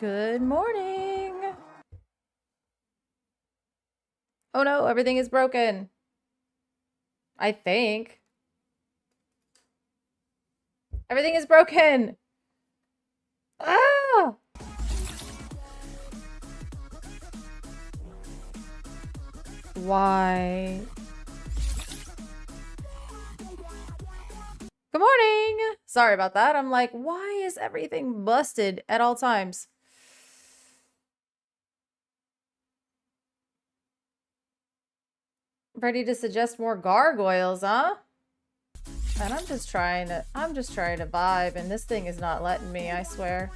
Good morning. Oh no, everything is broken. I think. Everything is broken. Ah! Why? Good morning. Sorry about that. I'm like, why is everything busted at all times? Ready to suggest more gargoyles, huh? And I'm just trying to vibe, and this thing is not letting me, I swear.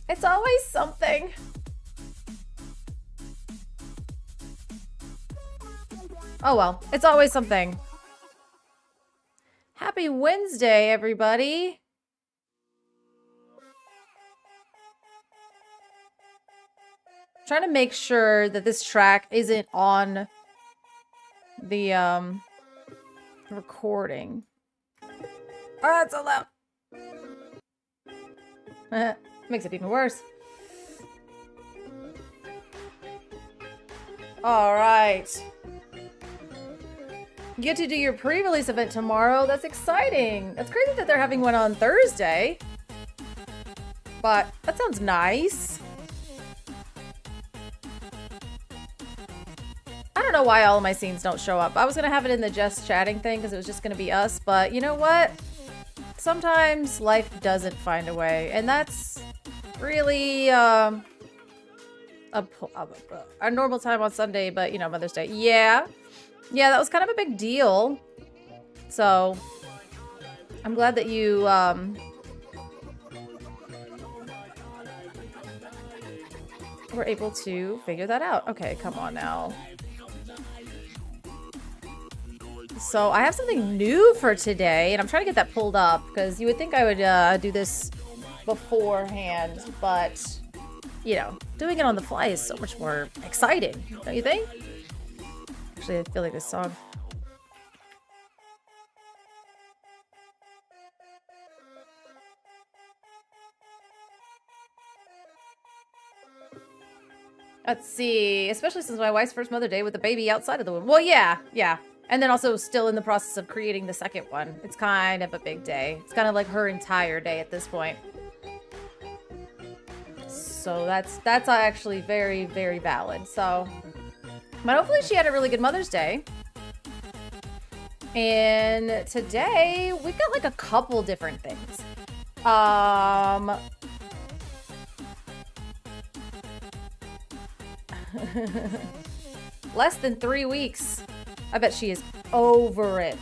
It's always something. Oh well, it's always something. Happy Wednesday, everybody. Trying to make sure that this track isn't on the recording. Oh, that's so loud. Makes it even worse. All right. You get to do your pre-release event tomorrow. That's exciting. That's crazy that they're having one on Thursday. But that sounds nice. I don't know why all of my scenes don't show up. I was going to have it in the just chatting thing because it was just going to be us. But you know what? Sometimes life doesn't find a way. And that's really a normal time on Sunday. But, you know, Mother's Day. Yeah. Yeah, that was kind of a big deal. So I'm glad that you were able to figure that out. Okay, come on now. So I have something new for today, and I'm trying to get that pulled up because you would think I would do this beforehand, but you know, doing it on the fly is so much more exciting, don't you think? Actually, I feel like this song. Let's see, especially since my wife's first Mother's Day with the baby outside of the womb. Well, yeah. And then also still in the process of creating the second one. It's kind of a big day. It's kind of like her entire day at this point. So that's actually very, very valid. So, but hopefully she had a really good Mother's Day. And today we've got like a couple different things. Less than 3 weeks. I bet she is over it.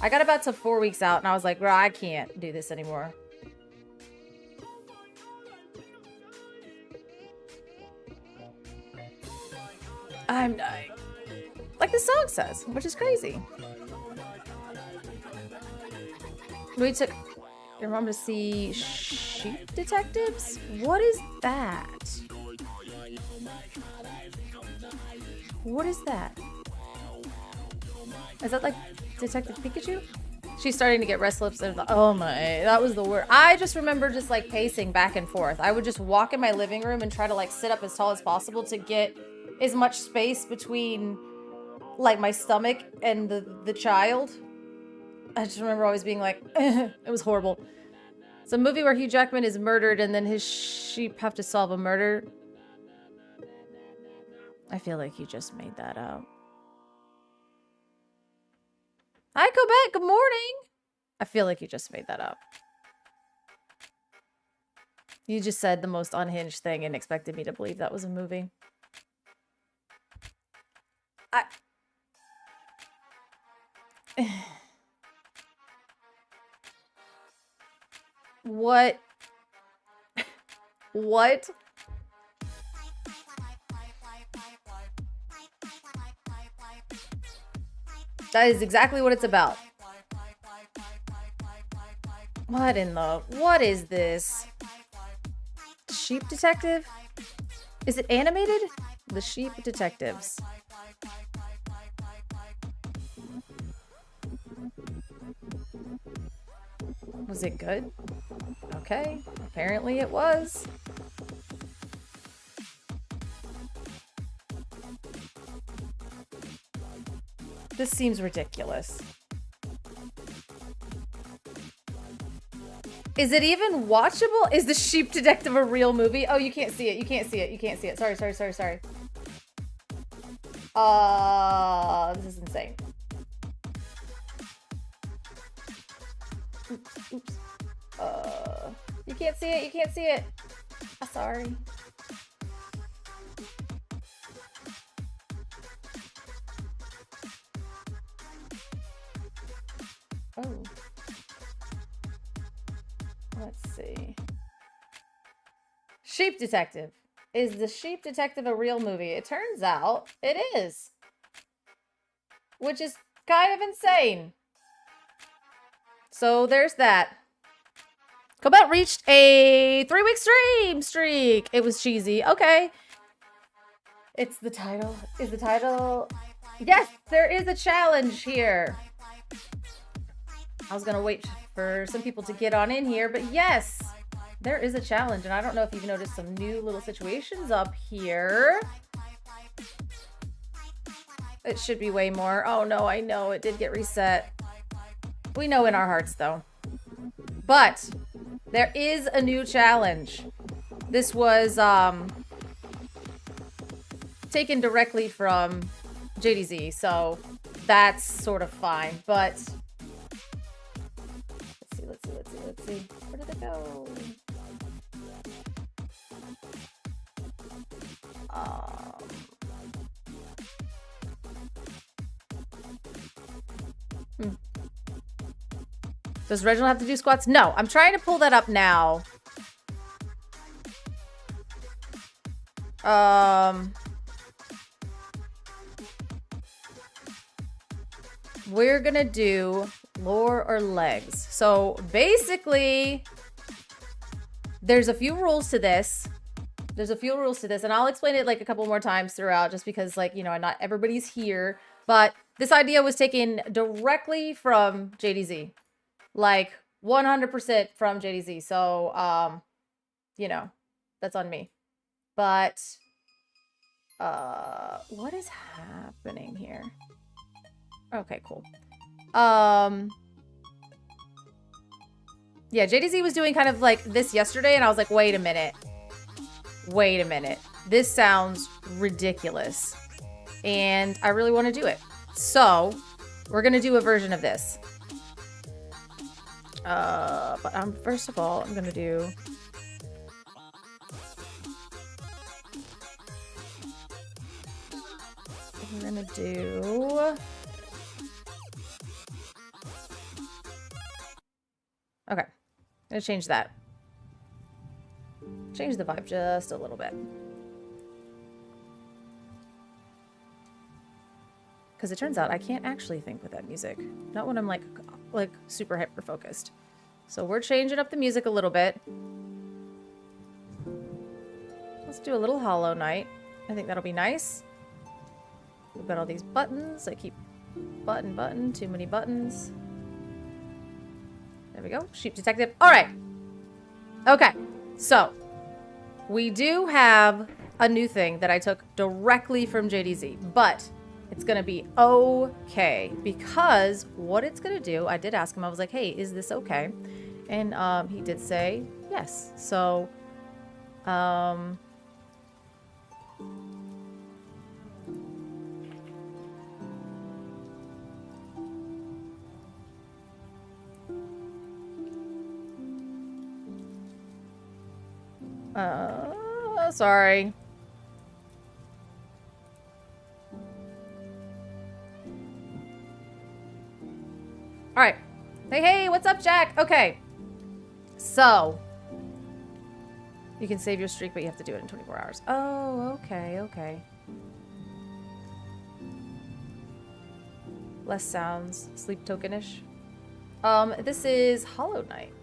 I got about to 4 weeks out and I was like, bro, I can't do this anymore. I'm dying. Like the song says, which is crazy. We took your mom to see Sheep Detectives? What is that? What is that? Is that like Detective Pikachu? She's starting to get restless. Oh my, that was the word. I just remember just like pacing back and forth. I would just walk in my living room and try to like sit up as tall as possible to get as much space between like my stomach and the child. I just remember always being like, it was horrible. It's a movie where Hugh Jackman is murdered and then his sheep have to solve a murder. I feel like you just made that up. Hi, Quebec. Good morning. I feel like you just made that up. You just said the most unhinged thing and expected me to believe that was a movie. What? What? That is exactly what it's about. What in the... What is this? Sheep Detective? Is it animated? The Sheep Detectives. Was it good? Okay, apparently it was. This seems ridiculous. Is it even watchable? Is The Sheep Detective a real movie? Oh, you can't see it. You can't see it. You can't see it. Sorry. This is insane. Oops. You can't see it. You can't see it. Sorry. Oh. Let's see. Sheep Detective. Is The Sheep Detective a real movie? It turns out it is. Which is kind of insane. So there's that. Cobalt reached a 3-week streak. It was cheesy. Okay. It's the title. Is the title... Yes, there is a challenge here. I was going to wait for some people to get on in here, but yes, there is a challenge. And I don't know if you've noticed some new little situations up here. It should be way more. Oh no, I know it did get reset. We know in our hearts though. But there is a new challenge. This was taken directly from JDZ, so that's sort of fine. But let's see. Where did it go? Does Reginald have to do squats? No, I'm trying to pull that up now. We're gonna do lore or legs. So basically, there's a few rules to this. And I'll explain it like a couple more times throughout just because, like, you know, not everybody's here. But this idea was taken directly from JDZ. Like 100% from JDZ. So, you know, that's on me. But, what is happening here? Okay, cool. Yeah, JDZ was doing kind of like this yesterday, and I was like, wait a minute. This sounds ridiculous. And I really want to do it. So, we're going to do a version of this. But first of all, I'm going to do... We're going to do... Okay. I'm going to change that. Change the vibe just a little bit. Because it turns out I can't actually think with that music. Not when I'm like super hyper focused. So we're changing up the music a little bit. Let's do a little Hollow Knight. I think that'll be nice. We've got all these buttons. I keep button, too many buttons. There we go. Sheep Detective. All right. Okay. So we do have a new thing that I took directly from JDZ, but it's going to be okay because what it's going to do, I did ask him, I was like, hey, is this okay? And he did say yes. So, Sorry. All right. Hey, what's up, Jack? Okay. So, you can save your streak, but you have to do it in 24 hours. Oh, okay. Less sounds. Sleep tokenish. This is Hollow Knight.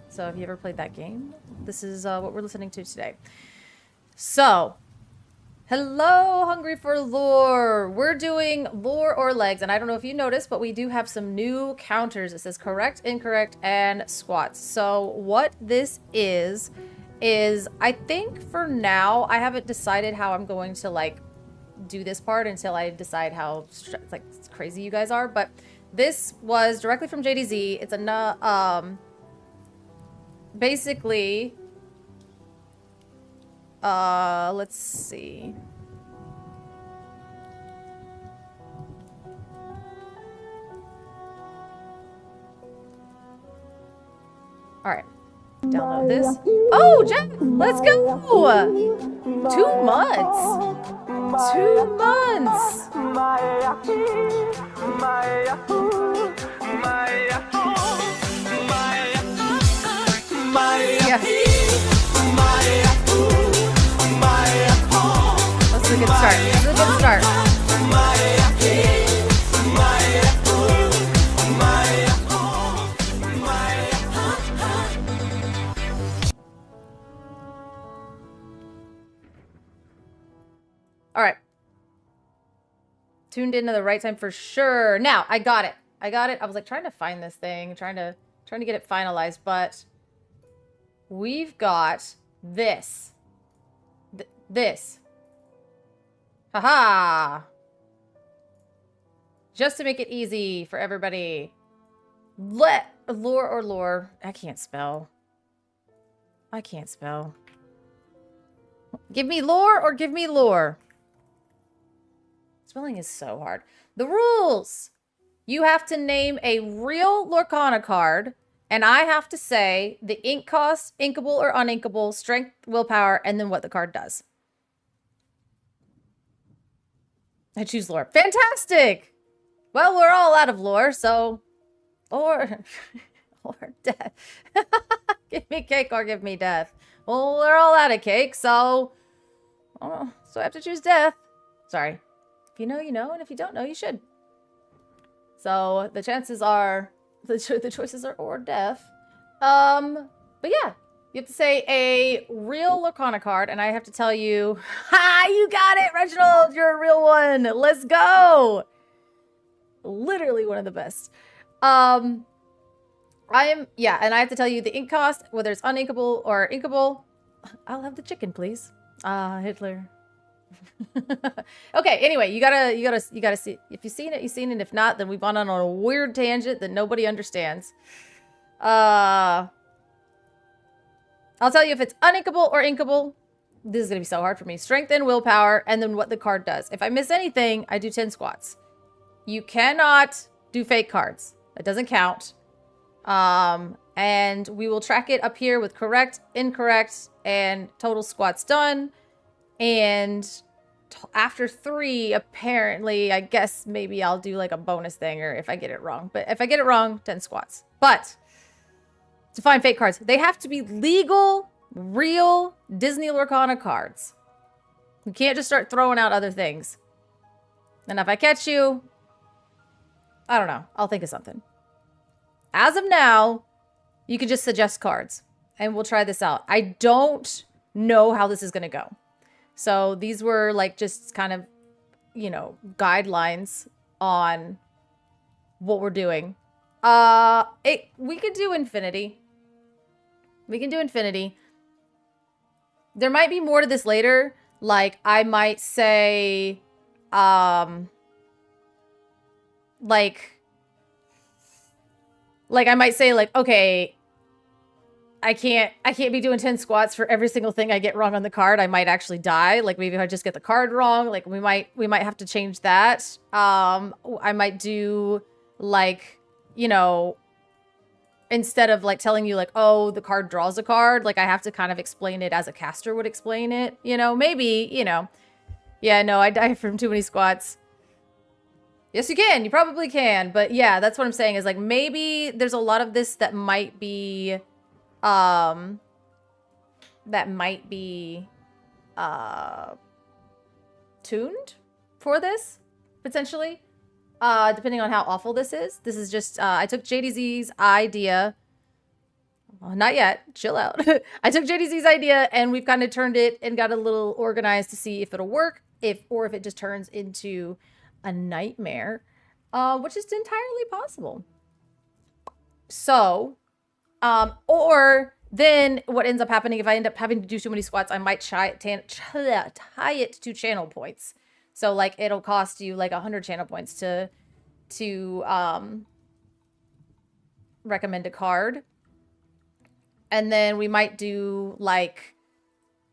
So, have you ever played that game? This is what we're listening to today. So, hello, Hungry for Lore. We're doing lore or legs, and I don't know if you noticed, but we do have some new counters. It says correct, incorrect, and squats. So what this is I think for now, I haven't decided how I'm going to like do this part until I decide how like crazy you guys are. But this was directly from JDZ. It's a basically. Let's see. All right. Download this. Oh, Jack, let's go. 2 months. 2 months. Yeah. That's a good start. That's a good start. All right. Tuned in at the right time for sure. Now, I got it. I was like trying to find this thing, trying to get it finalized, but we've got this. This. Haha. Just to make it easy for everybody. Lore. I can't spell. Give me lore or give me lore. Spelling is so hard. The rules. You have to name a real Lorcana card, and I have to say the ink cost, inkable or uninkable, strength, willpower, and then what the card does. I choose lore. Fantastic! Well, we're all out of lore, so... Or death. Give me cake or give me death. Well, we're all out of cake, so... Oh, so I have to choose death. Sorry. If you know, you know, and if you don't know, you should. So the chances are, the choices are or death. But yeah, you have to say a real Lorcana card, and I have to tell you, ha, you got it, Reginald, you're a real one. Let's go. Literally one of the best. And I have to tell you the ink cost, whether it's uninkable or inkable. I'll have the chicken, please. Hitler. Okay, anyway, you gotta see. If you've seen it, you've seen it. If not, then we've gone on a weird tangent that nobody understands. I'll tell you if it's uninkable or inkable. This is gonna be so hard for me. Strength and willpower, and then what the card does. If I miss anything, I do 10 squats. You cannot do fake cards. That doesn't count. And we will track it up here with correct, incorrect, and total squats done. And after 3, apparently, I guess maybe I'll do like a bonus thing, or if I get it wrong. But if I get it wrong, 10 squats. But to find fake cards, they have to be legal, real Disney Lorcana cards. You can't just start throwing out other things. And if I catch you, I don't know. I'll think of something. As of now, you can just suggest cards, and we'll try this out. I don't know how this is going to go. So these were like just kind of, you know, guidelines on what we're doing. We could do infinity. We can do infinity. There might be more to this later. Like I might say, like I might say like, okay, I can't be doing 10 squats for every single thing I get wrong on the card. I might actually die. Like maybe if I just get the card wrong, like we might have to change that. I might do like, you know, instead of like telling you like, oh, the card draws a card, like I have to kind of explain it as a caster would explain it, you know, maybe, you know. Yeah, no, I die from too many squats. Yes, you can. You probably can. But yeah, that's what I'm saying is like maybe there's a lot of this that might be uh tuned for this potentially. Depending on how awful this is. This is just I took JDZ's idea. Well, not yet. Chill out. I took JDZ's idea and we've kind of turned it and got a little organized to see if it'll work, or if it just turns into a nightmare, which is entirely possible. So, or then what ends up happening if I end up having to do too many squats, I might tie it to channel points. So like it'll cost you like 100 channel points to recommend a card. And then we might do like,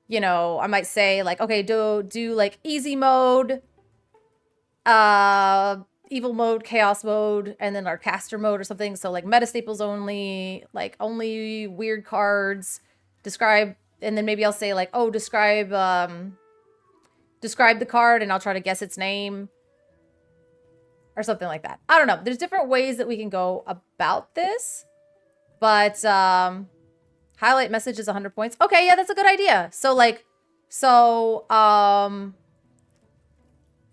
you know, I might say like, okay, do like easy mode, evil mode, chaos mode, and then our caster mode or something. So like meta staples only, like only weird cards, describe, and then maybe I'll say like, oh, describe the card and I'll try to guess its name or something like that. I don't know. There's different ways that we can go about this, but highlight message is 100 points. Okay, yeah, that's a good idea. So like,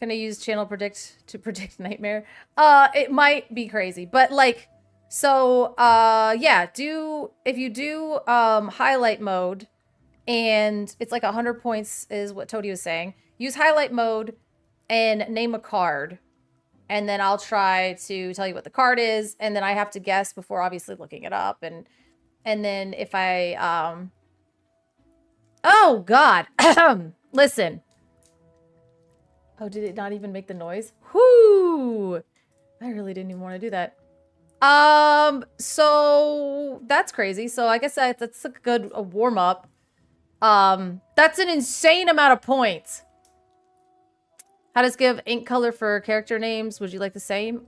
gonna use channel predict to predict nightmare. It might be crazy, but like, so yeah, if you do highlight mode and it's like 100 points is what Toady was saying. Use highlight mode and name a card. And then I'll try to tell you what the card is. And then I have to guess before obviously looking it up. And then if I, oh God, listen. Oh, did it not even make the noise? Whoo! I really didn't even want to do that. So that's crazy. So I guess that's a good warm up. That's an insane amount of points. How does give ink color for character names? Would you like the same?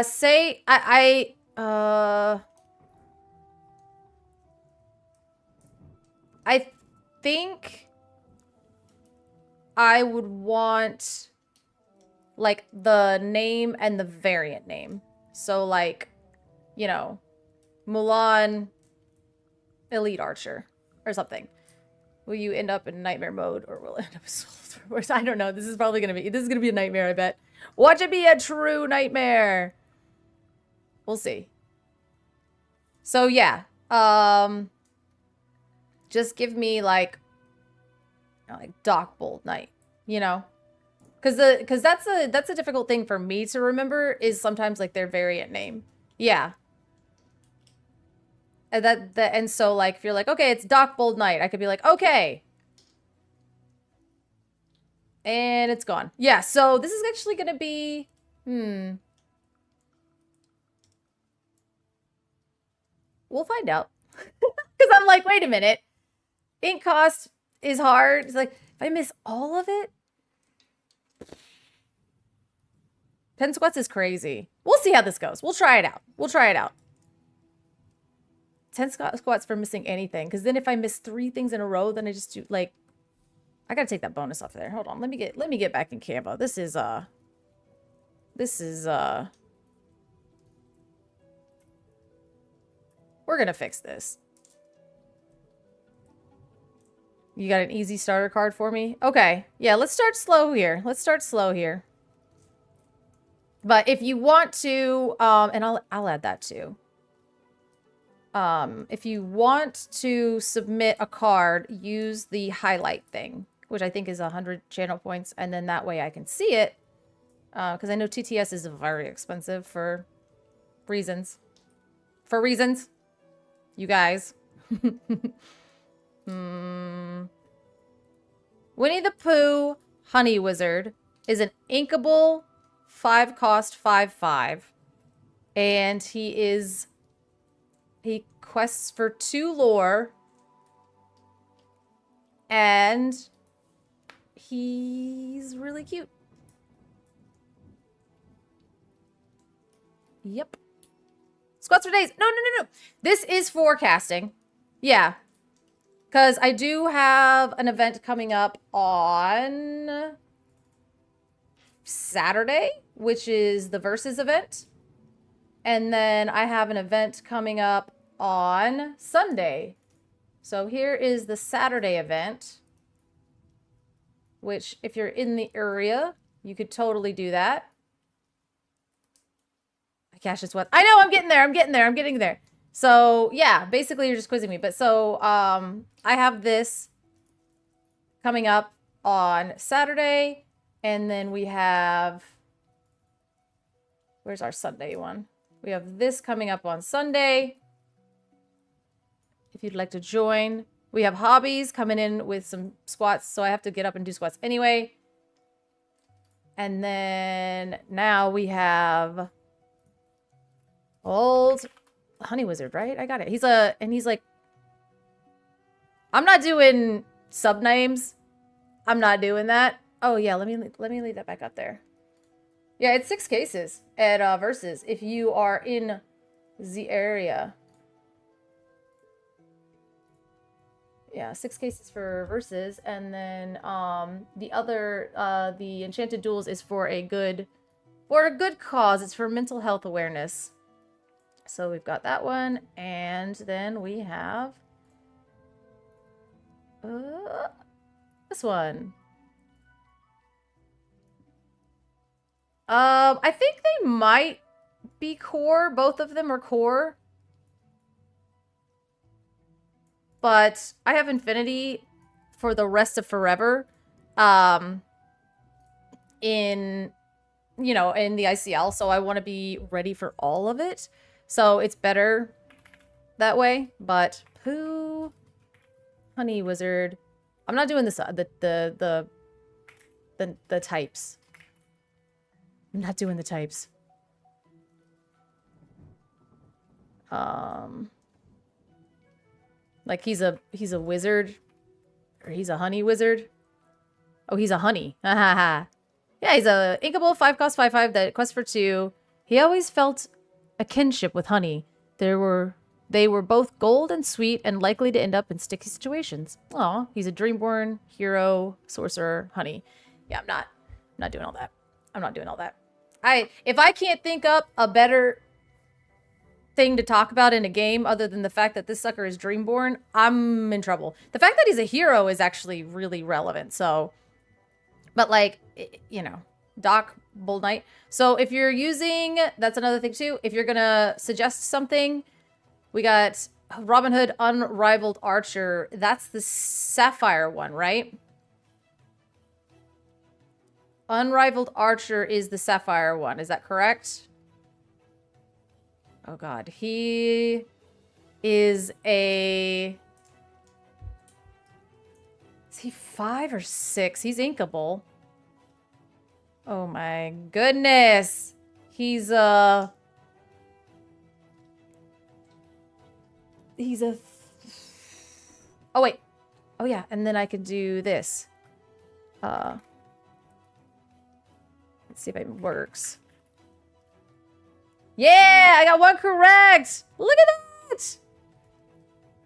Say I think I would want like the name and the variant name. So like, you know, Mulan Elite Archer or something. Will you end up in nightmare mode or will it end up as I don't know. This is probably gonna be a nightmare, I bet. Watch it be a true nightmare. We'll see. So yeah. Just give me like Doc Bold Knight, you know? Cause that's a difficult thing for me to remember is sometimes like their variant name. Yeah. And and so like if you're like, okay, it's Doc Bold Knight, I could be like, okay. And it's gone. Yeah, so this is actually gonna be we'll find out. Because I'm like, wait a minute. Ink cost is hard. It's like, if I miss all of it? 10 squats is crazy. We'll see how this goes. We'll try it out. 10 squats for missing anything. Because then if I miss 3 things in a row, then I just do, like... I gotta take that bonus off there. Hold on. Let me get back in Canva. This is we're gonna fix this. You got an easy starter card for me? Okay. Yeah, let's start slow here. But if you want to, and I'll add that too. If you want to submit a card, use the highlight thing, which I think is 100 channel points, and then that way I can see it. Because I know TTS is very expensive for reasons. You guys. Winnie the Pooh Honey Wizard is an inkable 5 cost 5/5. And he quests for 2 lore. And he's really cute. Yep. Squats for days. No, no, no, no. This is forecasting. Yeah. Because I do have an event coming up on Saturday, which is the Versus event. And then I have an event coming up on Sunday. So here is the Saturday event, which if you're in the area, you could totally do that. Cash is what I know. I'm getting there. I'm getting there. I'm getting there. So yeah, basically you're just quizzing me. But so I have this coming up on Saturday, and then we have, where's our Sunday one? We have this coming up on Sunday. If you'd like to join, we have hobbies coming in with some squats, so I have to get up and do squats anyway. And then now we have old Honey Wizard, right? I got it. He's like, I'm not doing sub names. I'm not doing that. Oh yeah, let me leave that back up there. Yeah, it's 6 cases at Versus if you are in the area. Yeah, 6 cases for Versus, and then the other the Enchanted Duels is for a good cause. It's for mental health awareness. So we've got that one, and then we have this one. I think they might be core. Both of them are core. But I have Infinity for the rest of forever. In the ICL, so I want to be ready for all of it. So it's better that way, but Pooh, Honey Wizard. I'm not doing this the types. I'm not doing the types. Like he's a wizard, or he's a honey wizard. Oh, he's a honey. Yeah, he's a inkable 5-cost 5/5 that quests for 2. He always felt a kinship with honey. They were both gold and sweet and likely to end up in sticky situations. Aw, he's a dreamborn hero, sorcerer, honey. Yeah, I'm not doing all that. I'm not doing all that. If I can't think up a better thing to talk about in a game other than the fact that this sucker is dreamborn, I'm in trouble. The fact that he's a hero is actually really relevant. So, but like, Doc Bold Knight. So if you're using, that's another thing too. If you're gonna suggest something, we got Robin Hood Unrivaled Archer. That's the Sapphire one, right? Unrivaled Archer is the Sapphire one. Is that correct? Oh god, he is a... Is he 5 or 6? He's inkable. Oh my goodness. He's a... Oh wait. Oh yeah, and then I can do this. Let's see if it works. Yeah, I got one correct. Look at that.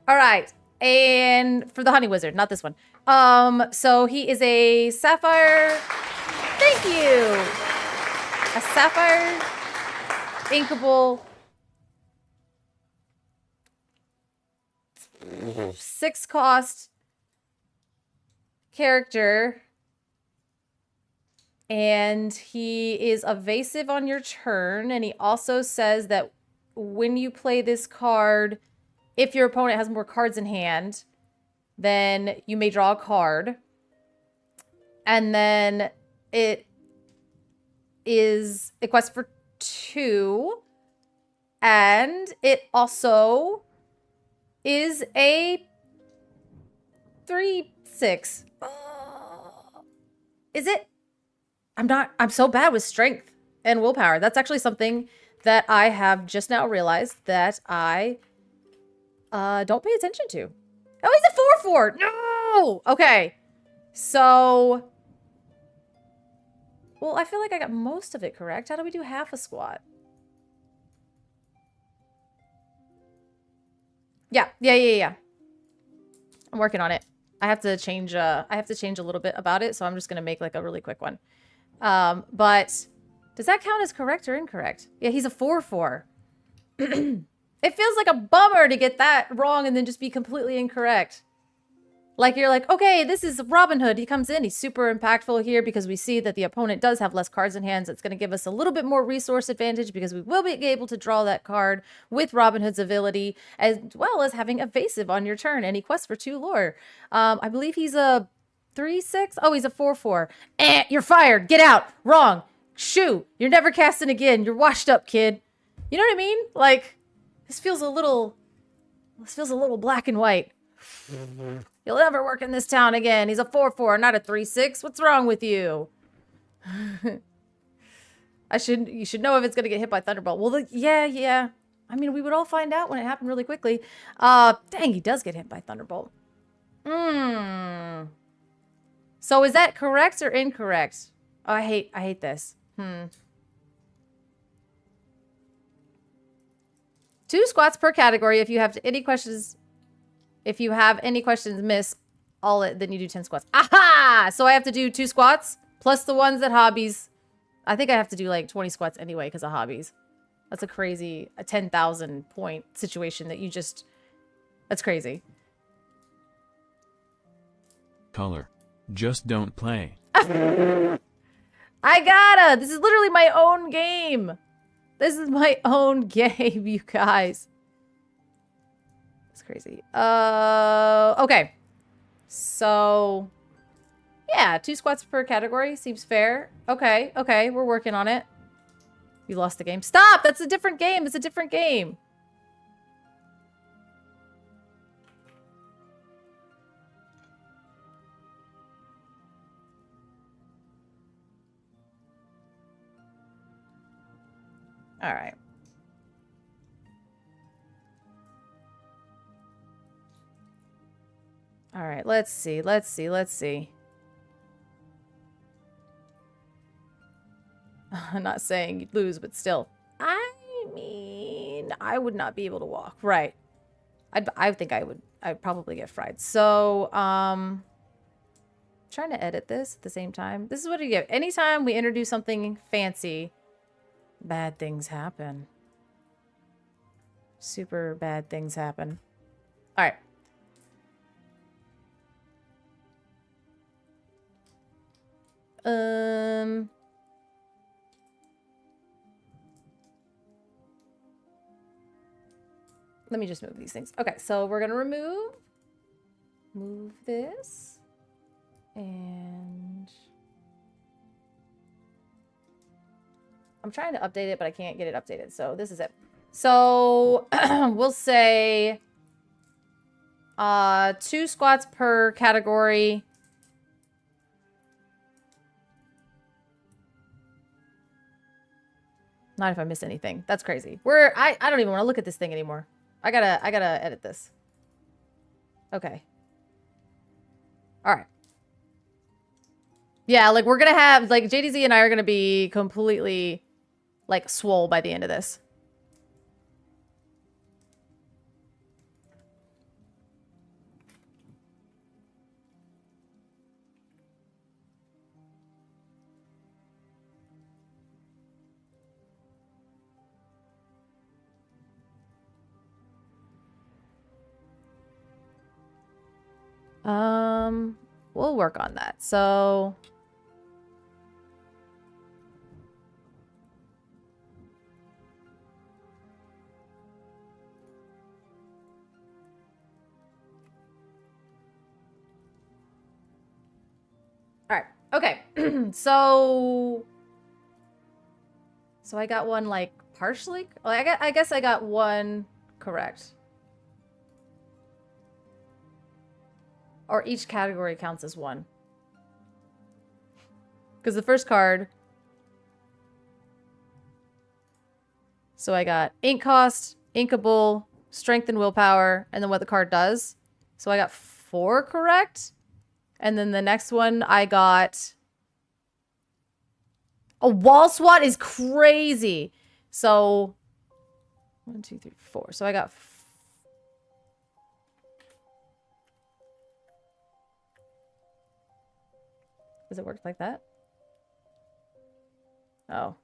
All right. And for the Honey Wizard, not this one. So he is a Sapphire. Thank you. A Sapphire inkable 6-cost character. And he is evasive on your turn. And he also says that when you play this card, if your opponent has more cards in hand, then you may draw a card. And then it quests for 2. And it also is a 3/6. Is it? I'm so bad with strength and willpower. That's actually something that I have just now realized that I don't pay attention to. Oh, he's a 4/4. No! Okay. So, well, I feel like I got most of it correct. How do we do half a squat? Yeah. I'm working on it. I have to change a little bit about it, so I'm just gonna make like a really quick one. But does that count as correct or incorrect? Yeah, he's a 4/4. It feels like a bummer to get that wrong and then just be completely incorrect. Like, you're like, okay, this is Robin Hood. He comes in, he's super impactful here because we see that the opponent does have less cards in hands. It's going to give us a little bit more resource advantage because we will be able to draw that card with Robin Hood's ability, as well as having evasive on your turn. And he quests for 2 lore. I believe he's a 3/6. Oh, he's a 4/4. You're fired. Get out. Wrong. Shoo. You're never casting again. You're washed up, kid. You know what I mean? Like, this feels a little black and white. You'll never work in this town again. He's a 4/4, not a 3/6. What's wrong with you? You should know if it's gonna get hit by Thunderbolt. Well, yeah. I mean, we would all find out when it happened really quickly. Dang, he does get hit by Thunderbolt. So is that correct or incorrect? Oh, I hate this. 2 squats per category. If you have any questions, miss all it, then you do 10 squats. Aha! So I have to do 2 squats plus the ones that hobbies. I think I have to do like 20 squats anyway because of hobbies. That's a crazy 10,000 point situation that you just. That's crazy. Color. Just don't play. I gotta. This is literally my own game. This is my own game, you guys. It's crazy. Okay. So, yeah, 2 squats per category seems fair. Okay, we're working on it. You lost the game. Stop! That's a different game. It's a different game. All right. All right, let's see. I'm not saying you'd lose, but still. I mean, I would not be able to walk. Right. I think I'd probably get fried. So, trying to edit this at the same time. This is what you get. Anytime we introduce something fancy, bad things happen. Super bad things happen. All right. Let me just move these things. Okay, so we're gonna move this, and I'm trying to update it, but I can't get it updated. So this is it. So we'll say 2 squats per category. Not if I miss anything. That's crazy. I don't even want to look at this thing anymore. I gotta edit this. Okay. All right. Yeah, like we're gonna have, like JDZ and I are gonna be completely like swole by the end of this. We'll work on that. So all right. Okay. So I got one like partially. Like I guess I got one correct. Or each category counts as one. Because the first card. So I got ink cost, inkable, strength and willpower, and then what the card does. So I got 4 correct. And then the next one I got. A wall swat is crazy. So 1, 2, 3, 4. So I got Does it work like that? Oh.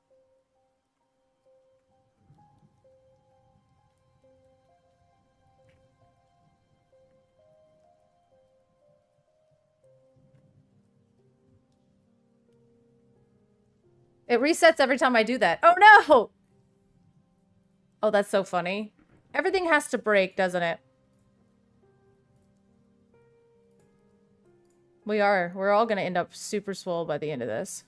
It resets every time I do that. Oh no! Oh, that's so funny. Everything has to break, doesn't it? We are. We're all gonna end up super swole by the end of this.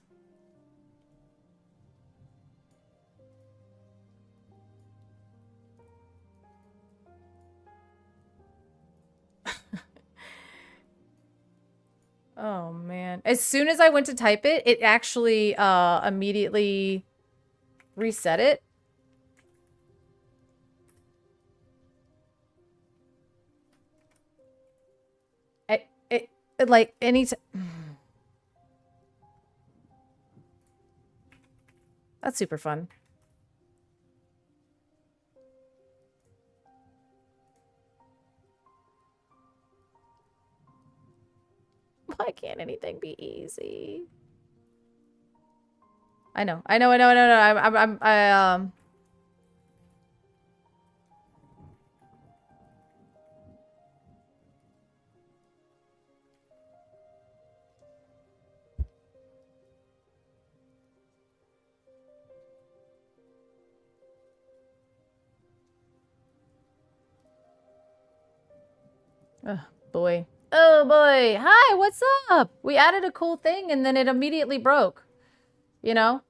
Oh man. As soon as I went to type it, it actually immediately reset it. It like any That's super fun. Why can't anything be easy? I know. I know. Oh, boy. Oh, boy. Hi, what's up? We added a cool thing and then it immediately broke. You know?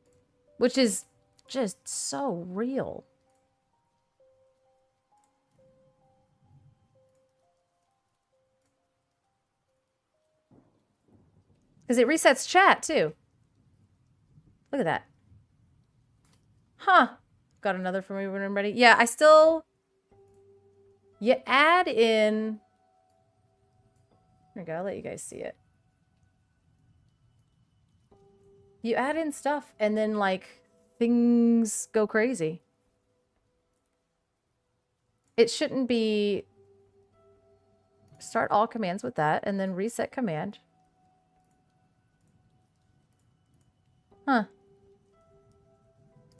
Which is just so real. Because it resets chat, too. Look at that. Huh. Got another for me when I'm ready. Yeah, I still... You add in... There we go. I'll let you guys see it. You add in stuff and then, like, things go crazy. It shouldn't be... Start all commands with that and then reset command. Huh.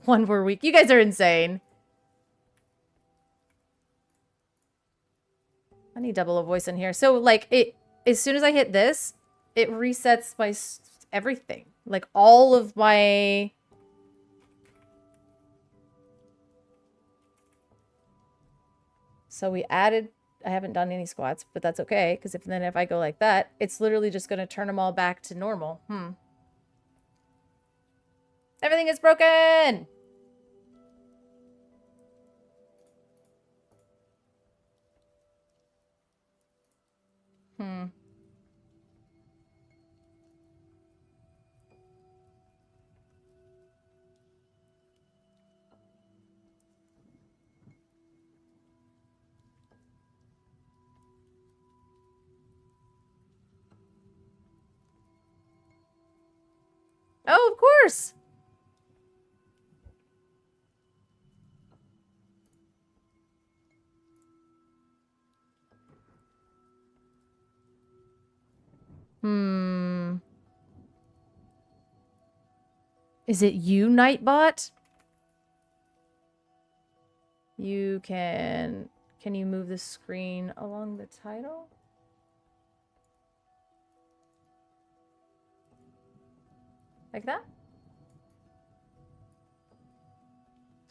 1 more week. You guys are insane. I need double a voice in here. So, like, it... As soon as I hit this, it resets my everything. Like, all of my... So we added... I haven't done any squats, but that's okay. Because if I go like that, it's literally just going to turn them all back to normal. Everything is broken! Oh, of course! Is it you, Nightbot? You can... Can you move the screen along the title? Like that?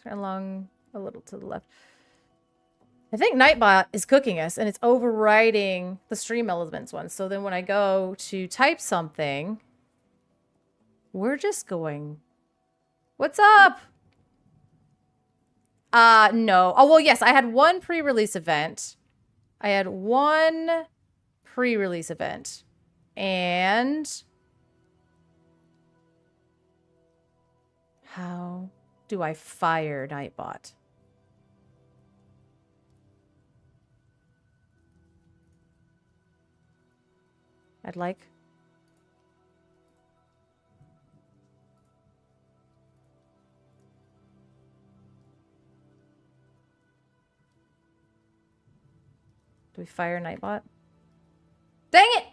Turn along a little to the left. I think Nightbot is cooking us, and it's overriding the stream elements one. So then when I go to type something, we're just going... What's up? No. Oh, well, yes, I had one pre-release event. And... How do I fire Nightbot? I'd like... Do we fire Nightbot? Dang it!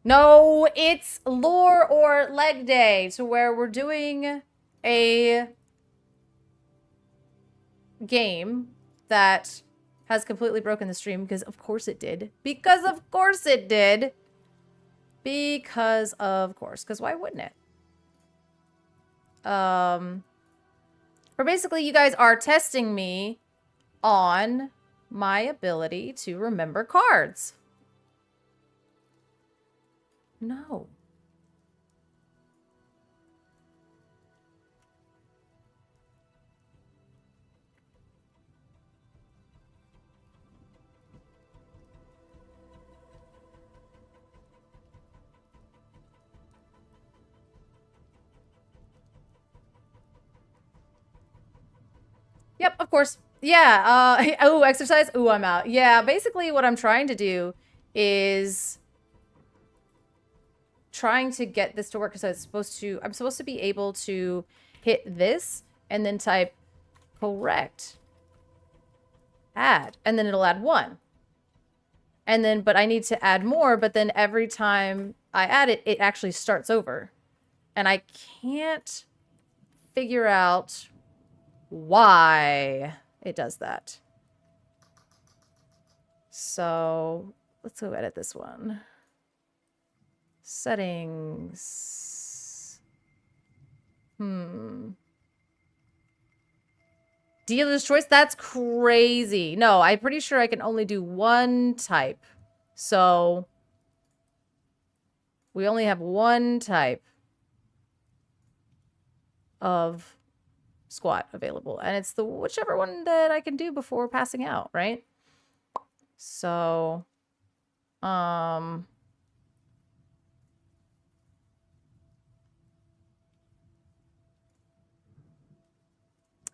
No, it's lore or leg day, to where we're doing a game that has completely broken the stream because of course it did. Because of course it did. Because of course. Because why wouldn't it? Where basically you guys are testing me on my ability to remember cards. No. Yep, of course. Yeah, oh, exercise? Ooh, I'm out. Yeah, basically what I'm trying to do is trying to get this to work because I'm supposed to be able to hit this and then type correct add, and then it'll add 1. And then, but I need to add more, but then every time I add it, it actually starts over. And I can't figure out why it does that. So let's go edit this one. Settings. Dealer's choice? That's crazy. No, I'm pretty sure I can only do one type. So we only have one type of squat available. And it's the whichever one that I can do before passing out, right? So, I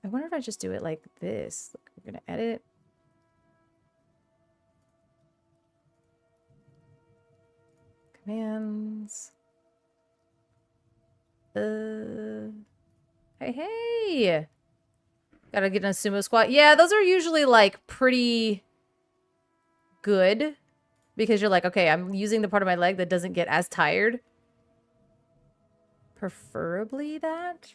wonder if I just do it like this. Look, we're gonna edit. Commands. Hey. Gotta get in a sumo squat. Yeah, those are usually like pretty good because you're like, okay, I'm using the part of my leg that doesn't get as tired. Preferably that.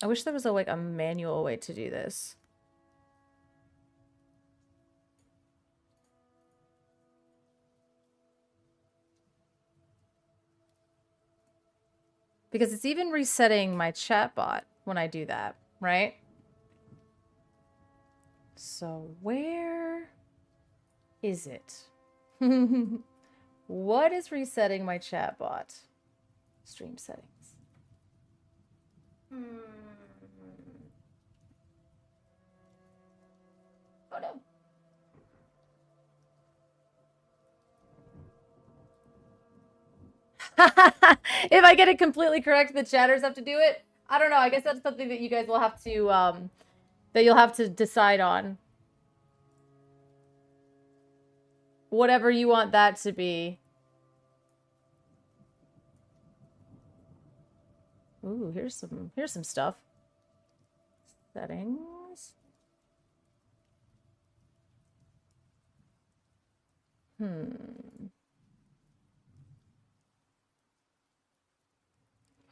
I wish there was like a manual way to do this. Because it's even resetting my chatbot when I do that, right? So where is it? What is resetting my chatbot? Stream settings. Oh no. If I get it completely correct, the chatters have to do it. I don't know. I guess that's something that you guys will have to that you'll have to decide on. Whatever you want that to be. Ooh, here's some stuff. Settings.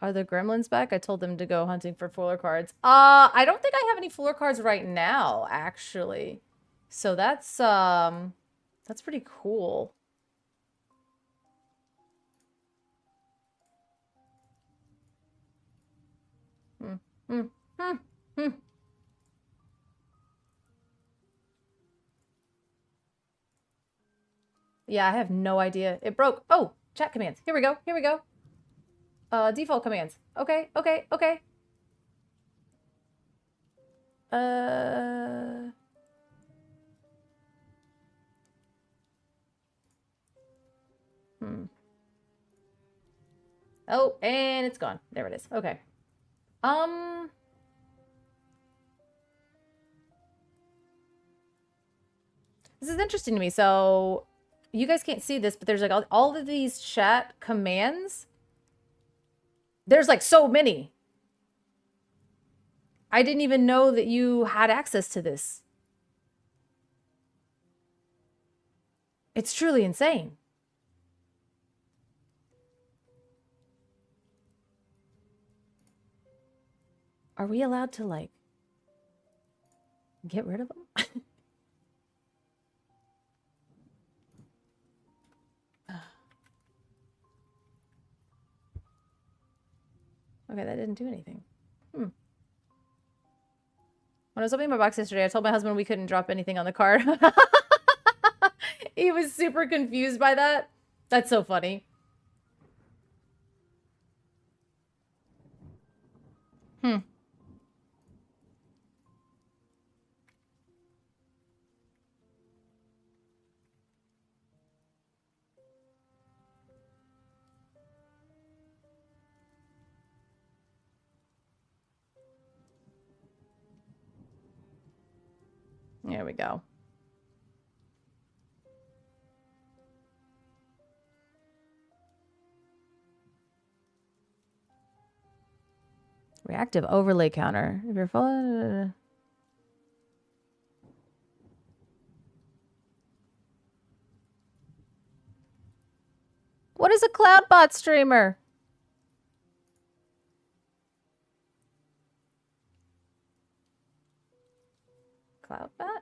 Are the gremlins back? I told them to go hunting for floor cards. I don't think I have any floor cards right now, actually. So that's pretty cool. Yeah, I have no idea. It broke. Oh, chat commands. Here we go. Here we go. Default commands. Okay, okay, okay. Oh, and it's gone. There it is. Okay. This is interesting to me. So you guys can't see this, but there's like all of these chat commands. There's like so many. I didn't even know that you had access to this. It's truly insane. Are we allowed to, like, get rid of them? Okay, that didn't do anything. When I was opening my box yesterday, I told my husband we couldn't drop anything on the card. He was super confused by that. That's so funny. There we go. Reactive overlay counter. If you're following... What is a CloudBot streamer? CloudBot?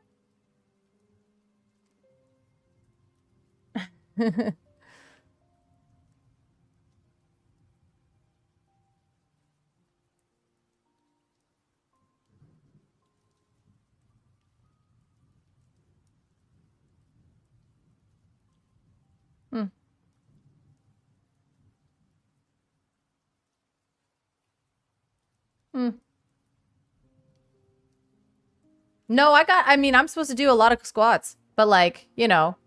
No, I mean, I'm supposed to do a lot of squats, but like, you know.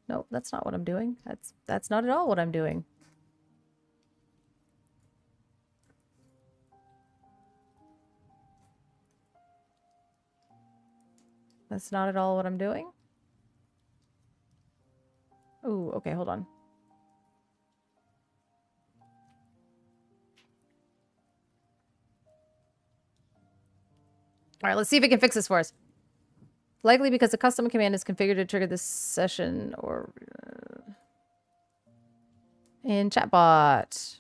Nope, that's not what I'm doing. That's not at all what I'm doing. That's not at all what I'm doing. Ooh, okay, hold on. All right, let's see if it can fix this for us. Likely because a custom command is configured to trigger this session or in chatbot.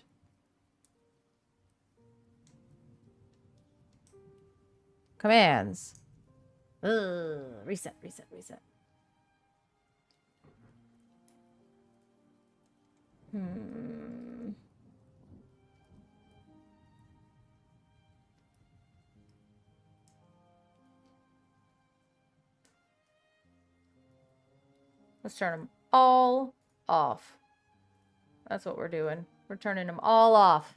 Commands. Reset. Let's turn them all off. That's what we're doing. We're turning them all off.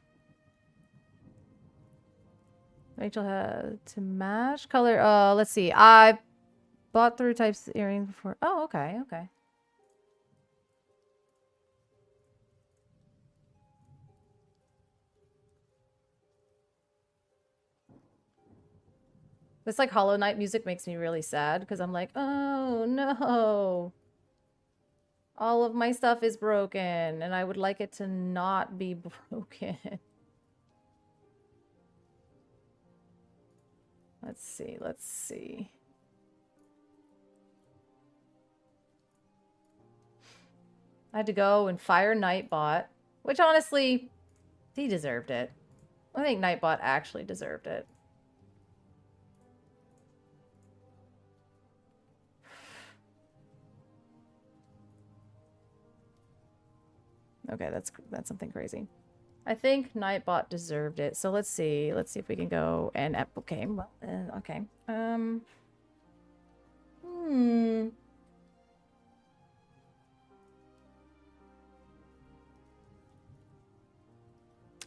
Rachel had to match color. Let's see. I bought through types of earrings before. Oh, okay. This like Hollow Knight music makes me really sad because I'm like, oh no. All of my stuff is broken and I would like it to not be broken. Let's see. I had to go and fire Nightbot, which honestly, he deserved it. I think Nightbot actually deserved it. Okay, that's something crazy. I think Nightbot deserved it. So let's see. Let's see if we can go and okay. Well, okay.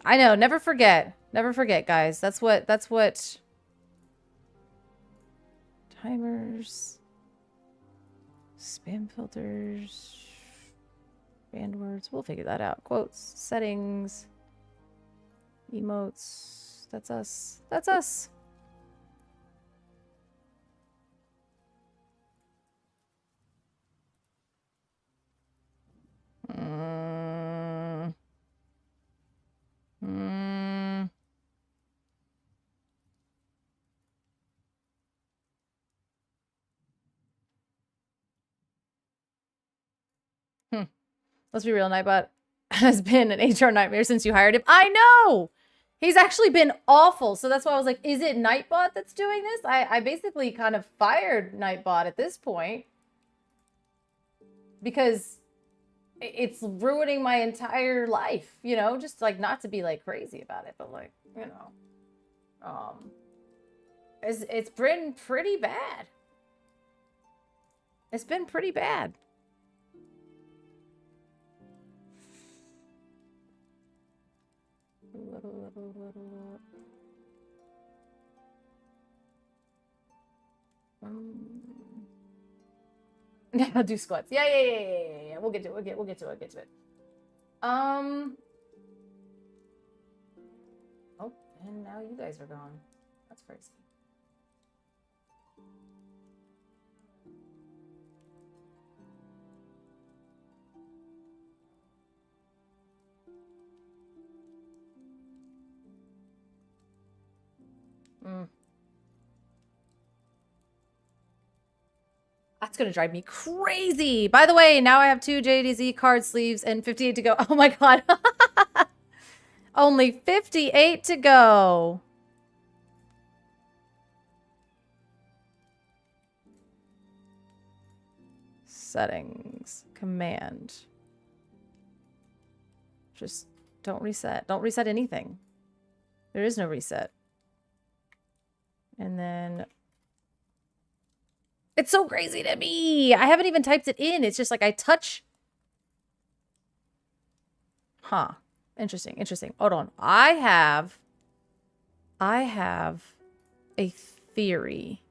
I know. Never forget. Never forget, guys. That's what. Timers. Spam filters. Banned words. We'll figure that out. Quotes. Settings. Emotes. That's us. That's us. Let's be real, Nightbot has been an HR nightmare since you hired him. I know! He's actually been awful. So that's why I was like, is it Nightbot that's doing this? I basically kind of fired Nightbot at this point. Because it's ruining my entire life, you know? Just like, not to be like crazy about it, but like, you know. It's been pretty bad. It's been pretty bad. I'll do squats. Yeah. We'll get to it. We'll get to it. Oh, and now you guys are gone. That's crazy. That's going to drive me crazy. By the way, now I have 2 JDZ card sleeves and 58 to go. Oh my God. Only 58 to go. Settings. Command. Just don't reset. Don't reset anything. There is no reset. And then... It's so crazy to me. I haven't even typed it in. It's just like I touch. Huh. Interesting. Hold on. I have a theory.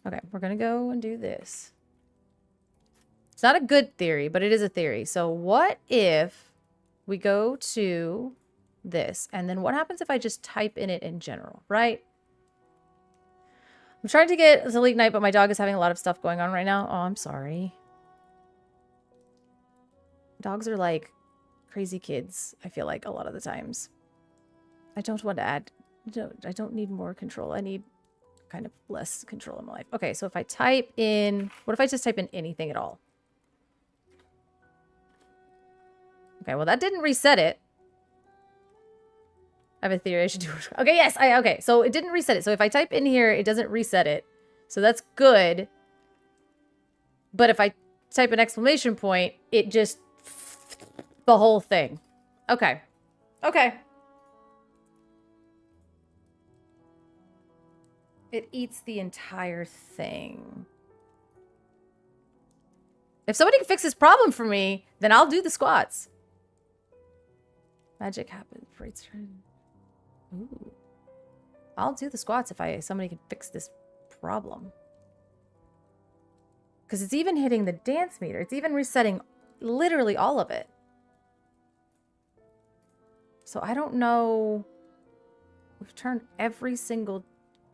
Okay, we're going to go and do this. It's not a good theory, but it is a theory. So what if we go to this, and then what happens if I just type in it in general, right? I'm trying to get to League Night, but my dog is having a lot of stuff going on right now. Oh, I'm sorry. Dogs are like crazy kids, I feel like, a lot of the times. I don't want to add... I don't need more control. I need kind of less control in my life. Okay, so if I type in... What if I just type in anything at all? Okay, well, that didn't reset it. I have a theory I should do. Okay, yes. Okay, so it didn't reset it. So if I type in here, it doesn't reset it. So that's good. But if I type an exclamation point, it just... The whole thing. Okay. It eats the entire thing. If somebody can fix this problem for me, then I'll do the squats. Magic happens. Ooh. I'll do the squats if somebody can fix this problem. Because it's even hitting the dance meter. It's even resetting literally all of it. So I don't know. We've turned every single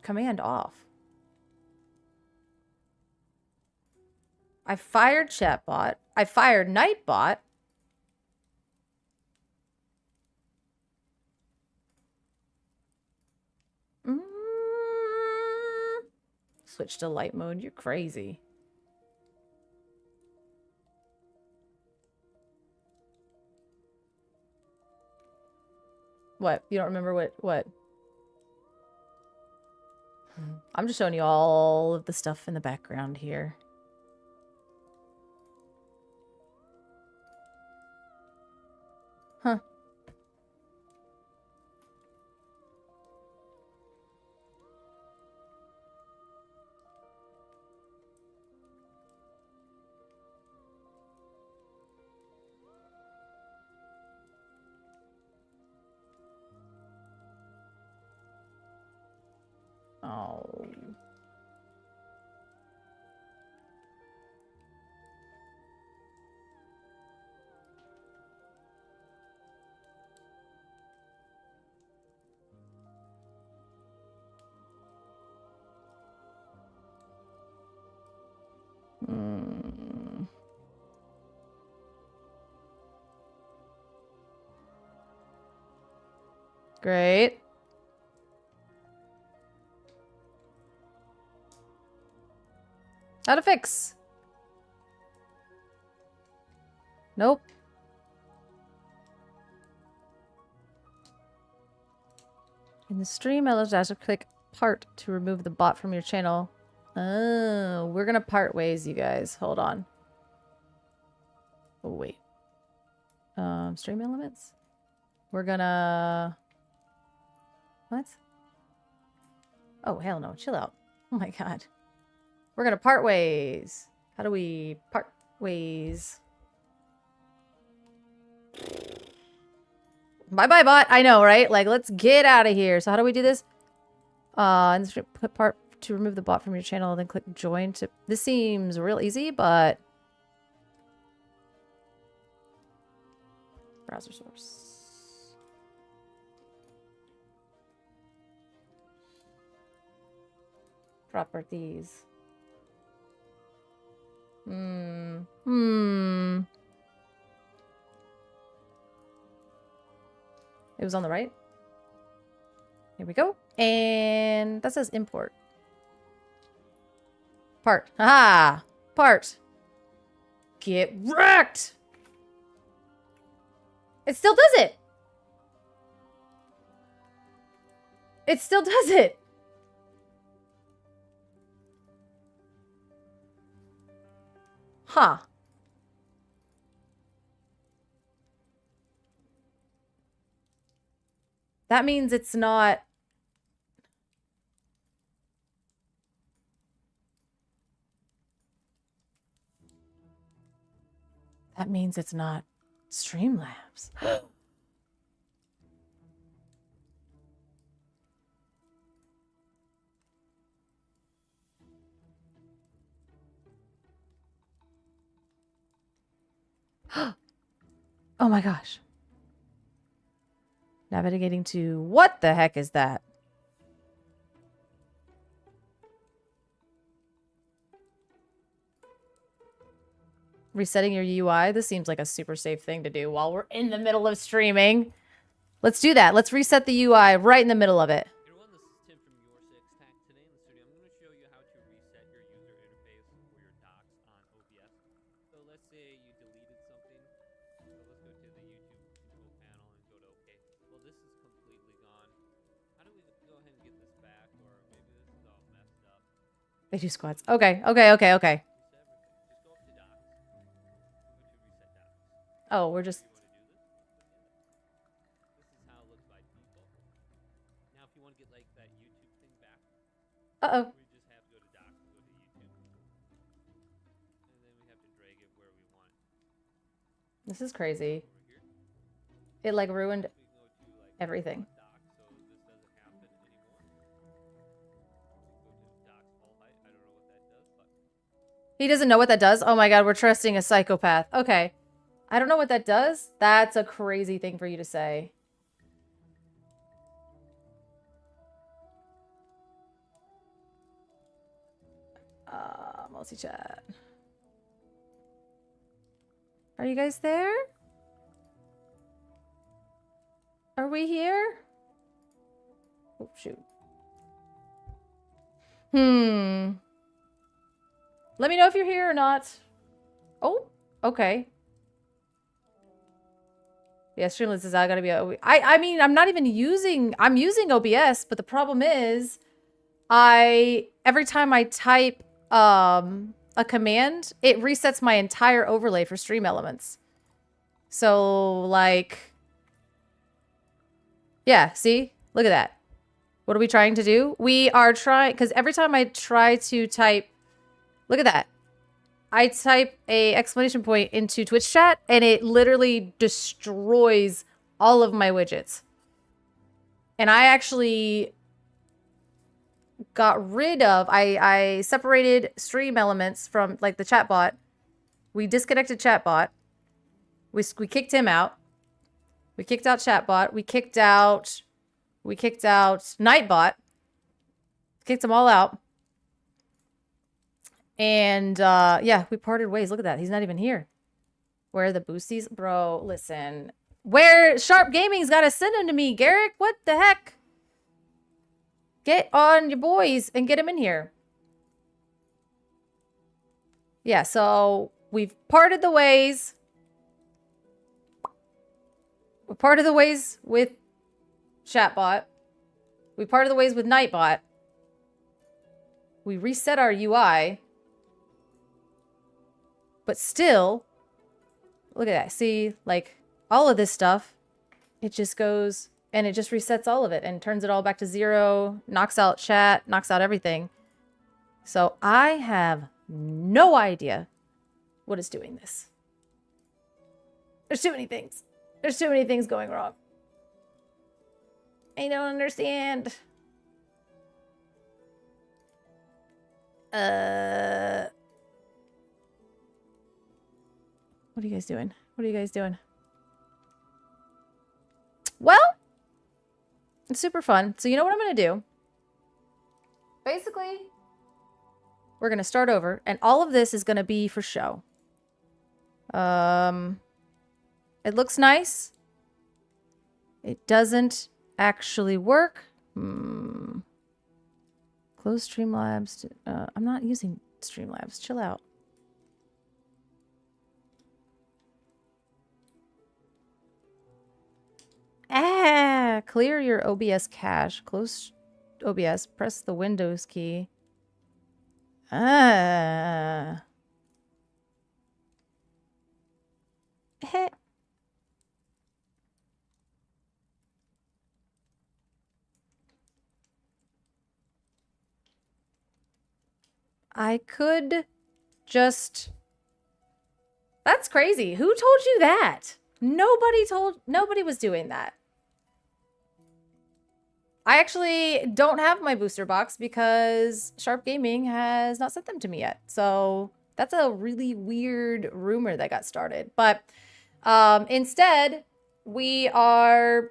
command off. I fired Chatbot. I fired Nightbot. Switch to light mode. You're crazy. What? You don't remember what? I'm just showing you all of the stuff in the background here. Huh. Oh. Great. How to fix? Nope. In the stream, I'll have to click part to remove the bot from your channel. Oh, we're gonna part ways, you guys. Hold on. Oh, wait. Stream elements? We're gonna... What? Oh, hell no. Chill out. Oh my god. We're gonna part ways. How do we part ways? Bye-bye, bot. I know, right? Like, let's get out of here. So how do we do this? In the put part to remove the bot from your channel, then click join to... This seems real easy, but... Browser source. Properties. It was on the right. Here we go. And that says import. Part. Haha! Part. Get wrecked! It still does it! It still does it! Huh. That means it's not... That means it's not Streamlabs. Oh my gosh. Navigating to... What the heck is that? Resetting your UI? This seems like a super safe thing to do while we're in the middle of streaming. Let's do that. Let's reset the UI right in the middle of it. Everyone, this is Tim from Your Six Tech. Today in the studio, I'm going to show you how to reset your user interface for your docs on OBS. So let's say you deleted something. So let's go to the YouTube control panel and go to OK. Well, this is completely gone. How do we go ahead and get this back? Or maybe this is all messed up. They do squats. Okay, okay, okay, okay. Oh, we're just... This is how it looks by default. Now, if you want to get like that YouTube thing back, Uh-oh. we just have to go to docs and go to YouTube. And then we have to drag it where we want. This is crazy. It like ruined We can go to like everything. docs, so this doesn't happen anymore. We go to docs all height. I don't know what that does, but He doesn't know what that does? Oh my god, we're trusting a psychopath. Okay. I don't know what that does. That's a crazy thing for you to say. Multi-chat. Are you guys there? Are we here? Oh, shoot. Let me know if you're here or not. Oh, okay. Yeah, Streamlabs is gotta be I mean, I'm not even using... I'm using OBS, but the problem is... Every time I type a command, it resets my entire overlay for Stream Elements. So, like... Yeah, see? Look at that. What are we trying to do? We are trying... Because every time I try to type... Look at that. I type a exclamation point into Twitch chat, and it literally destroys all of my widgets. And I actually got rid of... I separated Stream Elements from, like, the chatbot. We disconnected chatbot. We kicked him out. We kicked out chatbot. We kicked out Nightbot. Kicked them all out. And, yeah, we parted ways. Look at that. He's not even here. Where are the boosties? Bro, listen. Where Sharp Gaming's got to send him to me, Garrick. What the heck? Get on your boys and get him in here. Yeah, so we've parted the ways. We parted the ways with Chatbot. We parted the ways with Nightbot. We reset our UI. But still, look at that. See, like, all of this stuff, it just goes and it just resets all of it and turns it all back to 0, knocks out chat, knocks out everything. So I have no idea what is doing this. There's too many things. There's too many things going wrong. I don't understand. What are you guys doing? What are you guys doing? Well, it's super fun. So you know what I'm going to do? Basically, we're going to start over. And all of this is going to be for show. It looks nice. It doesn't actually work. Close Streamlabs. I'm not using Streamlabs. Chill out. Clear your OBS cache. Close OBS. Press the Windows key. I could just... That's crazy. Who told you that? Nobody was doing that. I actually don't have my booster box because Sharp Gaming has not sent them to me yet. So that's a really weird rumor that got started. But instead, we are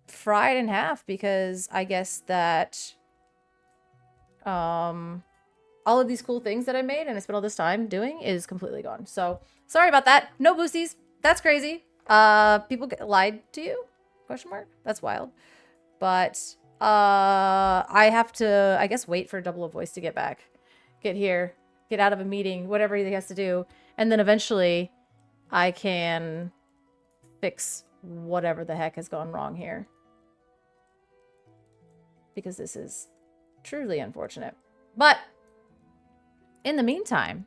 fried in half because I guess that all of these cool things that I made and I spent all this time doing is completely gone. So sorry about that. No boosties. That's crazy. People lied to you? Question mark? That's wild. But I have to, I guess, wait for Double of Voice to get back. Get here. Get out of a meeting. Whatever he has to do. And then eventually I can fix whatever the heck has gone wrong here. Because this is truly unfortunate. But in the meantime,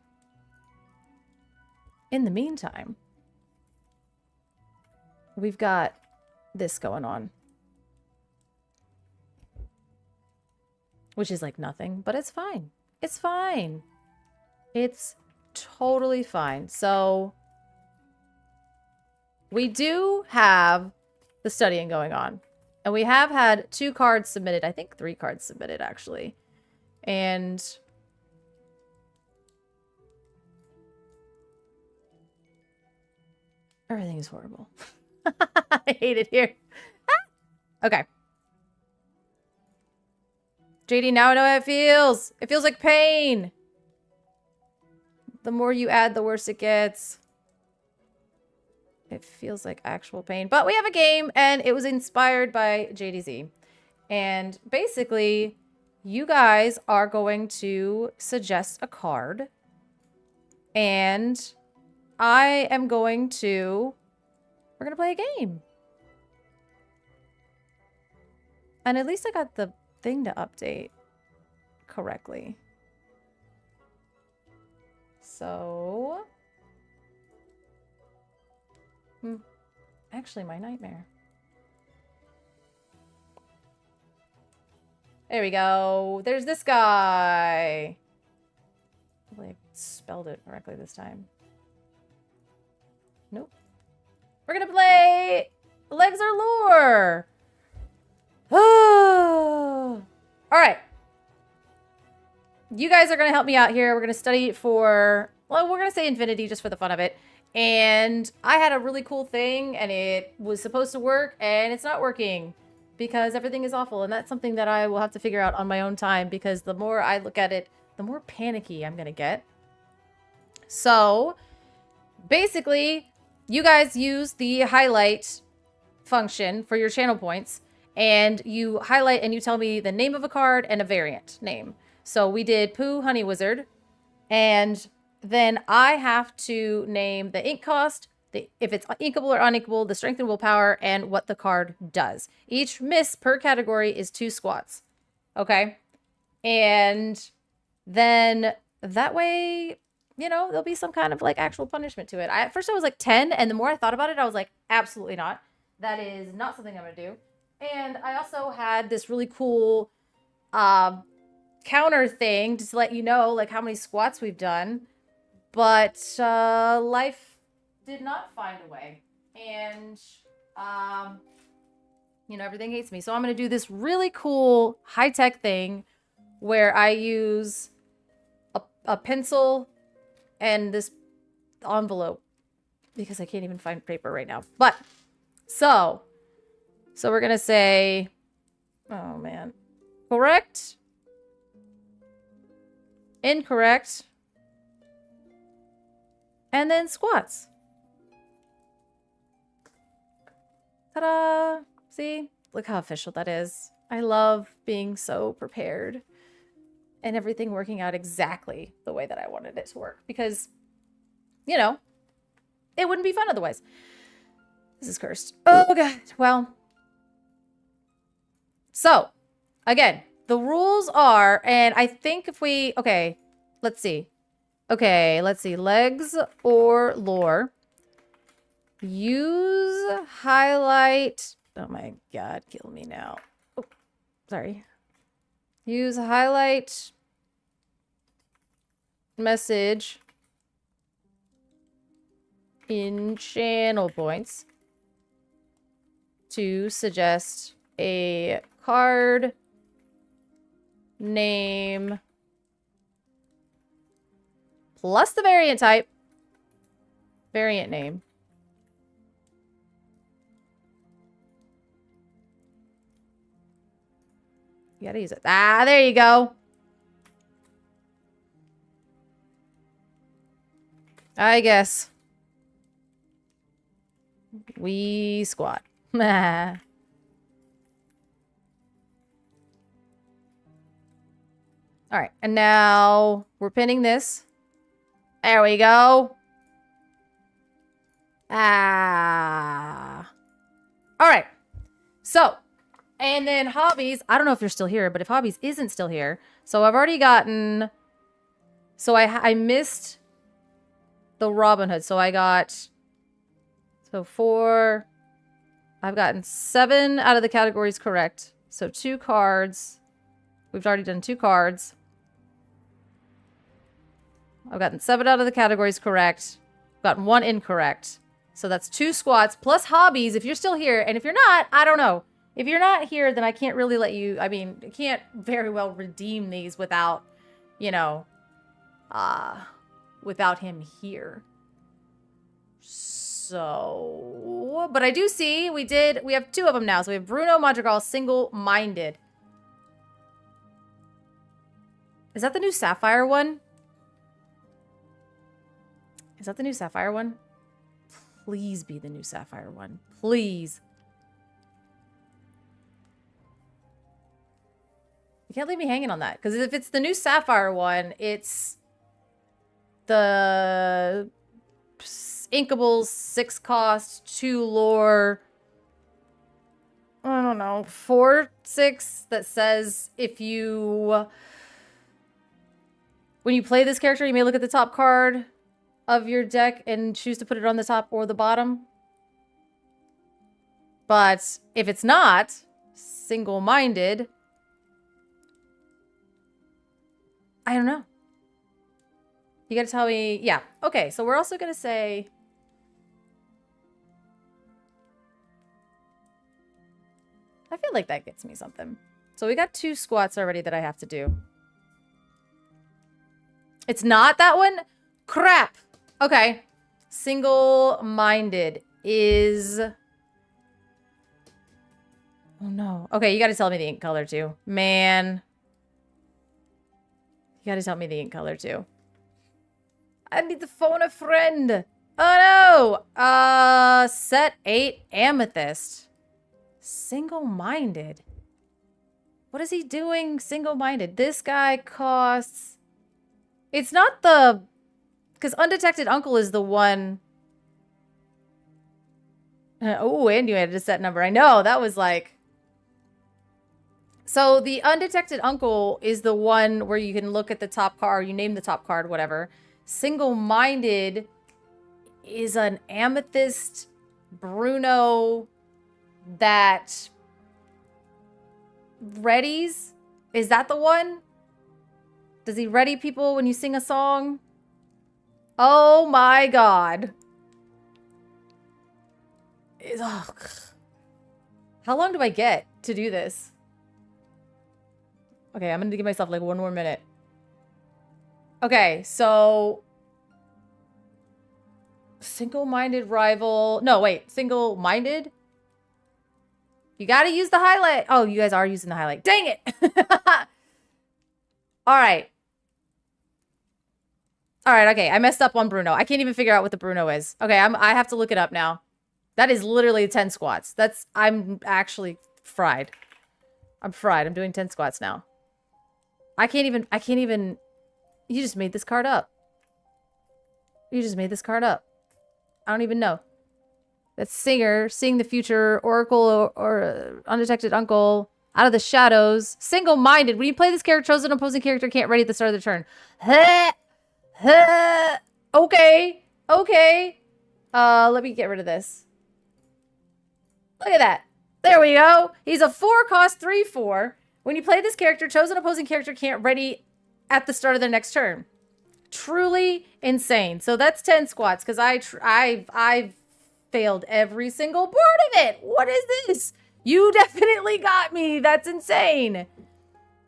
we've got this going on. Which is like nothing, but it's fine. It's fine. It's totally fine. So we do have the studying going on. And we have had 2 cards submitted. I think 3 cards submitted, actually. And everything is horrible. I hate it here. Okay. JD, now I know how it feels. It feels like pain. The more you add, the worse it gets. It feels like actual pain. But we have a game, and it was inspired by JDZ. And basically, you guys are going to suggest a card. And I am going to... We're going to play a game. And at least I got the thing to update correctly. So... Actually, my nightmare. There we go. There's this guy. Hopefully I spelled it correctly this time. Nope. We're gonna play Legs Are Lore. All right. You guys are gonna help me out here. We're gonna study for, well, we're gonna say infinity just for the fun of it. And I had a really cool thing and it was supposed to work and it's not working because everything is awful. And that's something that I will have to figure out on my own time because the more I look at it, the more panicky I'm going to get. So basically, you guys use the highlight function for your channel points and you highlight and you tell me the name of a card and a variant name. So we did Pooh Honey Wizard and then I have to name the ink cost, if it's inkable or uninkable, the strength and willpower, and what the card does. Each miss per category is 2 squats. Okay? And then that way, you know, there'll be some kind of like actual punishment to it. At first I was like 10, and the more I thought about it, I was like, absolutely not. That is not something I'm going to do. And I also had this really cool counter thing just to let you know like how many squats we've done. But life did not find a way. And, you know, everything hates me. So I'm going to do this really cool high-tech thing where I use a pencil and this envelope because I can't even find paper right now. But so we're going to say, oh man, correct, incorrect, and then squats. Ta-da! See? Look how official that is. I love being so prepared and everything working out exactly the way that I wanted it to work because, you know, it wouldn't be fun otherwise. This is cursed. Oh, God. Well, so, again, the rules are, and I think if we, okay, let's see. Okay, let's see. Legs or lore. Use highlight. Oh my God, kill me now. Oh, sorry. Use highlight message in channel points to suggest a card name plus the variant type, variant name. You gotta use it. Ah, there you go. I guess. We squat. All right, and now we're pinning this. There we go. Ah. All right. So, and then hobbies. I don't know if you're still here, but if hobbies isn't still here, so I've already gotten. So I missed the Robin Hood. So I got. So 4. I've gotten 7 out of the categories correct. So 2 cards. We've already done 2 cards. I've gotten 7 out of the categories correct. Gotten 1 incorrect. So that's 2 squats plus hobbies if you're still here. And if you're not, I don't know. If you're not here, then I can't really let you, I mean, I can't very well redeem these without, you know, without him here. So, but I do see we have 2 of them now. So we have Bruno Madrigal, Single-Minded. Is that the new Sapphire one? Is that the new Sapphire one? Please be the new Sapphire one. Please. You can't leave me hanging on that. Because if it's the new Sapphire one, it's the Inkables 6 cost, 2 lore. I don't know. 4, 6 that says if you... When you play this character, you may look at the top card of your deck and choose to put it on the top or the bottom. But if it's not Single-Minded, I don't know. You gotta tell me. Yeah. Okay, so we're also gonna say... I feel like that gets me something. So we got 2 squats already that I have to do. It's not that one? Crap! Okay. Single-Minded is... Oh no. Okay, you gotta tell me the ink color too. Man. You gotta tell me the ink color too. I need to phone a friend. Oh no! Set 8 Amethyst. Single-Minded. What is he doing single-minded? This guy costs... It's not the Because Undetected Uncle is the one. Oh, and you added a set number. I know, that was like... So the Undetected Uncle is the one where you can look at the top card, you name the top card, whatever. Single-Minded is an Amethyst Bruno that readies. Is that the one? Does he ready people when you sing a song? Oh my god. Oh. How long do I get to do this? Okay, I'm gonna give myself like 1 more minute. Okay, so... Single-minded rival... No, wait. Single-minded? You gotta use the highlight. Oh, you guys are using the highlight. Dang it! Alright. Alright, okay. I messed up on Bruno. I can't even figure out what the Bruno is. Okay, I have to look it up now. That is literally 10 squats. I'm actually fried. I'm fried. I'm doing 10 squats now. I can't even... You just made this card up. You just made this card up. I don't even know. That's Singer, Seeing the Future, Oracle, or Undetected Uncle, Out of the Shadows, Single-Minded. When you play this character, chosen opposing character can't ready at the start of the turn. Okay. Okay. Let me get rid of this. Look at that. There we go. He's a 4-cost 3/4. When you play this character, chosen opposing character can't ready at the start of their next turn. Truly insane. So that's 10 squats because I've failed every single part of it. What is this? You definitely got me. That's insane.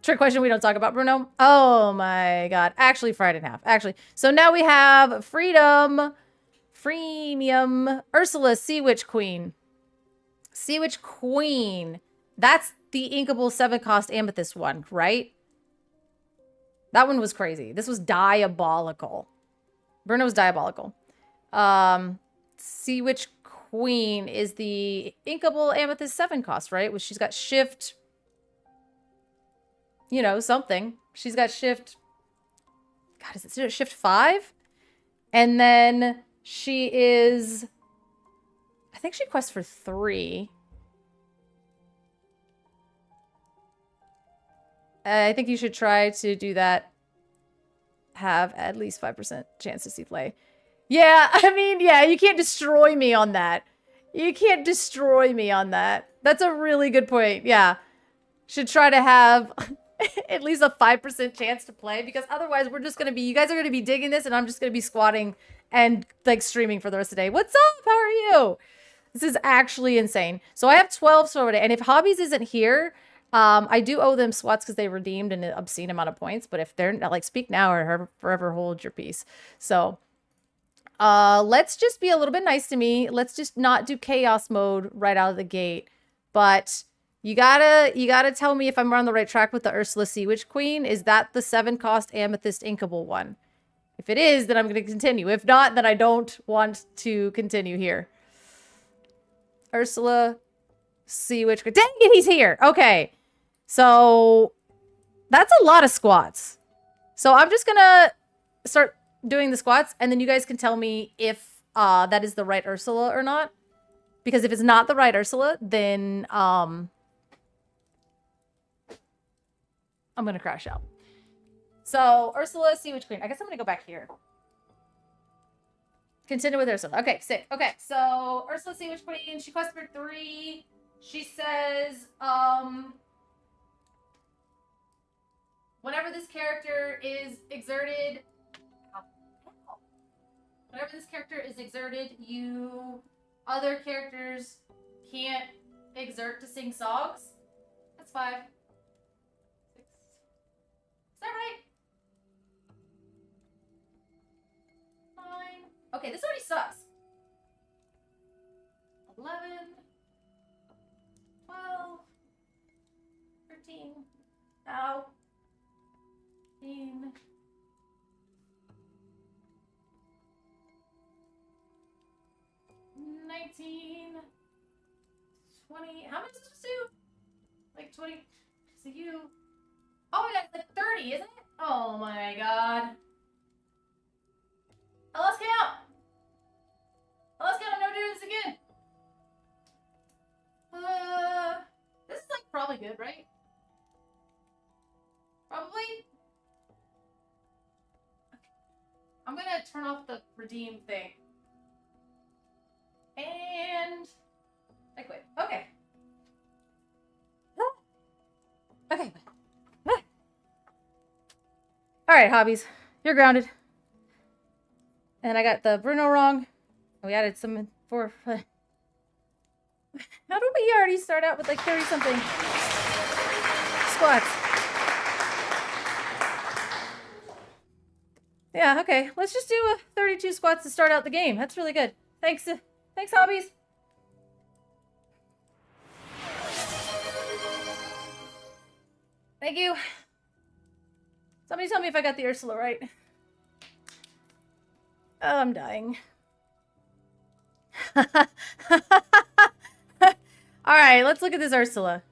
Trick question we don't talk about, Bruno. Oh my god. Actually, fried in half. Actually. So now we have Freemium, Ursula, Sea Witch Queen. Sea Witch Queen. That's the inkable 7-cost amethyst one, right? That one was crazy. This was diabolical. Bruno was diabolical. Sea Witch Queen is the inkable amethyst 7-cost, right? Which she's got shift. You know, something. She's got shift. God, is it shift 5? And then she is... I think she quests for 3. I think you should try to do that. Have at least 5% chance to see play. Yeah, I mean, yeah, you can't destroy me on that. You can't destroy me on that. That's a really good point. Yeah. Should try to have at least a 5% chance to play because otherwise we're just going to be, you guys are going to be digging this and I'm just going to be squatting and like streaming for the rest of the day. What's up? How are you? This is actually insane. So I have 12 so already. And if Hobbies isn't here, I do owe them squats because they redeemed an obscene amount of points. But if they're like, speak now or forever hold your peace. So let's just be a little bit nice to me. Let's just not do chaos mode right out of the gate. But you gotta tell me if I'm on the right track with the Ursula Sea Witch Queen. Is that the 7-cost amethyst inkable one? If it is, then I'm going to continue. If not, then I don't want to continue here. Ursula Sea Witch Queen. Dang it, he's here. Okay. So that's a lot of squats. So I'm just going to start doing the squats, and then you guys can tell me if that is the right Ursula or not. Because if it's not the right Ursula, then I'm going to crash out. So Ursula Sea Witch Queen. I guess I'm going to go back here. Continue with Ursula. Okay, sick. Okay, so Ursula Sea Witch Queen. She quests for 3. She says, whenever this character is exerted, you other characters can't exert to sing songs. That's 5. 6. Is that right? 9. Okay, this already sucks. 11. 12. 13. Ow. 15. 19. 20. How much does this do? Like 20. So you. Oh my god, it's like 30, isn't it? Oh my god. I lost count. I'm never doing this again. This is like probably good, right? Probably. I'm gonna turn off the redeem thing. And I quit. Okay. Okay. All right, hobbies. You're grounded. And I got the Bruno wrong. We added some for. How do we already start out with like 30 something squats? Yeah, okay. Let's just do 32 squats to start out the game. That's really good. Thanks, hobbies. Thank you. Somebody tell me if I got the Ursula right. Oh, I'm dying. All right, let's look at this Ursula.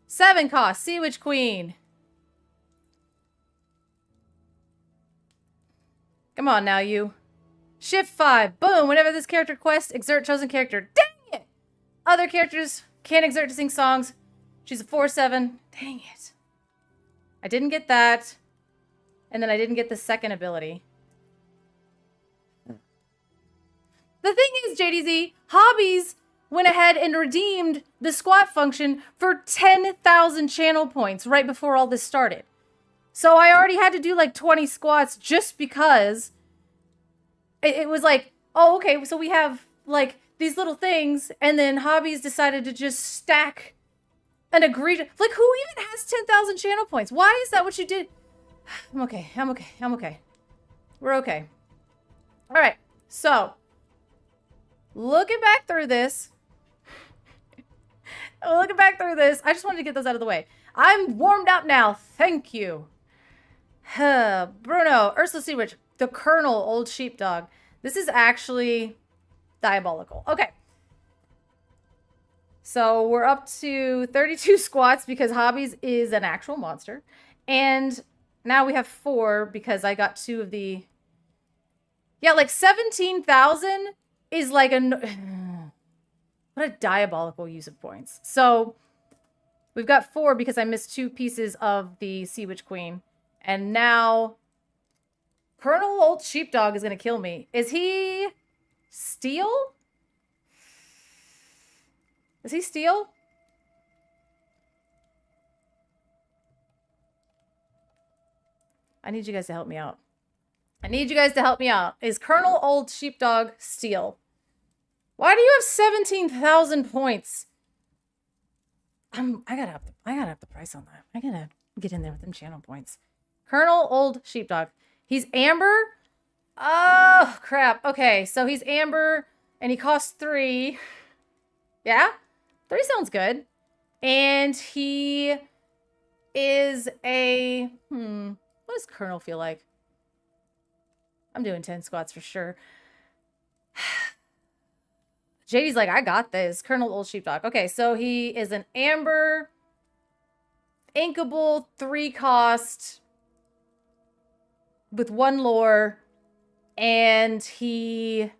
7 cost, Sea Witch Queen. Come on now, you. Shift 5. Boom. Whenever this character quests, exert chosen character. Dang it! Other characters can't exert to sing songs. She's a 4/7. Dang it. I didn't get that. And then I didn't get the second ability. The thing is, JDZ, Hobbies went ahead and redeemed the squat function for 10,000 channel points right before all this started. So I already had to do like 20 squats just because it was like, oh, okay, so we have like these little things, and then Hobbies decided to just stack an egregious, like who even has 10,000 channel points? Why is that what you did? I'm okay. We're okay. All right, so looking back through this, I just wanted to get those out of the way. I'm warmed up now. Thank you. Bruno, Ursula Sea Witch, the Colonel, Old Sheepdog. This is actually diabolical. Okay. So we're up to 32 squats because Hobbies is an actual monster. And now we have 4 because I got 2 of the... Yeah, like 17,000 is like a... What a diabolical use of points. So we've got 4 because I missed 2 pieces of the Sea Witch Queen. And now Colonel Old Sheepdog is going to kill me. Is he steel? Is he steel? I need you guys to help me out. Is Colonel Old Sheepdog steel? Why do you have 17,000 points? I gotta up the price on that. I gotta get in there with them channel points. Colonel Old Sheepdog. He's amber. Oh, crap. Okay, so he's amber, and he costs 3. Yeah? 3 sounds good. And he is a... What does Colonel feel like? I'm doing 10 squats for sure. JD's like, I got this. Colonel Old Sheepdog. Okay, so he is an amber, inkable, 3 cost, with 1 lore, and he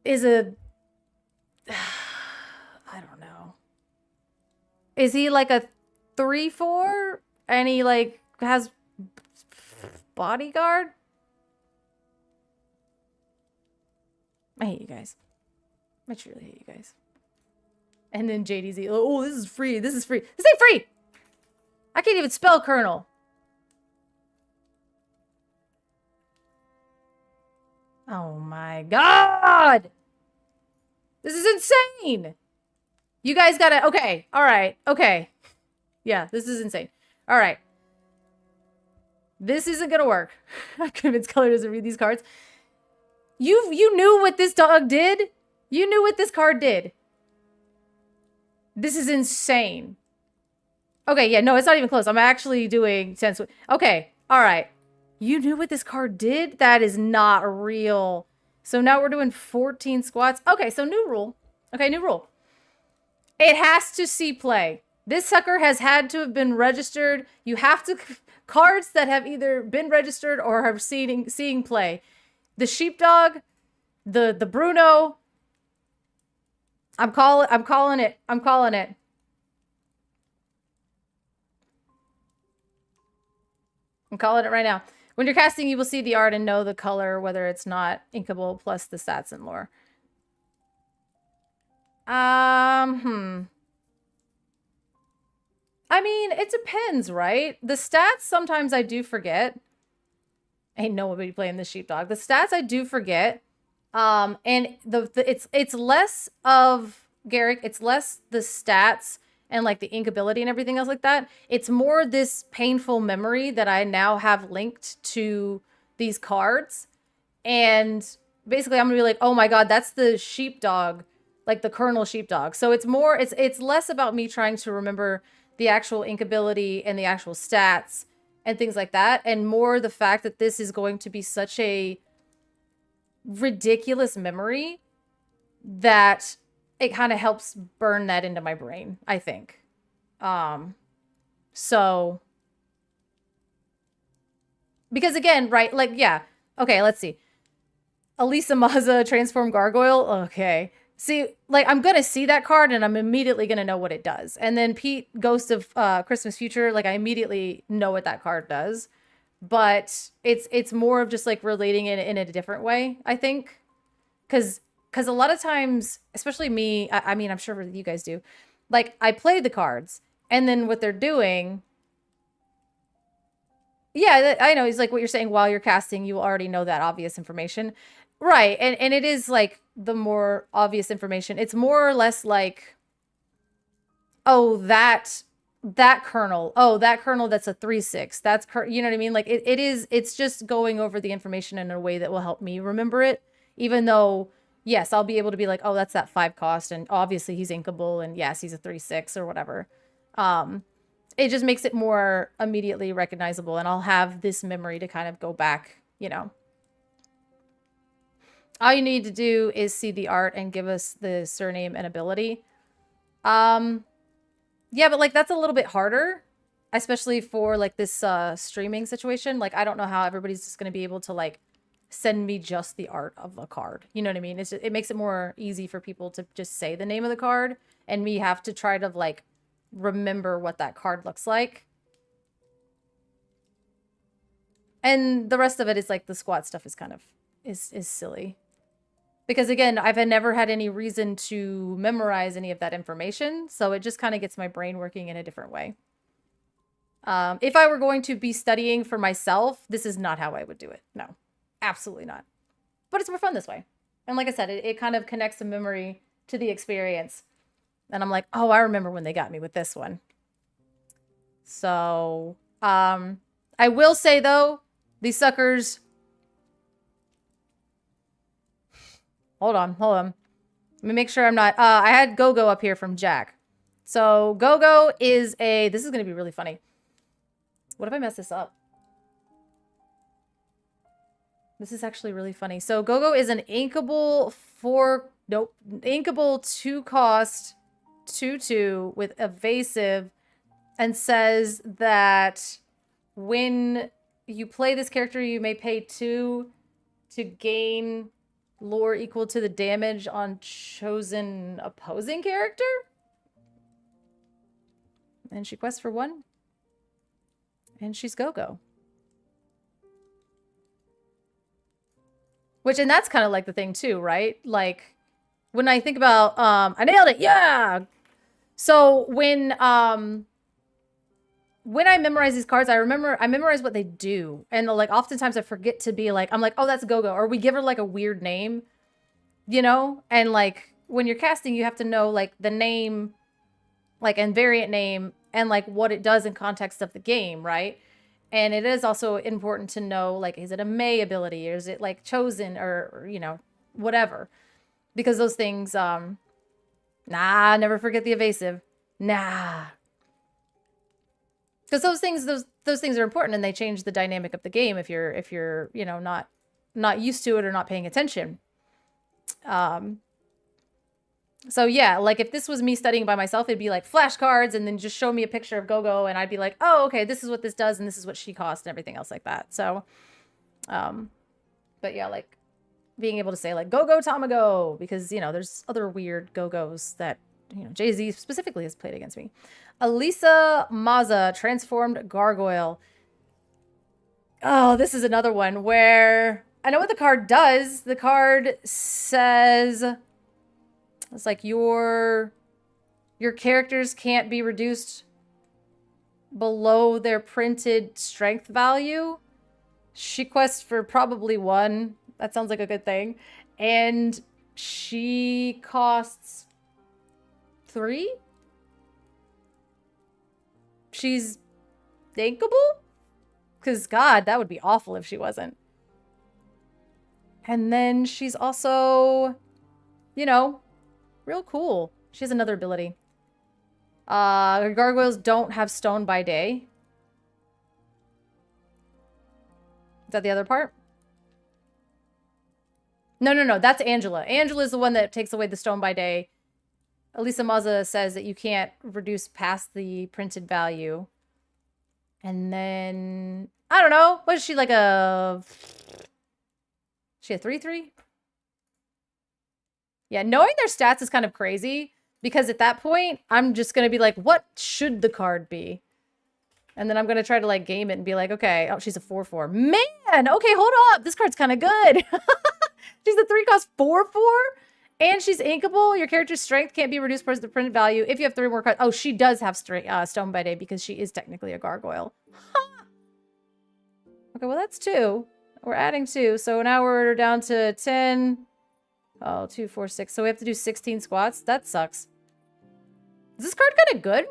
is a... I don't know. Is he like a 3/4? And he like has bodyguard? I hate you guys. I truly hate you guys. And then JDZ, oh, this is free. This is free. This ain't free! I can't even spell Colonel. Oh my god! This is insane! You guys gotta... Okay. Alright. Okay. Yeah, this is insane. Alright. This isn't gonna work. I'm convinced Color doesn't read these cards. You knew what this dog did? You knew what this card did. This is insane. Okay, yeah, no, it's not even close. I'm actually doing 10... Okay, alright. You knew what this card did? That is not real. So now we're doing 14 squats. Okay, so new rule. Okay, new rule. It has to see play. This sucker has had to have been registered. You have to cards that have either been registered or have seeing play. The sheepdog, the Bruno. I'm calling it. I'm calling it. I'm calling it right now. When you're casting, you will see the art and know the color, whether it's not inkable, plus the stats and lore. I mean, it depends, right? The stats, sometimes I do forget. Ain't nobody playing the sheepdog. The stats I do forget. And it's less of Garrick, it's less the stats and like the inkability and everything else like that. It's more this painful memory that I now have linked to these cards. And basically I'm gonna be like, oh my god, that's the sheepdog, like the Colonel Sheepdog. So it's more, it's less about me trying to remember the actual inkability and the actual stats and things like that, and more the fact that this is going to be such a ridiculous memory that it kind of helps burn that into my brain, I think. So because again, right, like, yeah, okay, let's see. Elisa Maza transform gargoyle. Okay. See, like, I'm going to see that card and I'm immediately going to know what it does. And then Pete, Ghost of Christmas Future, like, I immediately know what that card does. But it's more of just, like, relating it in a different way, I think. Because a lot of times, especially me, I mean, I'm sure you guys do, like, I play the cards, and then what they're doing... Yeah, I know. He's like, what you're saying, while you're casting, you already know that obvious information. Right. And it is like the more obvious information. It's more or less like, oh, that kernel. Oh, that kernel that's a 3/6. That's, you know what I mean? Like it's just going over the information in a way that will help me remember it. Even though, yes, I'll be able to be like, oh, that's that 5 cost. And obviously he's inkable. And yes, he's a 3/6 or whatever. It just makes it more immediately recognizable. And I'll have this memory to kind of go back, you know. All you need to do is see the art and give us the surname and ability. Yeah, but like that's a little bit harder, especially for like this streaming situation. Like I don't know how everybody's just going to be able to like send me just the art of a card. You know what I mean? It makes it more easy for people to just say the name of the card and me have to try to like remember what that card looks like. And the rest of it is like the squat stuff is kind of is silly. Because again, I've never had any reason to memorize any of that information. So it just kind of gets my brain working in a different way. If I were going to be studying for myself, this is not how I would do it. No, absolutely not. But it's more fun this way. And like I said, it kind of connects the memory to the experience. And I'm like, oh, I remember when they got me with this one. So, I will say though, these suckers... Hold on. Let me make sure I'm not... I had Gogo up here from Jack. So Gogo is a... This is going to be really funny. What if I mess this up? This is actually really funny. So Gogo is an inkable 2-cost 2/2 with evasive, and says that when you play this character, you may pay 2 to gain lore equal to the damage on chosen opposing character. And she quests for 1. And she's Gogo. Which, and that's kind of like the thing too, right? Like, when I think about, I nailed it, yeah! So when I memorize these cards, I memorize what they do. And like, oftentimes I forget to be like, I'm like, oh, that's Gogo. Or we give her like a weird name, you know? And like, when you're casting, you have to know like the name, like, and variant name, and like what it does in context of the game, right? And it is also important to know, like, is it a May ability? Or is it like chosen or you know, whatever. Because those things, never forget the evasive. Nah. Because those things are important, and they change the dynamic of the game if you're you know, not used to it or not paying attention. So yeah, like if this was me studying by myself, it'd be like flashcards and then just show me a picture of Go-Go and I'd be like, oh, okay, this is what this does and this is what she cost and everything else like that. So, but yeah, like being able to say like Go-Go Tamago, because, you know, there's other weird Go-Go's that, you know, Jay-Z specifically has played against me. Elisa Maza, transformed gargoyle. Oh, this is another one where I know what the card does. The card says it's like your characters can't be reduced below their printed strength value. She quests for probably 1. That sounds like a good thing. And she costs 3. She's thinkable? Because, God, that would be awful if she wasn't. And then she's also, you know, real cool. She has another ability. Gargoyles don't have stone by day. Is that the other part? No. That's Angela. Angela's the one that takes away the stone by day. Elisa Maza says that you can't reduce past the printed value. And then, I don't know. What is she, like a... She a 3/3? Yeah, knowing their stats is kind of crazy. Because at that point, I'm just going to be like, what should the card be? And then I'm going to try to, like, game it and be like, okay. Oh, she's a 4/4. Man! Okay, hold up. This card's kind of good. She's a 3 cost 4/4. And she's inkable. Your character's strength can't be reduced towards the printed value if you have 3 more cards. Oh, she does have stone by day because she is technically a gargoyle. Okay, well, that's 2. We're adding 2. So now we're down to 10. Oh, 2, 4, 6. So we have to do 16 squats. That sucks. Is this card kind of good?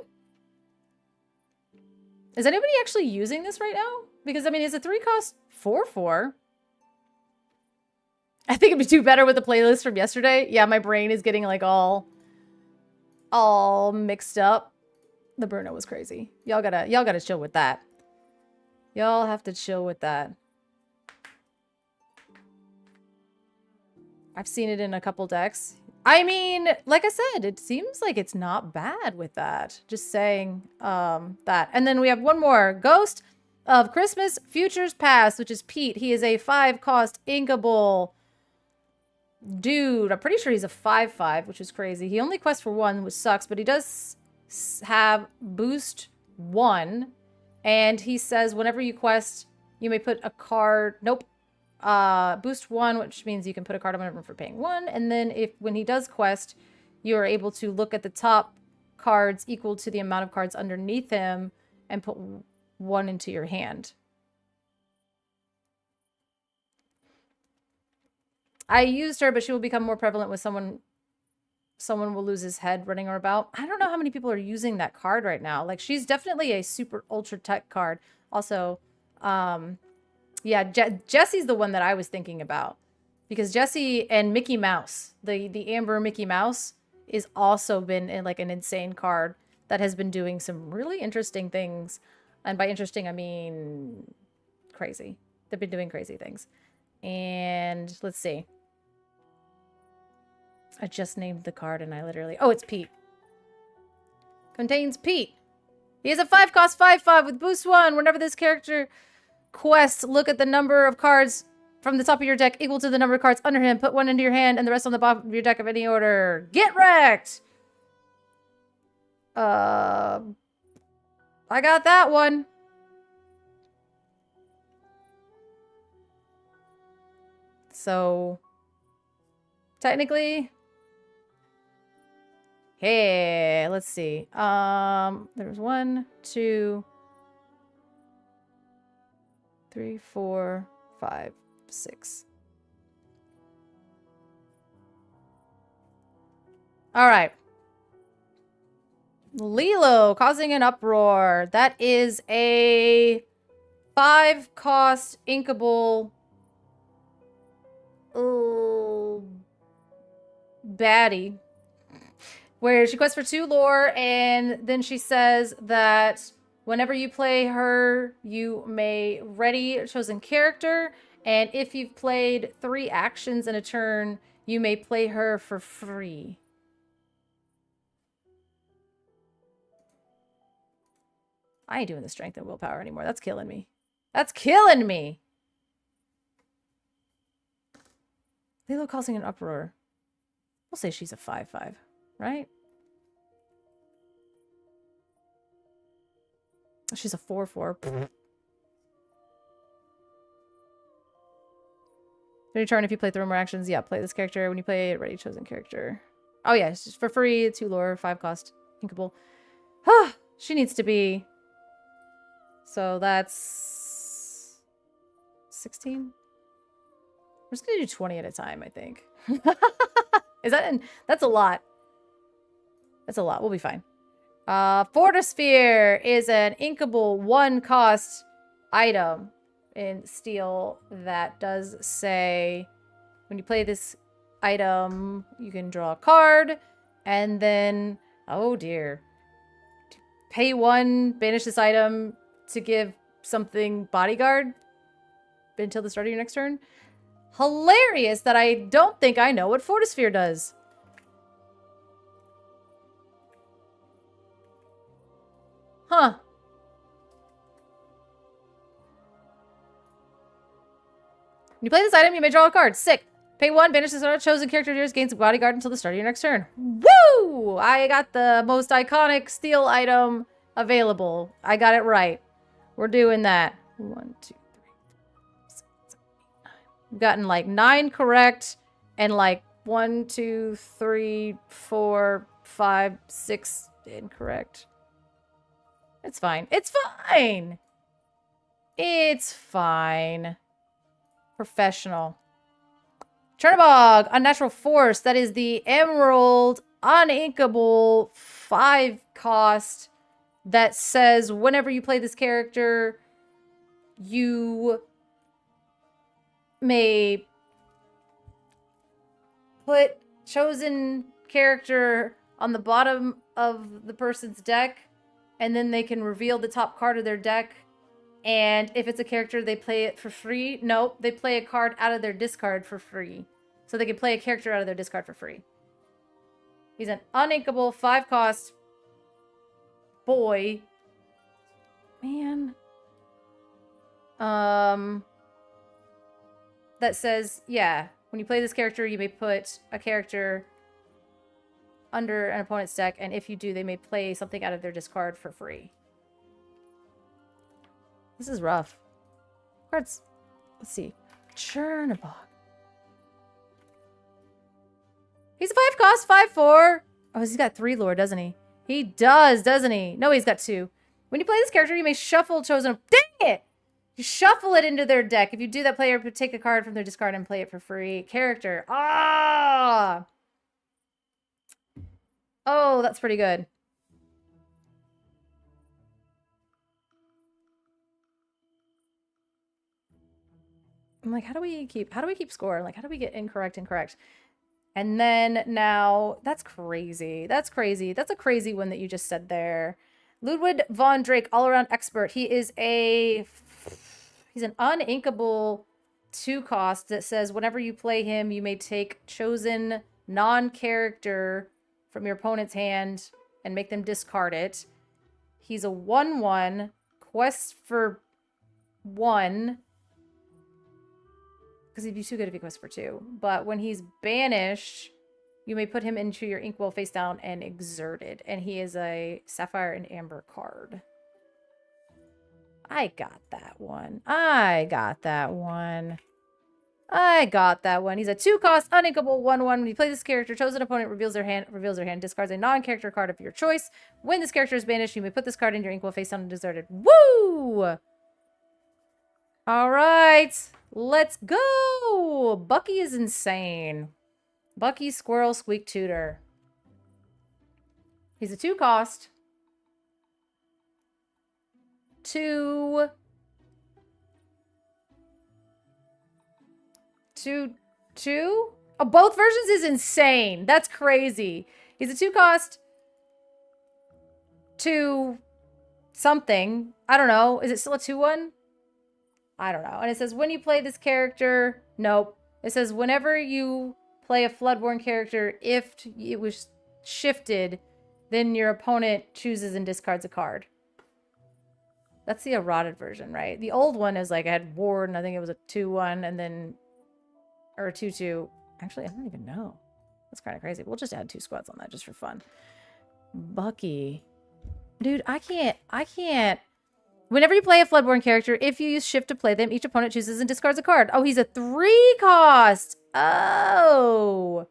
Is anybody actually using this right now? Because, I mean, it's a 3 cost 4/4. I think it'd be too better with the playlist from yesterday. Yeah, my brain is getting like all mixed up. The Bruno was crazy. Y'all gotta chill with that. Y'all have to chill with that. I've seen it in a couple decks. I mean, like I said, it seems like it's not bad with that. Just saying that. And then we have one more. Ghost of Christmas Futures Past, which is Pete. He is a 5 cost inkable dude. I'm pretty sure he's a 5/5, which is crazy. He only quests for 1, which sucks, but he does have boost 1. And he says whenever you quest, you may put a card. Nope. Boost 1, which means you can put a card on whenever for paying 1. And then when he does quest, you are able to look at the top cards equal to the amount of cards underneath him and put 1 into your hand. I used her, but she will become more prevalent with someone will lose his head running her about. I don't know how many people are using that card right now. Like, she's definitely a super ultra tech card. Also, yeah, Jessie's the one that I was thinking about. Because Jessie and Mickey Mouse, the Amber Mickey Mouse, is also been in like an insane card that has been doing some really interesting things. And by interesting, I mean crazy. They've been doing crazy things. And let's see. I just named the card and I literally... Oh, it's Pete. Contains Pete. He has a 5 cost 5/5 with boost 1. Whenever this character quests, look at the number of cards from the top of your deck equal to the number of cards under him. Put 1 into your hand and the rest on the bottom of your deck of any order. Get wrecked! I got that one. So, technically, hey, let's see. There's 1, 2, 3, 4, 5, 6. All right. Lilo causing an uproar. That is a 5 cost inkable baddie, where she quests for 2 lore, and then she says that whenever you play her, you may ready a chosen character, and if you've played 3 actions in a turn, you may play her for free. I ain't doing the strength and willpower anymore. That's killing me. That's killing me. Lilo causing an uproar. We'll say she's a 5/5, right? She's a 4/4. Your turn if you play through more actions. Yeah, play this character. When you play it, ready chosen character. Oh yeah, it's just for free. 2 lore, 5 cost. Inkable. She needs to be. So that's 16. We're just gonna do 20 at a time, I think. Is that that's a lot. That's a lot. We'll be fine. Fortisphere is an inkable 1 cost item in Steel that does say when you play this item, you can draw a card and then, oh dear, pay 1, banish this item to give something bodyguard until the start of your next turn. Hilarious that I don't think I know what Fortisphere does. Huh. When you play this item, you may draw a card. Sick. Pay 1, banish this chosen character of yours, gains a bodyguard until the start of your next turn. Woo! I got the most iconic Steel item available. I got it right. We're doing that. 1, 2, 3, 4, 5, 6, 7, 8, 9. We've gotten like 9 correct and like 1, 2, 3, 4, 5, 6 incorrect. It's fine. It's fine. It's fine. Professional. Chernobog, Unnatural Force. That is the Emerald Uninkable 5 cost that says whenever you play this character, you may put chosen character on the bottom of the person's deck, and then they can reveal the top card of their deck. And if it's a character, they play it for free. Nope, they play a card out of their discard for free. So they can play a character out of their discard for free. He's an uninkable 5 cost boy. Man. That says, yeah, when you play this character, you may put a character under an opponent's deck, and if you do, they may play something out of their discard for free. This is rough. Cards. Let's see. Chernobog. He's a 5 cost, 5/4. Oh, he's got 3 lore, doesn't he? He does, doesn't he? No, he's got 2. When you play this character, you may shuffle chosen. Dang it! You shuffle it into their deck. If you do that, player would take a card from their discard and play it for free. Character. Ah! Oh, that's pretty good. I'm like, how do we keep score? Like, how do we get incorrect? And then now, that's crazy. That's crazy. That's a crazy one that you just said there. Ludwig von Drake, all-around expert. He's an uninkable 2 cost that says whenever you play him, you may take chosen non-character from your opponent's hand and make them discard it. He's a 1/1, quest for 1. Because he'd be too good if he quests for 2. But when he's banished, you may put him into your Inkwell face down and exerted. And he is a Sapphire and Amber card. I got that one. He's a 2 cost, uninkable 1/1. When you play this character, chosen opponent reveals their hand, discards a non-character card of your choice. When this character is banished, you may put this card in your Inkwell face down and deserted. Woo! All right. Let's go! Bucky is insane. Bucky Squirrel Squeak Tutor. He's a 2 cost. 2. 2. Oh, both versions is insane. That's crazy. He's a 2 cost. 2 something. I don't know. Is it still a 2/1? I don't know. And it says when you play this character, nope. It says whenever you play a Floodborn character, if it was shifted, then your opponent chooses and discards a card. That's the eroded version, right? The old one is like I had Ward, and I think it was a 2-1, and then or a 2-2. Actually, I don't even know. That's kind of crazy. We'll just add 2 squads on that just for fun. Bucky. Dude, I can't. Whenever you play a Floodborn character, if you use shift to play them, each opponent chooses and discards a card. Oh, he's a 3 cost. Oh.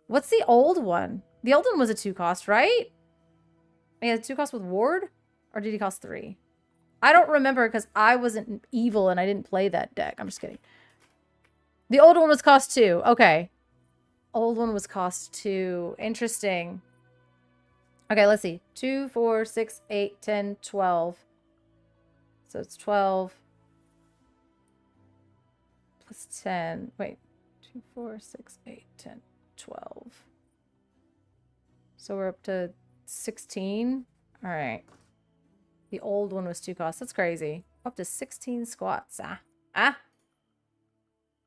What's the old one? The old one was a 2 cost, right? He had 2 cost with Ward? Or did he cost 3? I don't remember because I wasn't evil and I didn't play that deck. I'm just kidding. The old one was cost 2. Okay. Old one was cost 2. Interesting. Okay, let's see. 2, 4, 6, 8, 10, 12. So it's 12 plus 10. Wait. 2, 4, 6, 8, 10, 12. So we're up to 16. All right. The old one was 2 costs. That's crazy. Up to 16 squats. All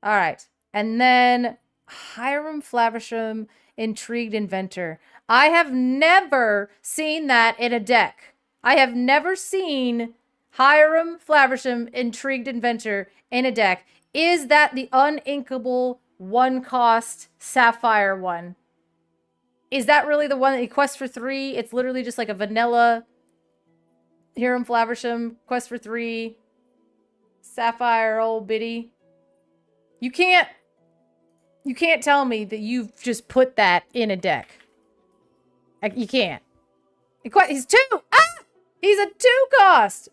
right. And then Hiram Flaversham, Intrigued Inventor. I have never seen that in a deck. I have never seen Hiram Flaversham, Intrigued Inventor in a deck. Is that the uninkable 1 cost Sapphire one? Is that really the one that he quests for 3? It's literally just like a vanilla Hiram Flaversham, quest for 3, Sapphire old biddy. You can't tell me that you've just put that in a deck. You can't. He's 2. He's a 2 cost.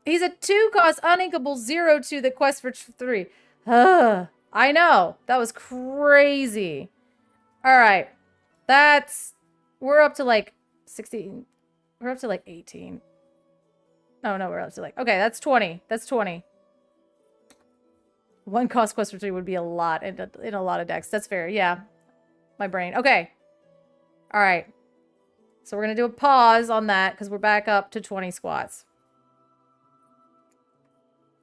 He's a 2 cost uninkable 0-2 that quest for 3. I know. That was crazy. All right. We're up to like 16. We're up to like 18. Oh no, we're up to like, okay, that's 20. That's 20. 1 cost quest for 3 would be a lot in a lot of decks. That's fair. Yeah. My brain. Okay. All right. So we're going to do a pause on that because we're back up to 20 squats.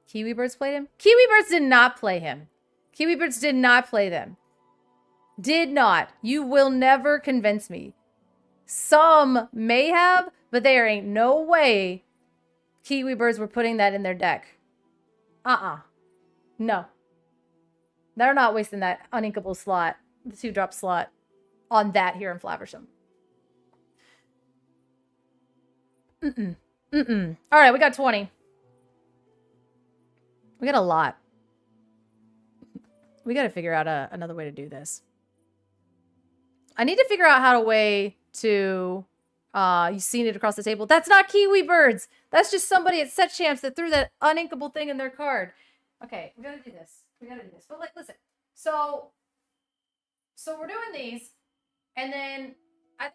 Kiwi Birds played him? Kiwi Birds did not play him. Kiwi Birds did not play them. Did not. You will never convince me. Some may have, but there ain't no way Kiwi Birds were putting that in their deck. No. They're not wasting that uninkable slot, the 2-drop slot, on that here in Flaversham. All right, we got 20. We got a lot. We got to figure out another way to do this. I need to figure out how to you've seen it across the table. That's not Kiwi Birds. That's just somebody at Set Champs that threw that uninkable thing in their card. Okay, we gotta do this. But like, listen. So we're doing these, and then I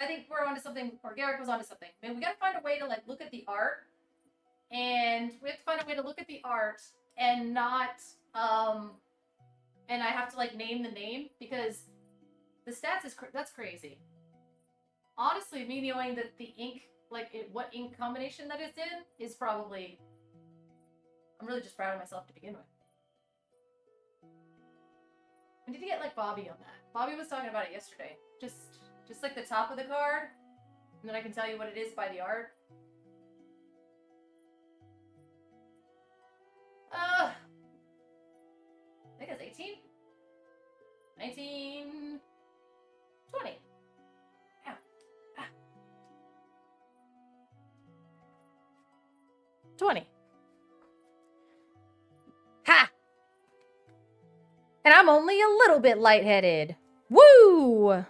think we're onto something, or Garrick was onto something. I mean, we gotta find a way to like look at the art, and we have to find a way to look at the art and not and I have to like name the name because the stats that's crazy. Honestly, me knowing that the ink, what ink combination that it's in, is probably... I'm really just proud of myself to begin with. I need to get, Bobby on that. Bobby was talking about it yesterday. Just like the top of the card, and then I can tell you what it is by the art. I think it's 18? 19... 20. 20. Ha! And I'm only a little bit lightheaded. Woo!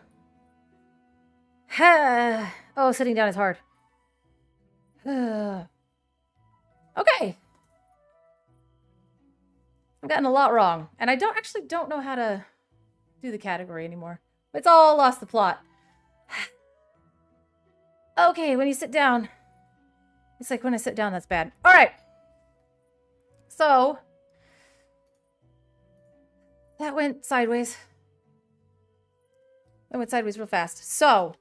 Ha! Oh, sitting down is hard. Okay. I've gotten a lot wrong. And I don't know how to do the category anymore. It's all lost the plot. Okay, when you sit down... It's like when I sit down, that's bad. All right. So, that went sideways. That went sideways real fast. So,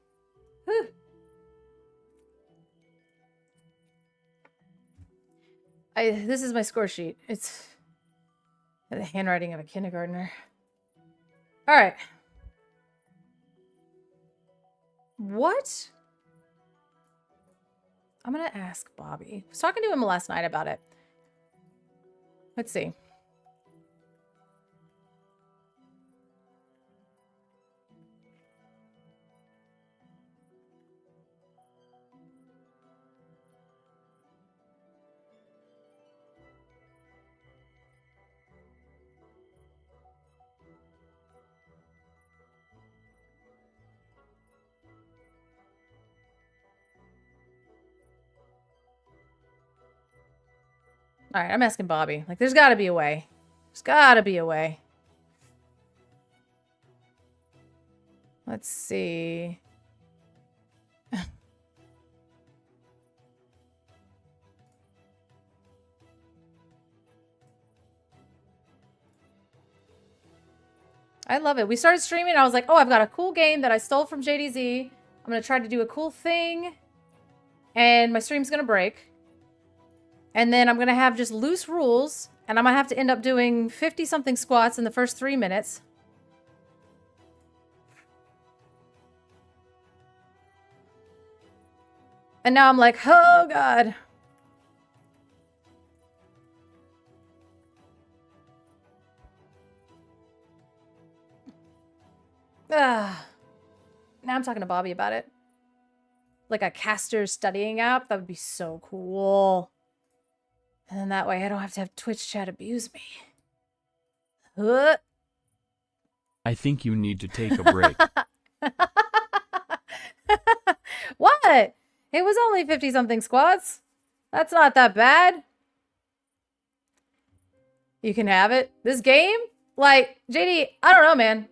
this is my score sheet. It's the handwriting of a kindergartner. All right. What? I'm gonna ask Bobby. I was talking to him last night about it. Let's see. All right, I'm asking Bobby. Like, there's got to be a way. There's got to be a way. Let's see. I love it. We started streaming. I was like, oh, I've got a cool game that I stole from JDZ. I'm going to try to do a cool thing. And my stream's going to break. And then I'm going to have just loose rules. And I'm going to have to end up doing 50-something squats in the first 3 minutes. And now I'm like, oh, God. Now I'm talking to Bobby about it. Like a caster studying app. That would be so cool. And then that way I don't have to have Twitch chat abuse me. I think you need to take a break. What? It was only 50-something squats. That's not that bad. You can have it. This game? Like, JD, I don't know, man.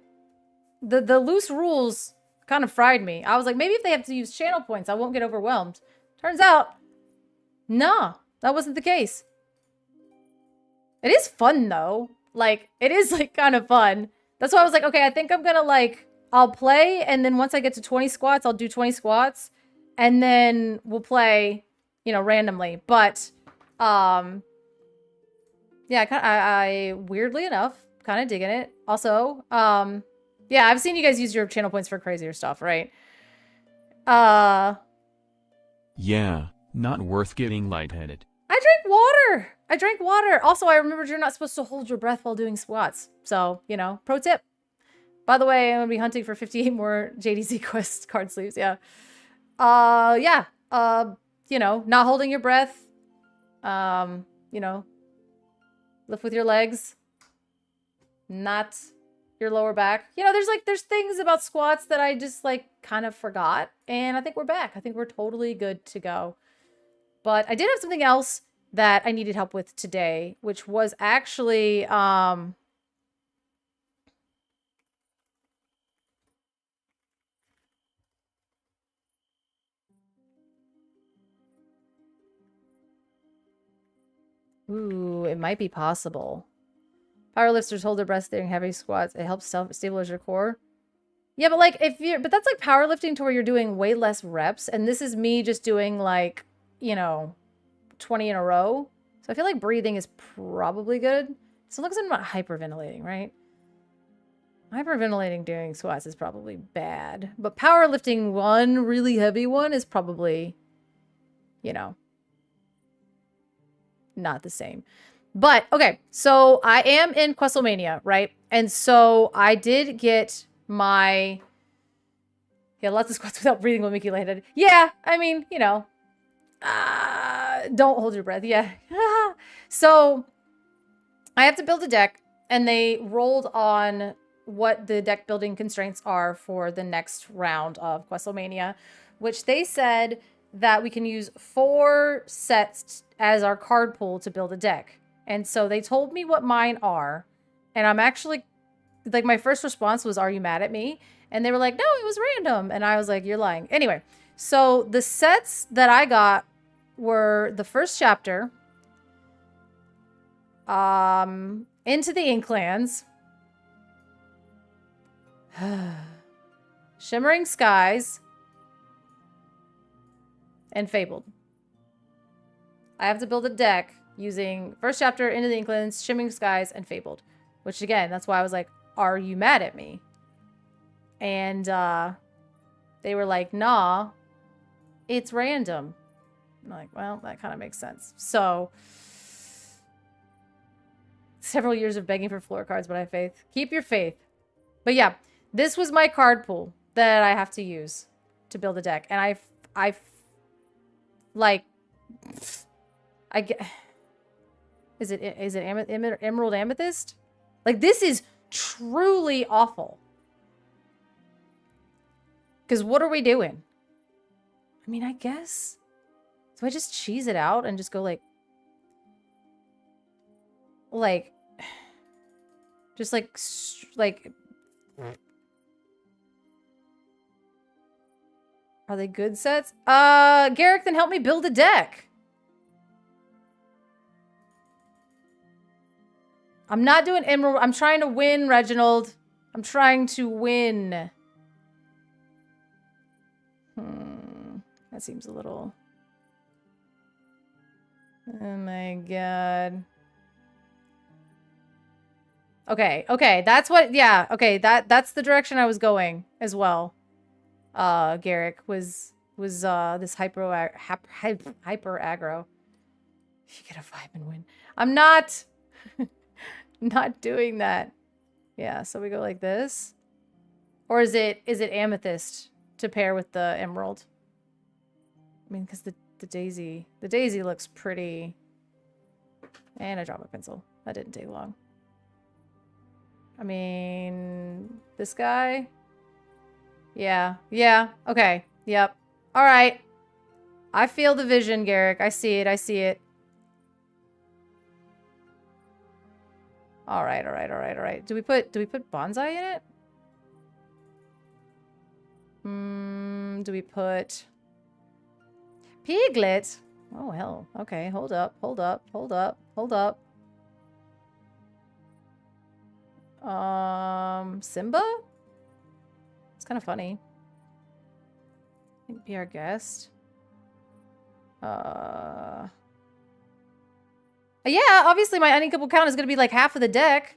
The loose rules kind of fried me. I was like, maybe if they have to use channel points, I won't get overwhelmed. Turns out, no, that wasn't the case. It is fun, though. Like, it is, like, kind of fun. That's why I was like, okay, I think I'm gonna, like, I'll play, and then once I get to 20 squats, I'll do 20 squats, and then we'll play, you know, randomly. But, yeah, I weirdly enough, kind of digging it. Also, yeah, I've seen you guys use your channel points for crazier stuff, right? Yeah, not worth getting lightheaded. I drank water. I drank water. Also, I remembered you're not supposed to hold your breath while doing squats. So, you know, pro tip. By the way, I'm going to be hunting for 58 more JDZ Quest card sleeves. Yeah. Yeah. You know, not holding your breath. You know, lift with your legs. Not your lower back. You know, there's things about squats that I just like kind of forgot. And I think we're back. I think we're totally good to go. But I did have something else that I needed help with today, which was actually, ooh, it might be possible. Powerlifters hold their breath during heavy squats. It helps stabilize your core. Yeah, but like but that's like powerlifting to where you're doing way less reps. And this is me just doing like, you know, 20 in a row. So I feel like breathing is probably good. So long as I'm not hyperventilating, right? Hyperventilating during squats is probably bad. But powerlifting one really heavy one is probably, you know, not the same. But, okay, so I am in Questlemania, right? And so I did get my... Yeah, lots of squats without breathing will make you lightheaded. Yeah, I mean, you know. Don't hold your breath, yeah. So, I have to build a deck, and they rolled on what the deck building constraints are for the next round of Questlemania, which they said that we can use 4 sets as our card pool to build a deck. And so they told me what mine are. And I'm actually, like, my first response was, are you mad at me? And they were like, no, it was random. And I was like, you're lying. Anyway, so the sets that I got were the first chapter, Into the Inklands, Shimmering Skies, and Fabled. I have to build a deck using first chapter, Into the Inklands, Shimmering Skies, and Fabled. Which, again, that's why I was like, are you mad at me? And they were like, nah, it's random. I'm like, well, that kind of makes sense. So, several years of begging for floor cards, but I have faith. Keep your faith. But yeah, this was my card pool that I have to use to build a deck. And like, I get, is it Emerald Amethyst? Like, this is truly awful. Because what are we doing? I mean, I guess. Do I just cheese it out and just go just like, are they good sets? Garrick, then help me build a deck. I'm not doing Emerald. I'm trying to win, Reginald. I'm trying to win. That seems a little... Oh my god. Okay, okay, that's what, yeah, okay, that's the direction I was going as well. Garrick was this hyper aggro. You get a vibe and win. I'm not not doing that. Yeah, so we go like this. Or is it Amethyst to pair with the Emerald? I mean, because the Daisy looks pretty. And I dropped my pencil. That didn't take long. I mean, this guy. Yeah. Yeah. Okay. Yep. All right. I feel the vision, Garrick. I see it. I see it. All right. All right. All right. All right. Do we put bonsai in it? Do we put Piglet? Oh, hell. Okay. Hold up. Hold up. Hold up. Hold up. Simba? It's kind of funny. I think be our guest. Yeah, obviously my uninkable count is going to be like half of the deck.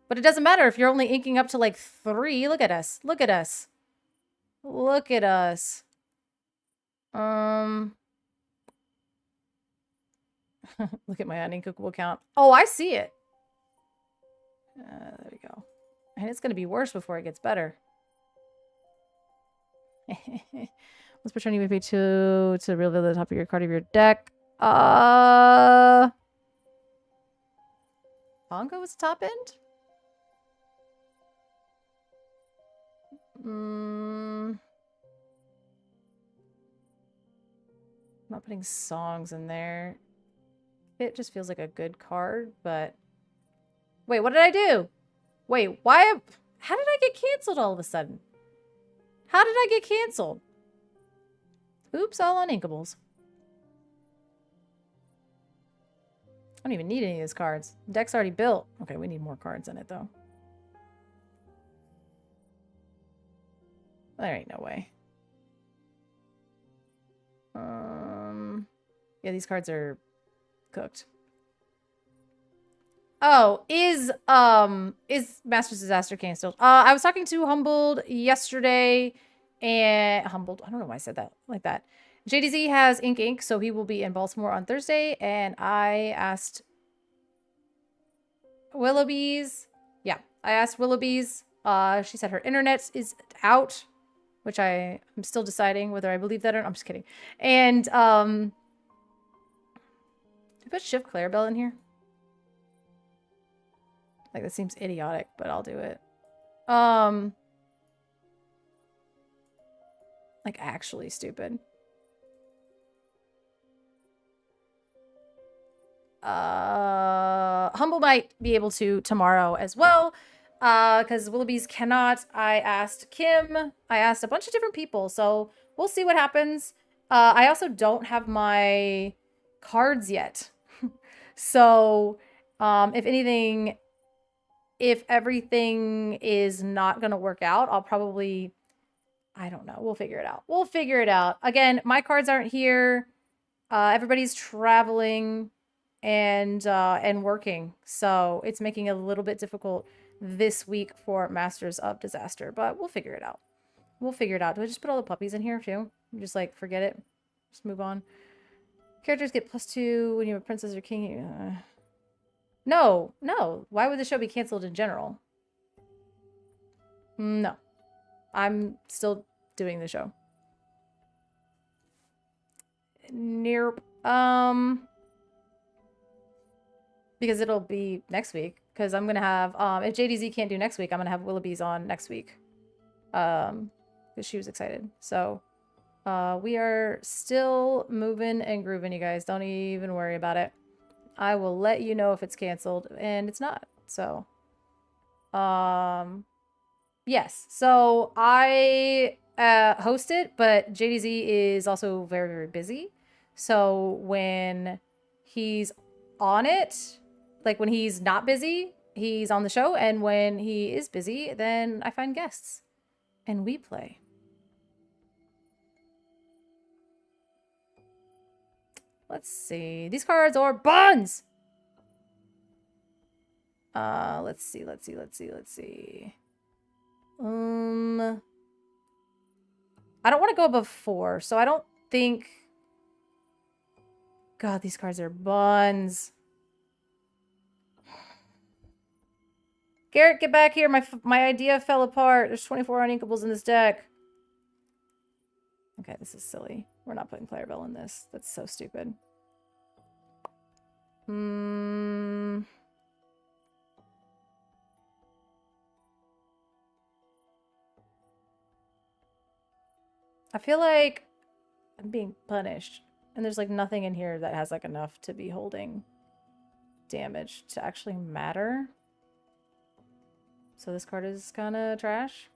But it doesn't matter if you're only inking up to like 3. Look at us. Look at us. Look at us. Look at my uninkable count. Oh, I see it. There we go. And it's going to be worse before it gets better. Let's pretend you pay 2 to reveal the top of your card of your deck. Bongo was top end? I'm not putting songs in there. It just feels like a good card, but... Wait, what did I do? Wait, why? How did I get canceled all of a sudden? How did I get canceled? Oops, all on inkables. I don't even need any of these cards. The deck's already built. Okay, we need more cards in it, though. There ain't no way. Yeah, these cards are cooked. Oh, is Master's Disaster canceled? I was talking to Humbled yesterday, and Humbled, I don't know why I said that like that. JDZ has Ink, so he will be in Baltimore on Thursday, and I asked Willoughby's. Yeah, I asked Willoughby's. She said her internet is out, which I'm still deciding whether I believe that or not. I'm just kidding. And did I put Shift Clarabelle in here? Like, that seems idiotic, but I'll do it. Like, actually stupid. Humble might be able to tomorrow as well, because Willoughby's cannot. I asked Kim. I asked a bunch of different people, so we'll see what happens. I also don't have my cards yet. So, if anything... If everything is not going to work out, I'll probably, I don't know. We'll figure it out. We'll figure it out. Again, my cards aren't here. Everybody's traveling and working. So it's making it a little bit difficult this week for Masters of Disaster, but we'll figure it out. We'll figure it out. Do I just put all the puppies in here too? Just like forget it. Just move on. Characters get +2 when you're a princess or king. No, no. Why would the show be canceled in general? No. I'm still doing the show. Near because it'll be next week. Because I'm gonna have if JDZ can't do next week, I'm gonna have Willoughby's on next week. Because she was excited. So we are still moving and grooving, you guys. Don't even worry about it. I will let you know if it's canceled, and it's not. So yes. So I host it, but JDZ is also very, very busy. So when he's on it, like when he's not busy, he's on the show. And when he is busy, then I find guests and we play. Let's see. These cards are buns. Let's see. I don't want to go above 4, so I don't think. God, these cards are buns. Garrett, get back here. My idea fell apart. There's 24 uninkables in this deck. Okay, this is silly. We're not putting Clarabelle in this. That's so stupid. I feel like I'm being punished. And there's like nothing in here that has like enough to be holding damage to actually matter. So this card is kind of trash.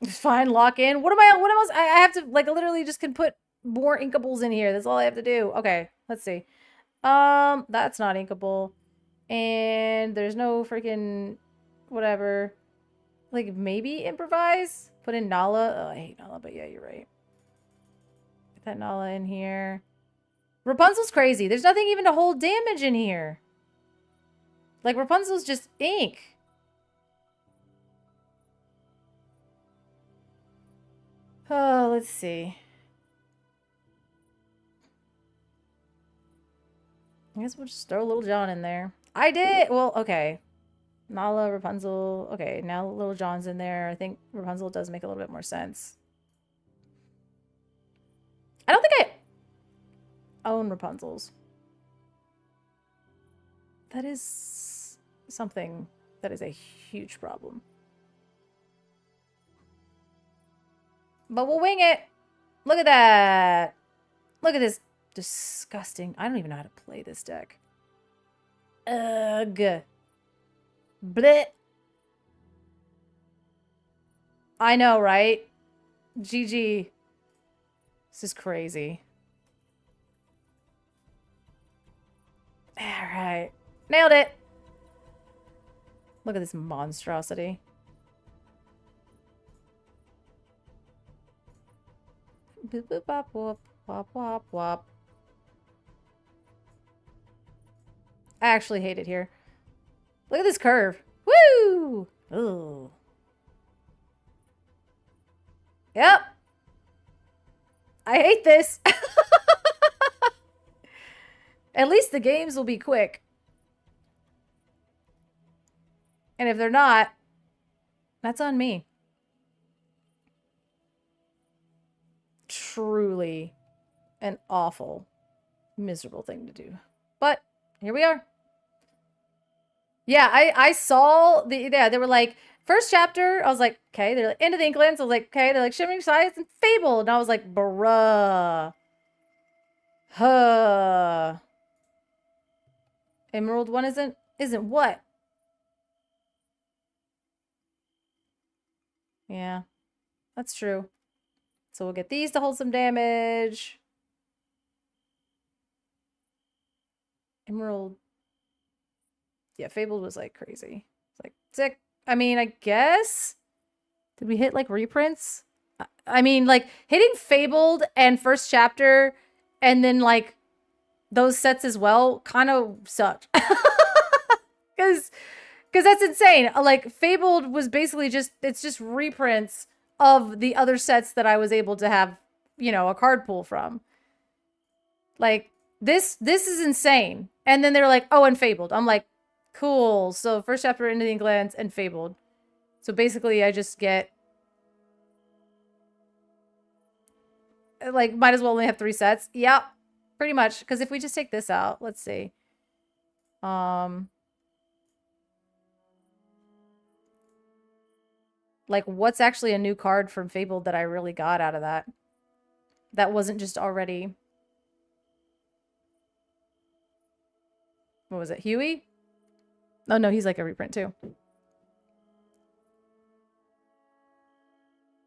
Fine, lock in. What else? I have to like literally just can put more inkables in here. That's all I have to do. Okay, let's see. That's not inkable. And there's no freaking whatever. Like maybe improvise? Put in Nala. Oh, I hate Nala, but yeah, you're right. Get that Nala in here. Rapunzel's crazy. There's nothing even to hold damage in here. Like Rapunzel's just ink. Oh, let's see. I guess we'll just throw Little John in there. I did. Well, okay. Nala, Rapunzel. Okay, now Little John's in there. I think Rapunzel does make a little bit more sense. I don't think I own Rapunzel's. That is something that is a huge problem. But we'll wing it. Look at that. Look at this disgusting. I don't even know how to play this deck. Ugh. Bleh. I know, right? GG. This is crazy. Alright. Nailed it. Look at this monstrosity. Boop boop bop whoop. Wop wop wop. I actually hate it here. Look at this curve. Woo! Ooh. Yep. I hate this. At least the games will be quick. And if they're not, that's on me. Truly an awful, miserable thing to do. But here we are. Yeah, I saw they were like, first chapter, I was like, okay. They're like, Into the Inklands, I was like, okay. They're like, Shimmering Skies and Fable. And I was like, bruh. Huh. Emerald 1 isn't what? Yeah, that's true. So we'll get these to hold some damage. Emerald. Yeah, Fabled was like crazy. It's like sick. I mean, I guess. Did we hit like reprints? I mean, like hitting Fabled and first chapter and then like those sets as well kind of sucked. Because Because that's insane. Like, Fabled was basically it's just reprints of the other sets that I was able to have, you know, a card pool from. Like, this is insane. And then they're like, oh, and Fabled. I'm like, cool. So first chapter, Into the Inklands, and Fabled. So basically, I just get, like, might as well only have 3 sets. Yep, pretty much. Because if we just take this out, let's see. Like, what's actually a new card from Fabled that I really got out of that? That wasn't just already... What was it? Huey? Oh, no, he's like a reprint, too.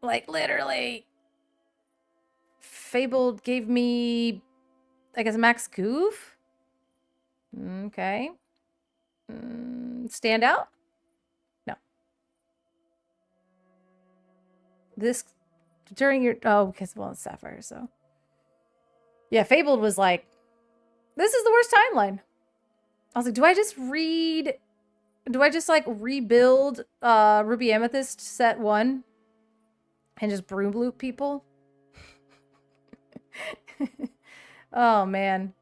Like, literally. Fabled gave me, I guess, Max Goof? Okay. Stand out? No. This, during your, oh, because, well, it's Sapphire, so. Yeah, Fabled was like, this is the worst timeline. I was like, do I just like rebuild Ruby Amethyst set 1 and just broom loop people? Oh man.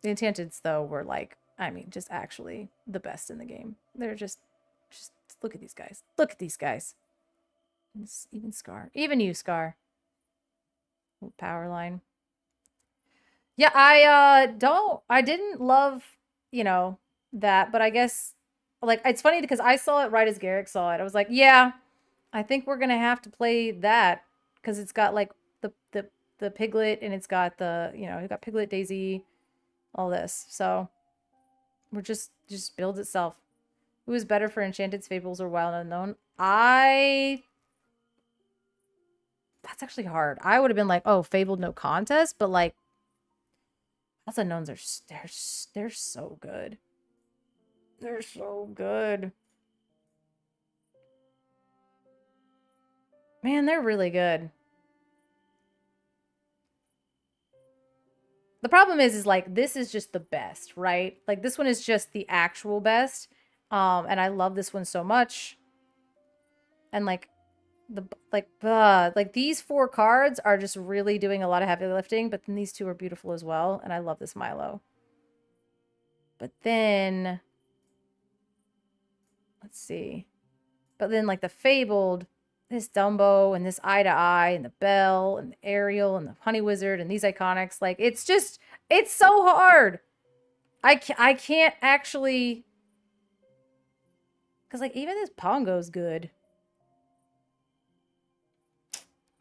The Enchanteds though were like, I mean, just actually the best in the game. They're just look at these guys. Look at these guys. Even Scar. Even you, Scar. Power line. Yeah, I didn't love, you know, that, but I guess, like, it's funny because I saw it right as Garrick saw it. I was like, yeah, I think we're gonna have to play that because it's got like the Piglet and it's got the, you know, you got Piglet, Daisy, all this. So we're just builds itself. Who is better for Enchanted, Fables, or Wild Unknown? That's actually hard. I would have been like, oh, Fabled, no contest, but like, Wild Unknowns are they're so good. They're so good. Man, they're really good. The problem is like, this is just the best, right? Like, this one is just the actual best. And I love this one so much. And like, like these 4 cards are just really doing a lot of heavy lifting, but then these 2 are beautiful as well. And I love this Milo. But then, let's see. But then like the Fabled, this Dumbo and this Eye to Eye and the Belle and the Ariel and the Honey Wizard and these iconics, like, it's just, it's so hard. I can't actually, because like even this Pongo's good.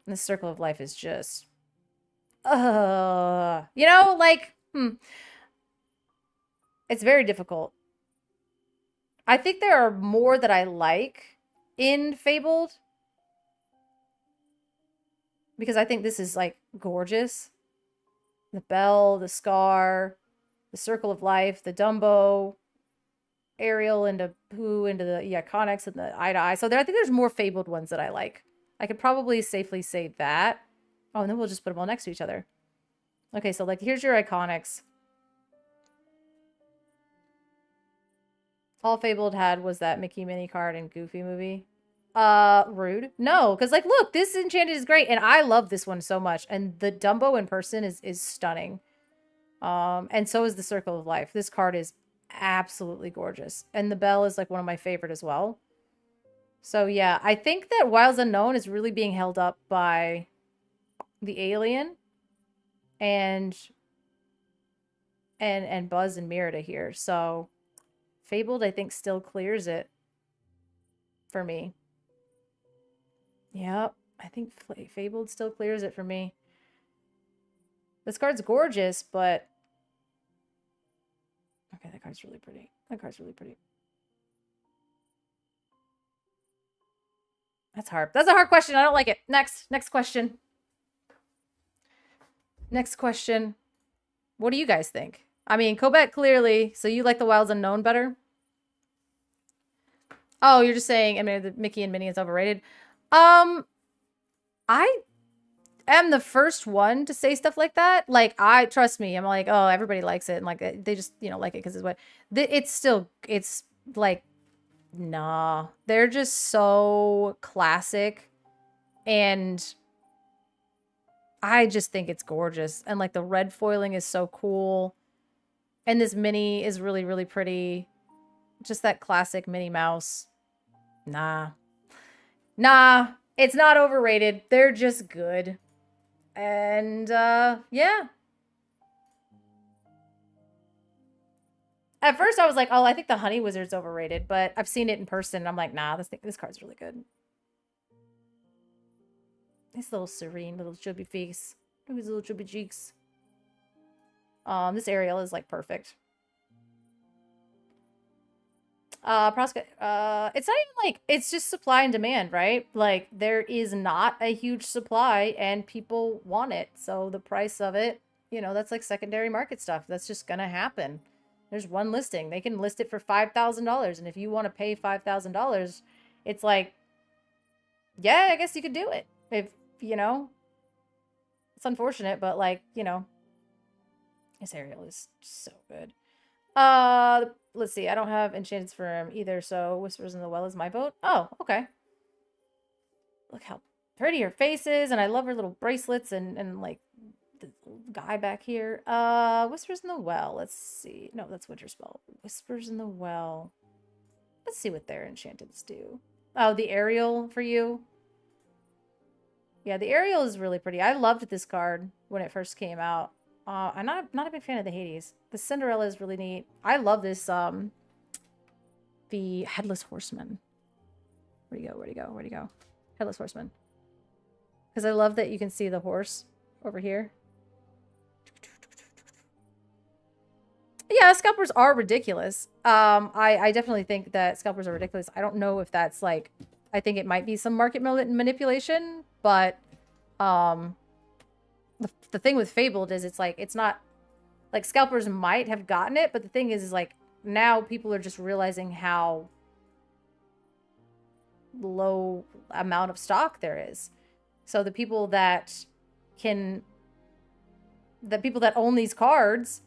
And this Circle of Life is just, you know, like, it's very difficult. I think there are more that I like in Fabled, because I think this is like gorgeous. The Belle, the Scar, the Circle of Life, the Dumbo, Ariel into Pooh, into the Iconics, and the Eye to Eye. So I think there's more Fabled ones that I like. I could probably safely say that. Oh, and then we'll just put them all next to each other. Okay, so like, here's your Iconics. All Fabled had was that Mickey mini card and Goofy movie. Rude. No, because like, look, this Enchanted is great, and I love this one so much. And the Dumbo in person is stunning. And so is the Circle of Life. This card is absolutely gorgeous. And the Belle is like one of my favorite as well. So yeah, I think that Wilds Unknown is really being held up by the Alien and Buzz and Merida here. So Fabled, I think, still clears it for me. Yep, I think Fabled still clears it for me. This card's gorgeous, but... Okay, that card's really pretty. That card's really pretty. That's hard. That's a hard question. I don't like it. Next question. Next question. What do you guys think? I mean, Kobet clearly. So you like the Wilds Unknown better? Oh, you're just saying, I mean, the Mickey and Minnie is overrated. I am the first one to say stuff like that. Like, trust me, I'm like, oh, everybody likes it. And like, they just, you know, like it because it's what, it's still, it's like Nah, they're just so classic, and I just think it's gorgeous. And like the red foiling is so cool, and this mini is really, really pretty. Just that classic Minnie Mouse. Nah, nah, it's not overrated. They're just good, and yeah. At first, I was like, "Oh, I think the Honey Wizard's overrated," but I've seen it in person, and I'm like, "Nah, this card's really good." His little serene, little chubby face. Look at his little chubby cheeks. This Ariel is like perfect. It's not even like it's just supply and demand, right? Like there is not a huge supply and people want it, so the price of it, that's like secondary market stuff. That's just gonna happen. There's one listing. They can list it for $5,000, and if you want to pay $5,000, it's like, yeah, I guess you could do it. If it's unfortunate, but like, this Ariel is so good. Let's see. I don't have Enchanted Firm either, so Whispers in the Well is my vote. Oh, okay. Look how pretty her face is, and I love her little bracelets and like the guy back here. Whispers in the Well. Let's see. No, that's Winterspell. Whispers in the Well. Let's see what their enchanteds do. Oh, the Ariel for you. Yeah, the Ariel is really pretty. I loved this card when it first came out. I'm not a big fan of the Hades. The Cinderella is really neat. I love this, the Headless Horseman. Where'd he go? Where'd he go? Where'd he go? Headless Horseman. Because I love that you can see the horse over here. Yeah, scalpers are ridiculous. I definitely think that scalpers are ridiculous. I don't know if that's like, I think it might be some market manipulation, but the thing with Fabled is it's like, it's not like scalpers might have gotten it, but the thing is like now people are just realizing how low amount of stock there is. So the people that own these cards,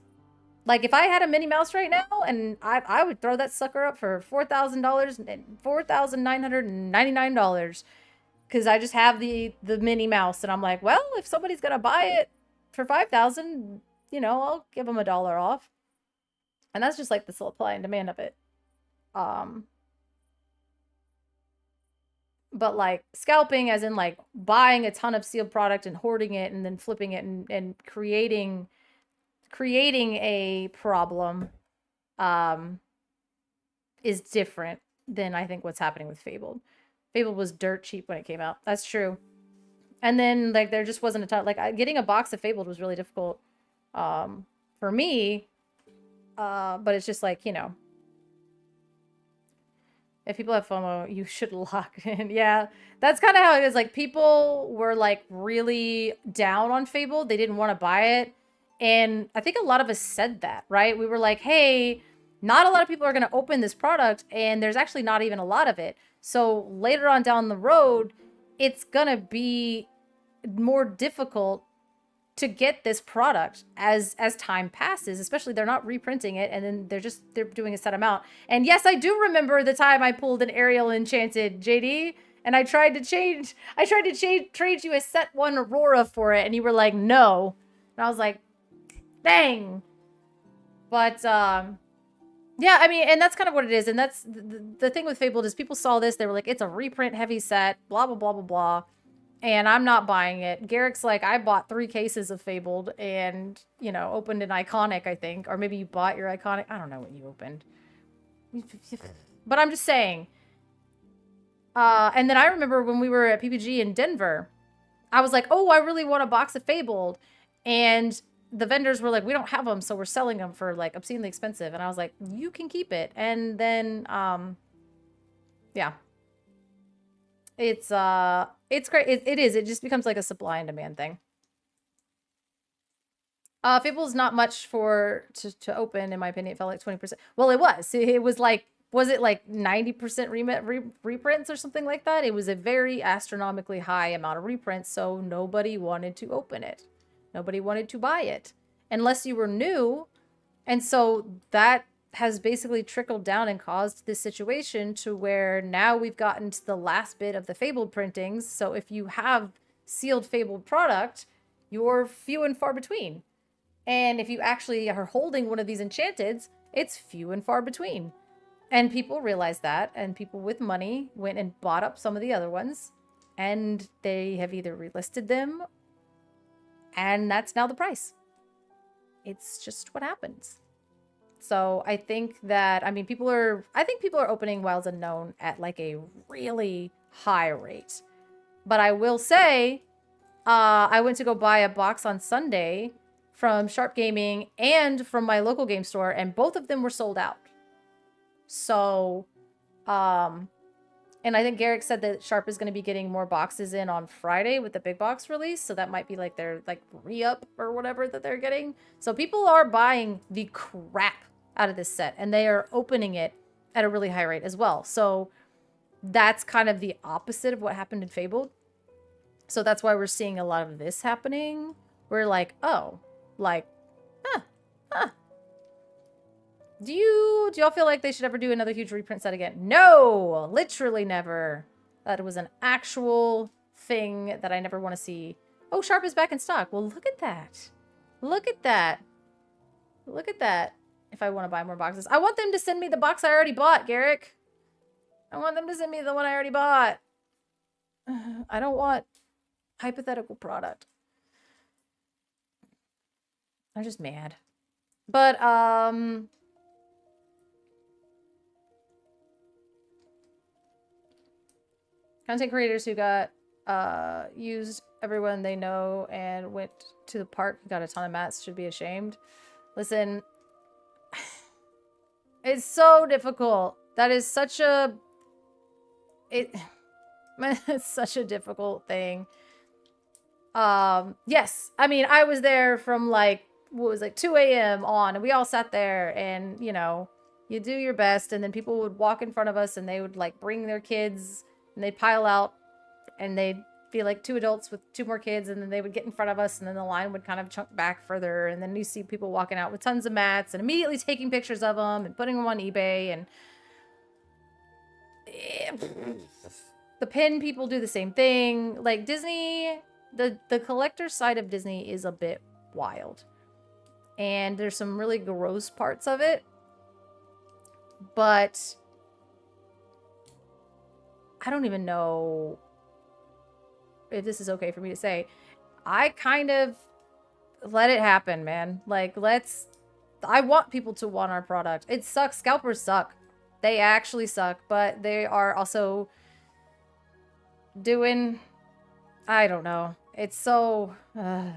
like if I had a Minnie Mouse right now and I would throw that sucker up for $4,000 and $4,999 because I just have the Minnie Mouse and I'm like, well, if somebody's gonna buy it for $5,000, I'll give them $1 off. And that's just like the supply and demand of it. But like scalping as in like buying a ton of sealed product and hoarding it and then flipping it and creating a problem is different than I think what's happening with Fabled. Fabled was dirt cheap when it came out. That's true. And then like there just wasn't a ton, like getting a box of Fabled was really difficult for me. But it's just like, if people have FOMO, you should lock in. Yeah, that's kind of how it is. Like people were like really down on Fabled. They didn't want to buy it. And I think a lot of us said that, right? We were like, hey, not a lot of people are going to open this product and there's actually not even a lot of it. So later on down the road, it's going to be more difficult to get this product as time passes, especially they're not reprinting it and then they're doing a set amount. And yes, I do remember the time I pulled an Ariel Enchanted, JD, and I tried to trade you a set 1 Aurora for it and you were like, no. And I was like, dang. But yeah, I mean, and that's kind of what it is. And that's the thing with Fabled is people saw this, they were like, it's a reprint heavy set, blah blah blah blah blah. And I'm not buying it. Garrick's like, I bought 3 cases of Fabled and, opened an Iconic, I think. Or maybe you bought your Iconic. I don't know what you opened. But I'm just saying. And then I remember when we were at PPG in Denver, I was like, oh, I really want a box of Fabled. And the vendors were like, we don't have them, so we're selling them for like obscenely expensive. And I was like, you can keep it. And then, yeah. It's great. It is. It just becomes like a supply and demand thing. Fable is not much to open, in my opinion. It felt like 20%. Well, it was. It was like, was it like 90% reprints or something like that? It was a very astronomically high amount of reprints, so nobody wanted to open it. Nobody wanted to buy it unless you were new. And so that has basically trickled down and caused this situation to where now we've gotten to the last bit of the Fabled printings. So if you have sealed Fabled product, you're few and far between. And if you actually are holding one of these enchanteds, it's few and far between. And people realized that, and people with money went and bought up some of the other ones, and they have either relisted them, and that's now the price. It's just what happens. So I think that, I think people are opening Wilds Unknown at like a really high rate. But I will say, I went to go buy a box on Sunday from Sharp Gaming and from my local game store, and both of them were sold out. So, and I think Garrick said that Sharp is going to be getting more boxes in on Friday with the big box release. So that might be like their like re-up or whatever that they're getting. So people are buying the crap out of this set, and they are opening it at a really high rate as well. So that's kind of the opposite of what happened in Fabled. So that's why we're seeing a lot of this happening. We're like, oh, like, Do y'all feel like they should ever do another huge reprint set again? No, literally never. That was an actual thing that I never want to see. Oh, Sharp is back in stock. Well, look at that. Look at that. Look at that. If I want to buy more boxes. I want them to send me the box I already bought, Garrick. I want them to send me the one I already bought. I don't want hypothetical product. I'm just mad. But, content creators who got used everyone they know and went to the park, got a ton of mats, should be ashamed. Listen, it's so difficult. That is such a it's such a difficult thing. Yes, I mean, I was there from like, what was like 2 a.m. on, and we all sat there, and you know, you do your best, and then people would walk in front of us and they would like bring their kids, and they'd pile out, and they'd be like 2 adults with 2 more kids, and then they would get in front of us, and then the line would kind of chunk back further, and then you see people walking out with tons of mats and immediately taking pictures of them and putting them on eBay. And the pin people do the same thing. Like Disney, the collector side of Disney is a bit wild, and there's some really gross parts of it, but I don't even know if this is okay for me to say. I kind of let it happen, man. Like, I want people to want our product. It sucks. Scalpers suck. They actually suck, but they are also doing, I don't know. It's so, I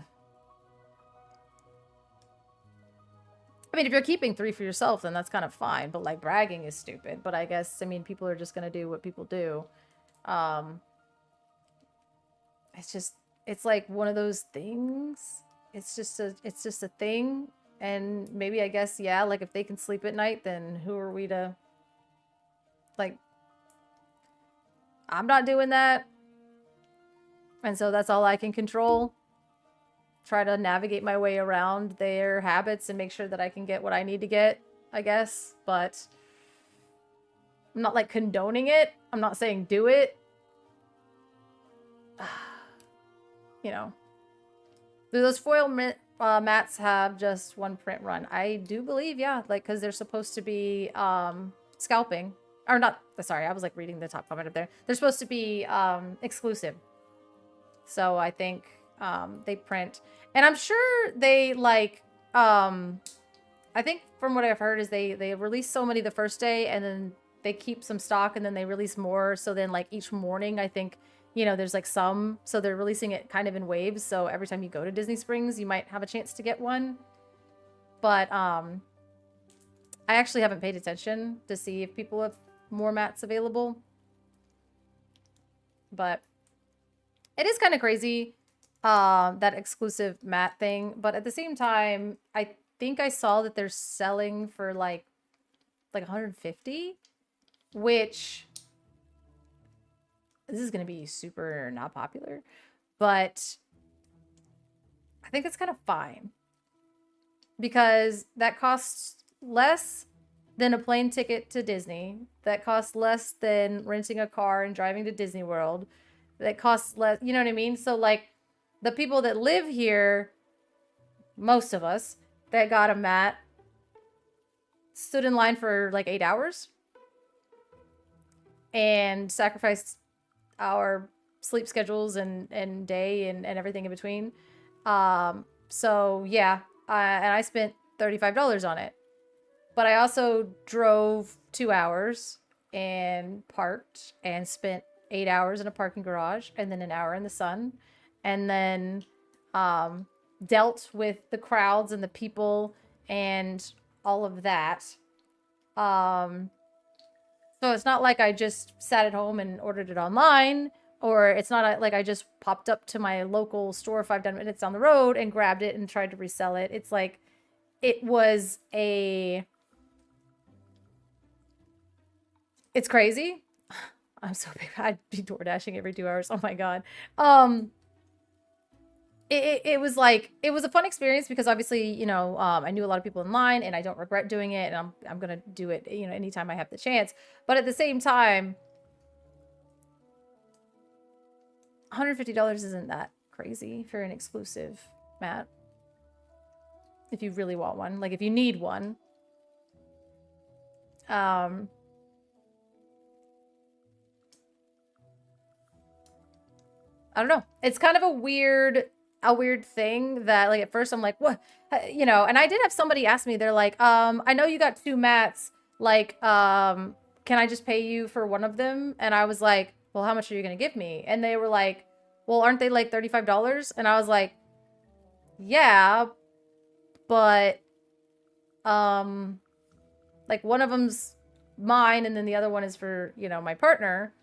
mean, if you're keeping 3 for yourself, then that's kind of fine, but like bragging is stupid. But I guess, I mean, people are just going to do what people do. It's like one of those things. It's just a thing. And maybe, I guess, yeah, like if they can sleep at night, then who are we to, like, I'm not doing that. And so that's all I can control. Try to navigate my way around their habits and make sure that I can get what I need to get, I guess. But I'm not like condoning it. I'm not saying do it. You know, do those foil mats have just 1 print run? I do believe, yeah, like, because they're supposed to be scalping, or not, sorry, I was like reading the top comment up there. They're supposed to be exclusive. So I think they print, and I'm sure they like, I think from what I've heard is they release so many the first day, and then they keep some stock, and then they release more. So then like each morning, I think, you know, there's like some, so they're releasing it kind of in waves. So every time you go to Disney Springs, you might have a chance to get one. But I actually haven't paid attention to see if people have more mats available. But it is kind of crazy, that exclusive mat thing. But at the same time, I think I saw that they're selling for like 150, which, this is going to be super not popular, but I think it's kind of fine because that costs less than a plane ticket to Disney, that costs less than renting a car and driving to Disney World, that costs less, you know what I mean? So like the people that live here, most of us that got a mat stood in line for like 8 hours and sacrificed our sleep schedules and day and everything in between. So yeah, and I spent $35 on it. But I also drove 2 hours and parked and spent 8 hours in a parking garage and then an hour in the sun, and then dealt with the crowds and the people and all of that. So it's not like I just sat at home and ordered it online, or it's not like I just popped up to my local store 5 minutes down the road and grabbed it and tried to resell it. It's like it was a... It's crazy. I'm so big. I'd be door dashing every 2 hours. Oh my god. It was like, it was a fun experience because obviously, you know, I knew a lot of people in line and I don't regret doing it, and I'm gonna do it, you know, anytime I have the chance. But at the same time, $150 isn't that crazy for an exclusive mat. If you really want one, like if you need one. I don't know. It's kind of a weird thing that, like, at first I'm like, what, you know, and I did have somebody ask me, they're like, I know you got 2 mats, like, can I just pay you for one of them? And I was like, well, how much are you going to give me? And they were like, well, aren't they like $35? And I was like, yeah, but, like one of them's mine and then the other one is for, you know, my partner.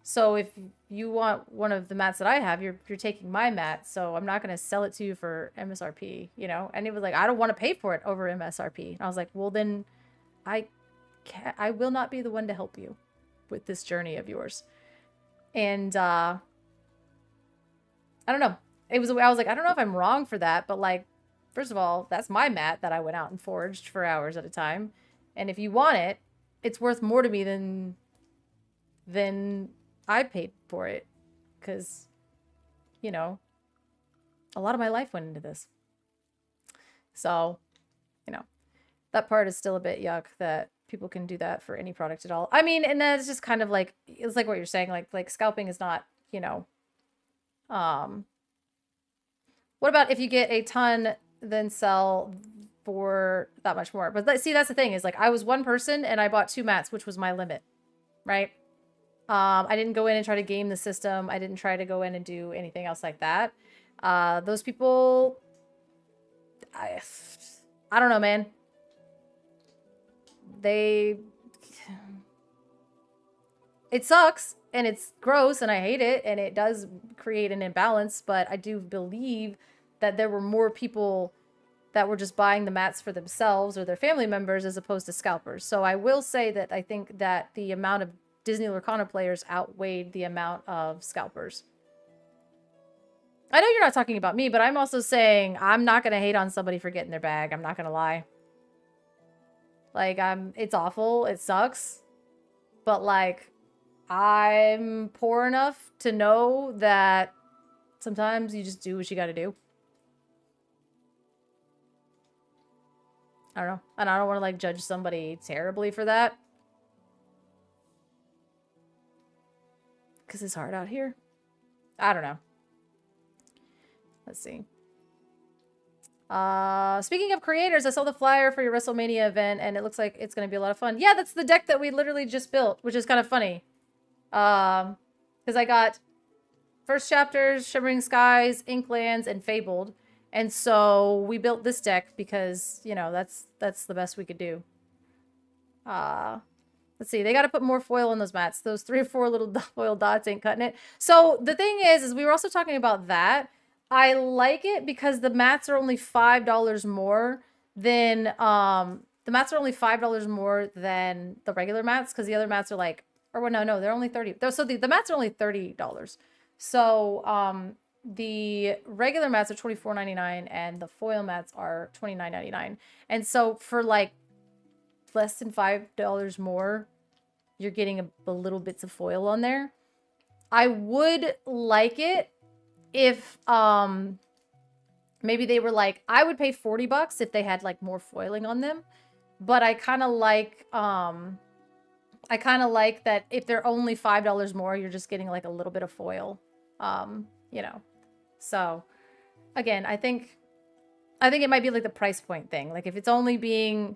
So if you want one of the mats that I have, you're taking my mat. So I'm not going to sell it to you for MSRP, you know? And it was like, I don't want to pay for it over MSRP. And I was like, well, then I will not be the one to help you with this journey of yours. And, I don't know. I was like, I don't know if I'm wrong for that, but like, first of all, that's my mat that I went out and forged for hours at a time. And if you want it, it's worth more to me than I paid for it, because, you know, a lot of my life went into this. So, you know, that part is still a bit yuck that people can do that for any product at all. I mean, and that's just kind of like, it's like what you're saying, like scalping is not, you know, what about if you get a ton, then sell for that much more? But see, that's the thing, is like, I was one person and I bought 2 mats, which was my limit, right? I didn't go in and try to game the system. I didn't try to go in and do anything else like that. Those people, I don't know, man. It sucks and it's gross and I hate it and it does create an imbalance, but I do believe that there were more people that were just buying the mats for themselves or their family members as opposed to scalpers. So I will say that I think that the amount of Disney Lorcana players outweighed the amount of scalpers. I know you're not talking about me, but I'm also saying I'm not going to hate on somebody for getting their bag. I'm not going to lie. Like, it's awful. It sucks. But, like, I'm poor enough to know that sometimes you just do what you got to do. I don't know. And I don't want to, like, judge somebody terribly for that. Because it's hard out here. I don't know. Let's see. Speaking of creators, I saw the flyer for your WrestleMania event, and it looks like it's going to be a lot of fun. Yeah, that's the deck that we literally just built, which is kind of funny. Because I got First Chapters, Shimmering Skies, Inklands, and Fabled. And so we built this deck because, you know, that's the best we could do. Let's see. They got to put more foil on those mats. Those 3 or 4 little foil dots ain't cutting it. So the thing is we were also talking about that. I like it because the mats are only $5 more than, the mats are only $5 more than the regular mats, because the other mats are like, or well, no, they're only $30. So the mats are only $30. So, the regular mats are $24.99 and the foil mats are $29.99. And so for like less than $5 more, you're getting a little bits of foil on there. I would like it if maybe they were like, I would pay $40 if they had like more foiling on them. But I kind of like that if they're only $5 more, you're just getting like a little bit of foil. You know. So again, I think it might be like the price point thing. Like if it's only being,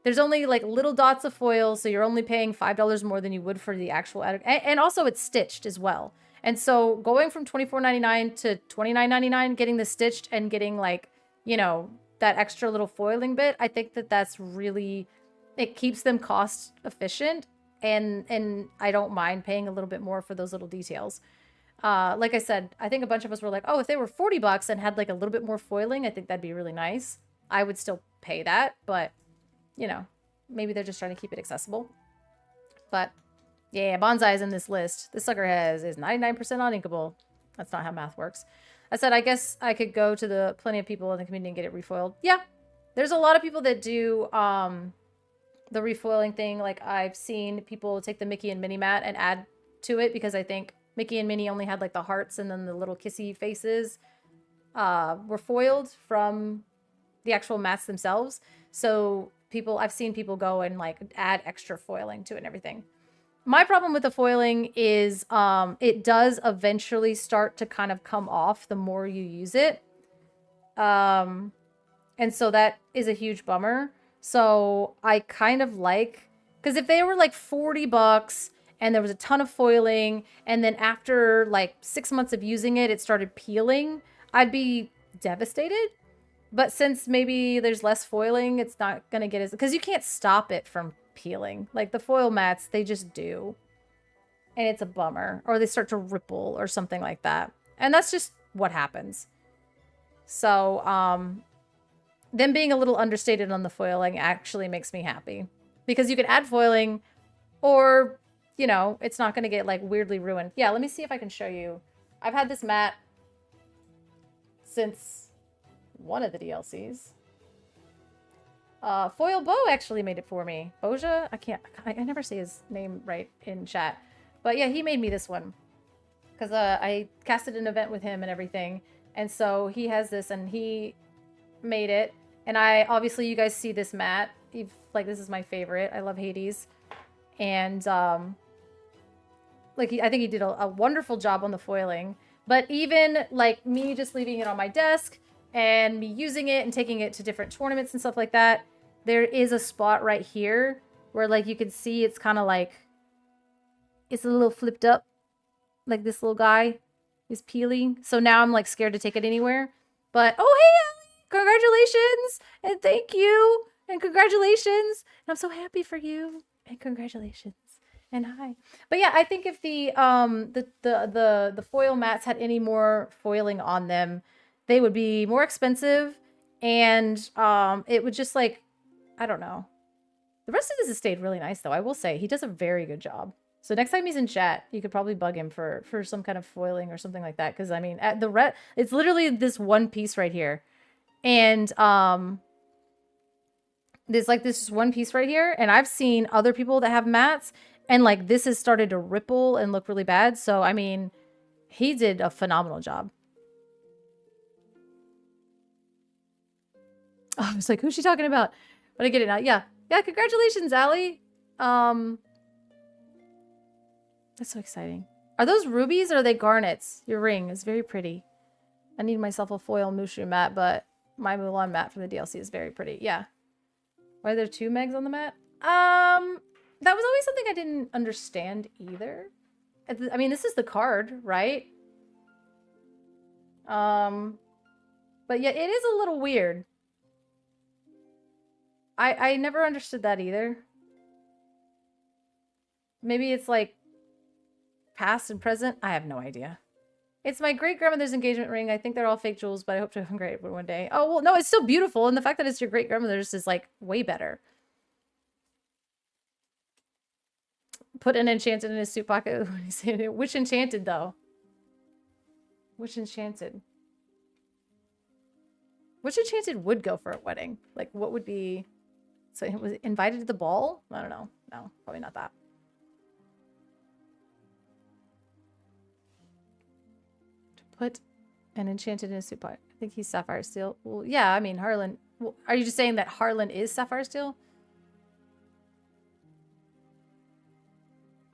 there's only like little dots of foil, so you're only paying $5 more than you would for the actual, and also it's stitched as well. And so going from $24.99 to $29.99, getting the stitched and getting like, you know, that extra little foiling bit, I think that that's really, it keeps them cost efficient, and I don't mind paying a little bit more for those little details. Like I said, I think a bunch of us were like, oh, if they were $40 and had like a little bit more foiling, I think that'd be really nice. I would still pay that, but you know, maybe they're just trying to keep it accessible. But yeah, Bonsai is in this list. This sucker is 99% uninkable. That's not how math works. I said, I guess I could go to the plenty of people in the community and get it refoiled. Yeah, there's a lot of people that do the refoiling thing. Like I've seen people take the Mickey and Minnie mat and add to it, because I think Mickey and Minnie only had like the hearts, and then the little kissy faces were foiled from the actual mats themselves. So I've seen people go and like add extra foiling to it and everything. My problem with the foiling is it does eventually start to kind of come off the more you use it. And so that is a huge bummer. So I kind of like, because if they were like $40 and there was a ton of foiling, and then after like 6 months of using it, it started peeling, I'd be devastated. But since maybe there's less foiling, it's not going to get as, because you can't stop it from peeling. Like the foil mats, they just do. And it's a bummer. Or they start to ripple or something like that. And that's just what happens. So, them being a little understated on the foiling actually makes me happy. Because you can add foiling, or, you know, it's not going to get like weirdly ruined. Yeah, let me see if I can show you. I've had this mat since one of the DLCs. Foil Bo actually made it for me. Boja? I never say his name right in chat. But yeah, he made me this one. Because I casted an event with him and everything. And so he has this, and he made it. And obviously you guys see this mat. Like, this is my favorite. I love Hades. And, like, I think he did a wonderful job on the foiling. But even, like, me just leaving it on my desk and me using it and taking it to different tournaments and stuff like that, there is a spot right here where, like, you can see it's kind of like, it's a little flipped up. Like, this little guy is peeling. So now I'm, like, scared to take it anywhere. But, oh, hey, Ellie! Congratulations! And thank you! And congratulations! And I'm so happy for you! And congratulations! And hi. But yeah, I think if the foil mats had any more foiling on them, they would be more expensive, and it would just, like, I don't know. The rest of this has stayed really nice, though. I will say he does a very good job. So next time he's in chat, you could probably bug him for some kind of foiling or something like that, because I mean, at it's literally this one piece right here, and there's like this one piece right here, and I've seen other people that have mats, and like this has started to ripple and look really bad. So I mean, he did a phenomenal job. Oh, I was like, who's she talking about? But I get it now. Yeah. Yeah, congratulations, Allie. That's so exciting. Are those rubies or are they garnets? Your ring is very pretty. I need myself a foil Mushu mat, but my Mulan mat from the DLC is very pretty. Yeah. Why are there 2 megs on the mat? That was always something I didn't understand either. I mean, this is the card, right? But yeah, it is a little weird. I never understood that either. Maybe it's like past and present. I have no idea. It's my great-grandmother's engagement ring. I think they're all fake jewels, but I hope to have a great one day. Oh, well, no, it's still beautiful. And the fact that it's your great-grandmother's is, like, way better. Put an enchanted in his suit pocket. Which enchanted, though? Which enchanted? Which enchanted would go for a wedding? Like, what would be... So it was invited to the ball? I don't know. No, probably not that. To put an enchanted in a soup pot. I think he's Sapphire Steel. Well, yeah, I mean, Harlan. Well, are you just saying that Harlan is Sapphire Steel?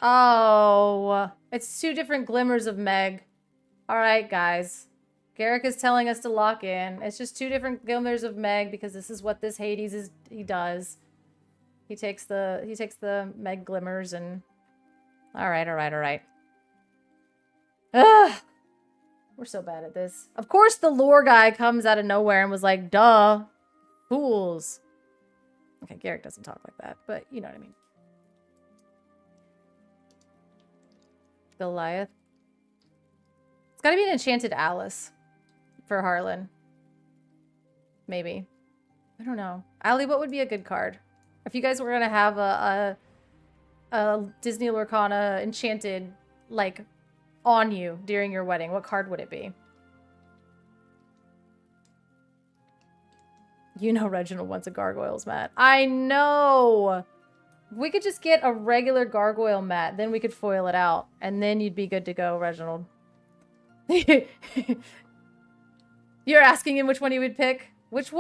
Oh, it's two different glimmers of Meg. All right, guys. Garrick is telling us to lock in. It's just two different glimmers of Meg because this is what this Hades is. He does. He takes the Meg glimmers and. All right, all right, all right. Ugh. We're so bad at this. Of course, the lore guy comes out of nowhere and was like, "Duh, fools." Okay, Garrick doesn't talk like that, but you know what I mean. Goliath. It's got to be an enchanted Alice for Harlan. Maybe. I don't know. Allie, what would be a good card? If you guys were going to have a Disney Lorcana enchanted, like, on you during your wedding, what card would it be? You know Reginald wants a gargoyles mat. I know! We could just get a regular gargoyle mat, then we could foil it out, and then you'd be good to go, Reginald. You're asking him which one he would pick? Which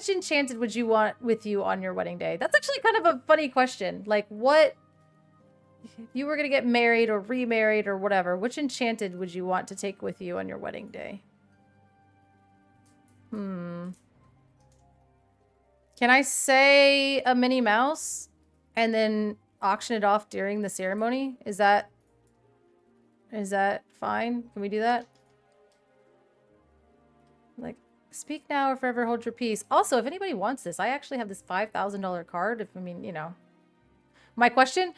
enchanted would you want with you on your wedding day? That's actually kind of a funny question. Like, what... If you were going to get married or remarried or whatever, which enchanted would you want to take with you on your wedding day? Can I say a Minnie Mouse and then auction it off during the ceremony? Is that fine? Can we do that? Like, speak now or forever hold your peace. Also, if anybody wants this, I actually have this $5,000 card. If I mean, you know. My question,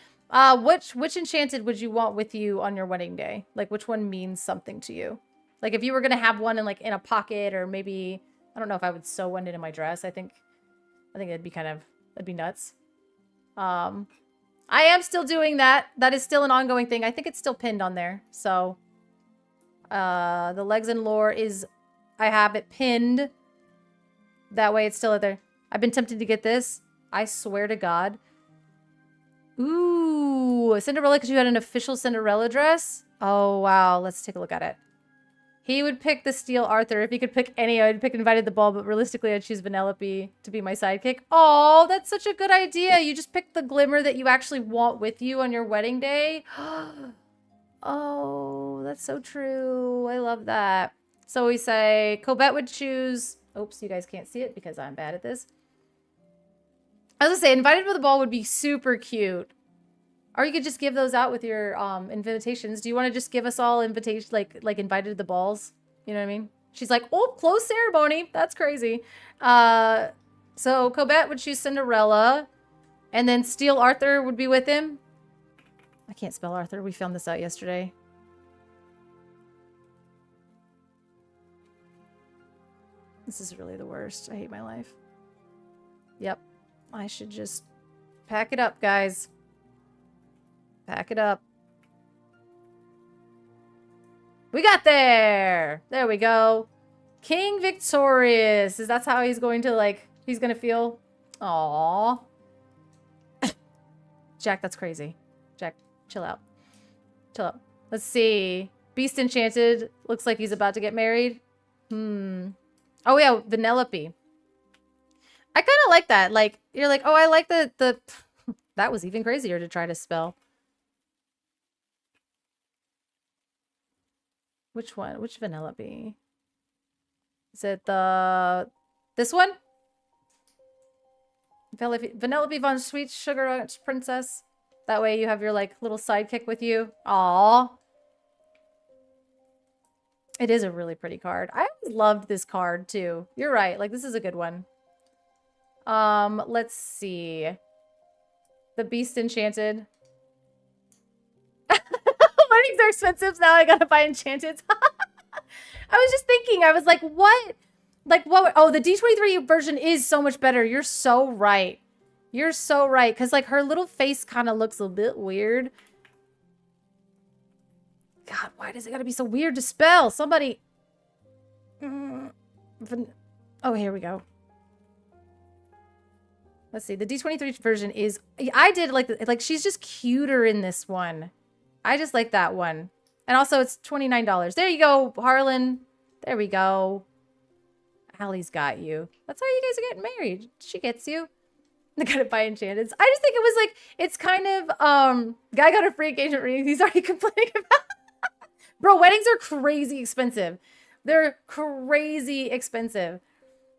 which enchanted would you want with you on your wedding day? Like, which one means something to you? Like, if you were gonna have one in like in a pocket, or maybe I don't know if I would sew one into my dress. I think it'd be nuts. I am still doing that. That is still an ongoing thing. I think it's still pinned on there. So, the legs and lore is, I have it pinned. That way it's still there. I've been tempted to get this. I swear to God. Ooh, Cinderella because you had an official Cinderella dress? Oh, wow. Let's take a look at it. He would pick the Steel Arthur. If he could pick any, I'd pick Invited the Ball, but realistically, I'd choose Vanellope to be my sidekick. Oh, that's such a good idea. You just pick the glimmer that you actually want with you on your wedding day. Oh, that's so true. I love that. So we say, Colbert would choose... Oops, you guys can't see it because I'm bad at this. I was gonna say, Invited to the Ball would be super cute. Or you could just give those out with your invitations. Do you want to just give us all invitations, like invited to the balls? You know what I mean? She's like, oh, closed ceremony. That's crazy. So Colbert would choose Cinderella. And then Steel Arthur would be with him. I can't spell Arthur. We found this out yesterday. This is really the worst. I hate my life. Yep. I should just pack it up, guys. Pack it up. We got there! There we go. King victorious. Is that how he's going to, like, he's going to feel? Aww. Jack, that's crazy. Jack, chill out. Chill out. Let's see. Beast Enchanted. Looks like he's about to get married. Oh, yeah, Vanellope. I kind of like that. Like, you're like, oh, I like the... That was even crazier to try to spell. Which one? Which Vanellope? Is it this one? Vanellope von Sweet Sugar Ranch Princess. That way you have your, like, little sidekick with you. Aww. It is a really pretty card. I always loved this card, too. You're right. Like, this is a good one. Let's see. The Beast Enchanted. Weddings are expensive, so now I gotta buy Enchanted. I was just thinking, I was like, what? Like, what? Oh, the D23 version is so much better. You're so right. You're so right. Because, like, her little face kind of looks a bit weird. God, why does it gotta be so weird to spell? Somebody... Oh, here we go. Let's see. The D23 version is... I did like she's just cuter in this one. I just like that one. And also it's $29. There you go, Harlan. There we go. Allie's got you. That's how you guys are getting married. She gets you. They got it by Enchanted. I just think it was like, it's kind of, guy got a free engagement ring. He's already complaining about Bro, weddings are crazy expensive. They're crazy expensive.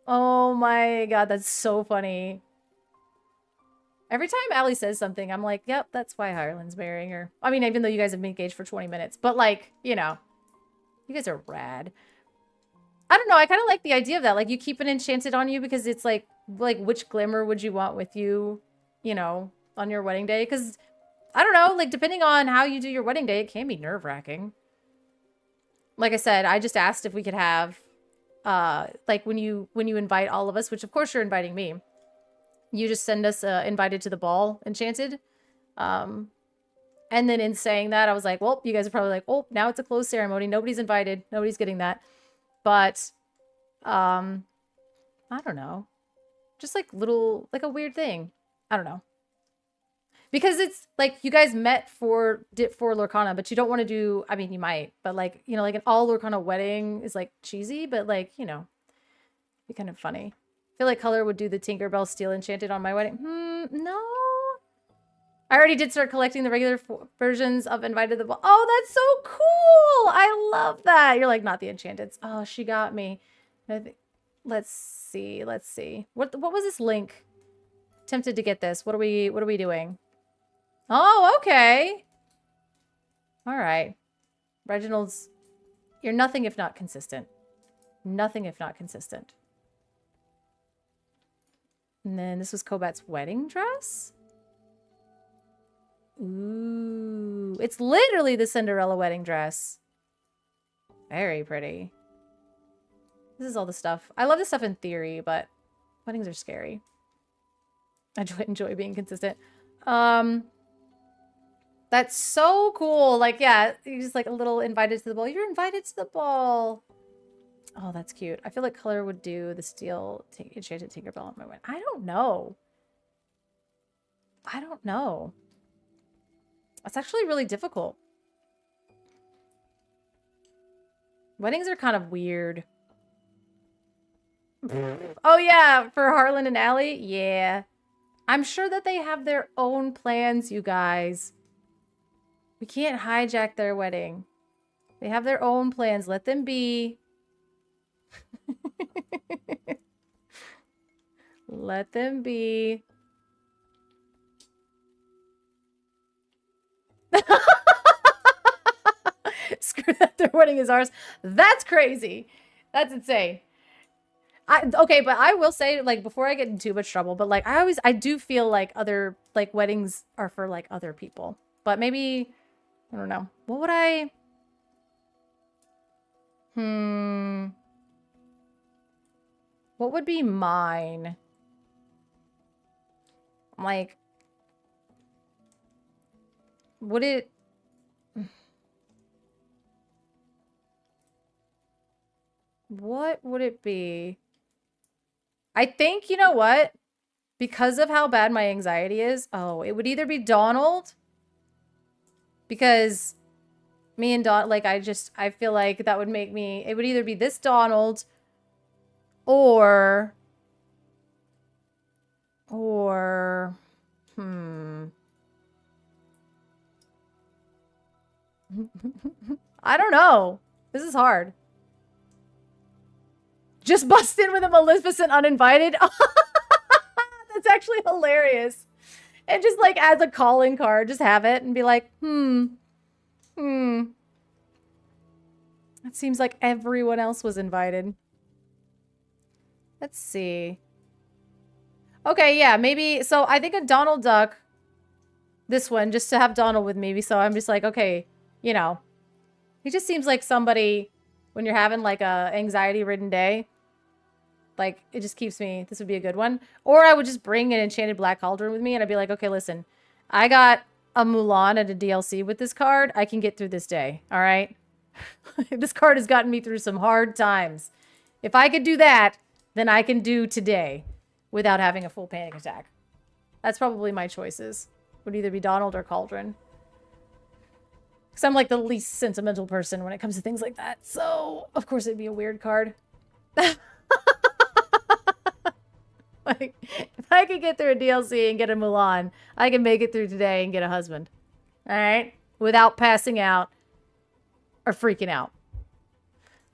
Oh my God, that's so funny. Every time Allie says something, I'm like, yep, that's why Harlan's marrying her. I mean, even though you guys have been engaged for 20 minutes. But like, you know, you guys are rad. I don't know. I kind of like the idea of that. Like, you keep an enchanted on you because it's like which glimmer would you want with you, you know, on your wedding day? Because, I don't know, like, depending on how you do your wedding day, it can be nerve-wracking. Like I said, I just asked if we could have, like, when you invite all of us, which of course you're inviting me, you just send us invited to the ball enchanted. And then in saying that, I was like, well, you guys are probably like, oh, now it's a closed ceremony. Nobody's invited. Nobody's getting that. But, I don't know. Just like little, like a weird thing. I don't know. Because it's like you guys met for Lorcana, but you don't want to do, I mean, you might, but like, you know, like an all Lorcana wedding is like cheesy, but like, you know, be kind of funny. I feel like Color would do the Tinkerbell Steel Enchanted on my wedding. No. I already did start collecting the regular versions of Invited to the Ball. Oh, that's so cool. I love that. You're like, not the Enchanteds. Oh, she got me. Let's see. Let's see. What was this link? Tempted to get this. What are we doing? Oh, okay. All right. Reginald's, you're nothing if not consistent. Nothing if not consistent. And then this was Kobat's wedding dress. Ooh, it's literally the Cinderella wedding dress. Very pretty. This is all the stuff. I love this stuff in theory, but weddings are scary. I enjoy being consistent. That's so cool. Like, yeah, you just like a little invited to the ball. You're invited to the ball. Oh, that's cute. I feel like Color would do the Steel Enchanted Tinkerbell on my wedding. I don't know. I don't know. That's actually really difficult. Weddings are kind of weird. Oh, yeah, for Harlan and Allie? Yeah. I'm sure that they have their own plans, you guys. We can't hijack their wedding. They have their own plans. Let them be. Let them be. Screw that, their wedding is ours. That's crazy. That's insane. Okay, but I will say, like, before I get in too much trouble, but like I do feel like other like weddings are for like other people. But maybe I don't know. What would I what would be mine? Like, would it what would it be? I think, you know what? Because of how bad my anxiety is, oh, it would either be Donald, because me and Don, like, I feel like that would make me, it would either be this Donald or I don't know. This is hard. Just bust in with a Maleficent uninvited. That's actually hilarious. And just like as a calling card, just have it and be like, That seems like everyone else was invited. Let's see. Okay, yeah, maybe. So I think a Donald Duck. This one, just to have Donald with me. So I'm just like, okay, you know. He just seems like somebody when you're having like a anxiety-ridden day. Like, it just keeps me, this would be a good one. Or I would just bring an Enchanted Black Cauldron with me and I'd be like, okay, listen, I got a Mulan and a DLC with this card. I can get through this day, all right? This card has gotten me through some hard times. If I could do that, then I can do today without having a full panic attack. That's probably my choices. Would either be Donald or Cauldron. Because I'm like the least sentimental person when it comes to things like that. So, of course, it'd be a weird card. Like, if I could get through a DLC and get a Mulan, I can make it through today and get a husband. All right? Without passing out or freaking out.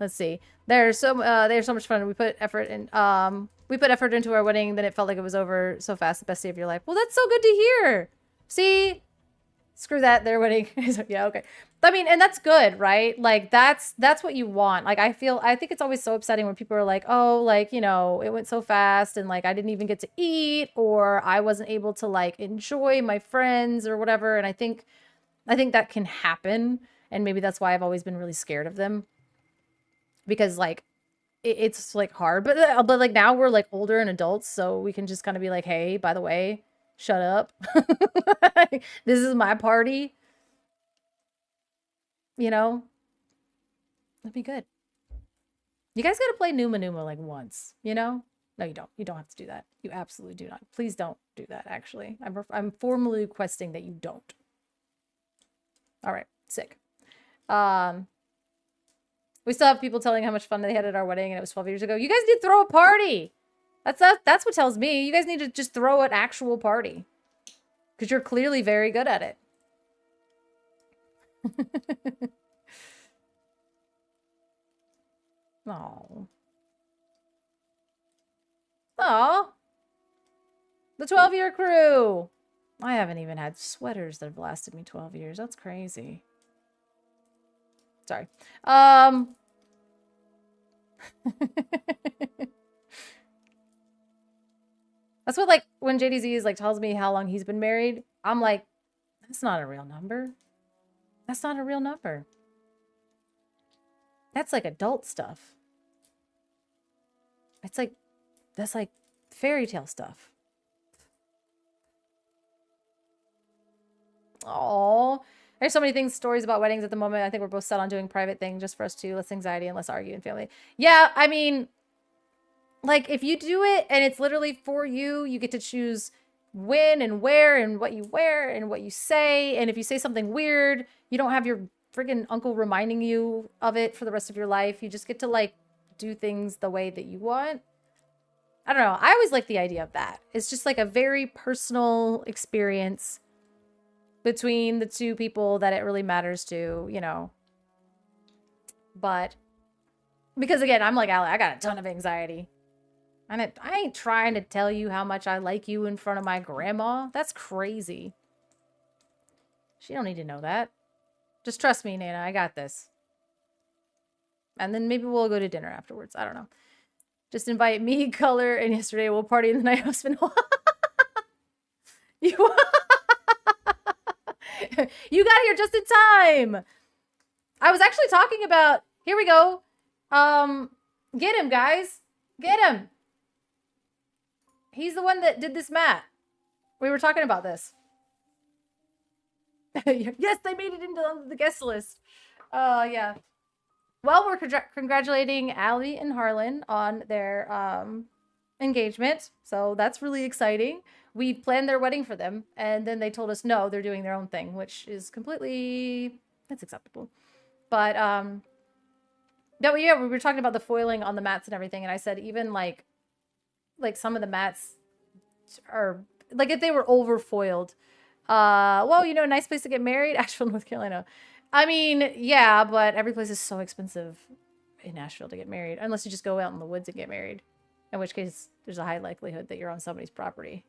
Let's see. There's so much fun. We put effort into our wedding, then it felt like it was over so fast. The best day of your life. Well, that's so good to hear. See? Screw that, their wedding. Yeah, okay. I mean, and that's good, right? Like, that's what you want. Like, I think it's always so upsetting when people are like, oh, like, you know, it went so fast and like I didn't even get to eat, or I wasn't able to like enjoy my friends or whatever. And I think that can happen. And maybe that's why I've always been really scared of them. Because like, it's like hard, but like now we're like older and adults, so we can just kind of be like, hey, by the way, shut up. This is my party. You know? That'd be good. You guys gotta play Numa Numa like once, you know? No, you don't. You don't have to do that. You absolutely do not. Please don't do that, actually. I'm formally requesting that you don't. All right, sick. We still have people telling how much fun they had at our wedding, and it was 12 years ago. You guys need to throw a party. That's what tells me. You guys need to just throw an actual party. Because you're clearly very good at it. Oh. Oh. The 12-year crew. I haven't even had sweaters that have lasted me 12 years. That's crazy. Sorry. That's what, like, when JDZ is like tells me how long he's been married, I'm like, that's not a real number. That's not a real number. That's like adult stuff. That's like fairy tale stuff. Oh, there's so many stories about weddings at the moment. I think we're both set on doing private things just for us two, less anxiety and less argue in family. Yeah, I mean, like, if you do it and it's literally for you, you get to choose when and where and what you wear and what you say. And if you say something weird, you don't have your friggin' uncle reminding you of it for the rest of your life. You just get to, like, do things the way that you want. I don't know. I always like the idea of that. It's just like a very personal experience between the two people that it really matters to, you know. But because, again, I'm like, I got a ton of anxiety. And I ain't trying to tell you how much I like you in front of my grandma. That's crazy. She don't need to know that. Just trust me, Nana. I got this. And then maybe we'll go to dinner afterwards. I don't know. Just invite me, Color, and yesterday we'll party in the night husband. You got here just in time. I was actually talking about... Here we go. Get him, guys. Get him. He's the one that did this mat. We were talking about this. Yes, they made it into the guest list. Yeah. Well, we're congratulating Allie and Harlan on their engagement. So that's really exciting. We planned their wedding for them. And then they told us, no, they're doing their own thing, which is completely... That's acceptable. But, no, yeah, we were talking about the foiling on the mats and everything. And I said, even like some of the mats are... Like, if they were over-foiled... well, you know, a nice place to get married, Asheville, North Carolina. I mean, yeah, but every place is so expensive in Nashville to get married, unless you just go out in the woods and get married, in which case there's a high likelihood that you're on somebody's property,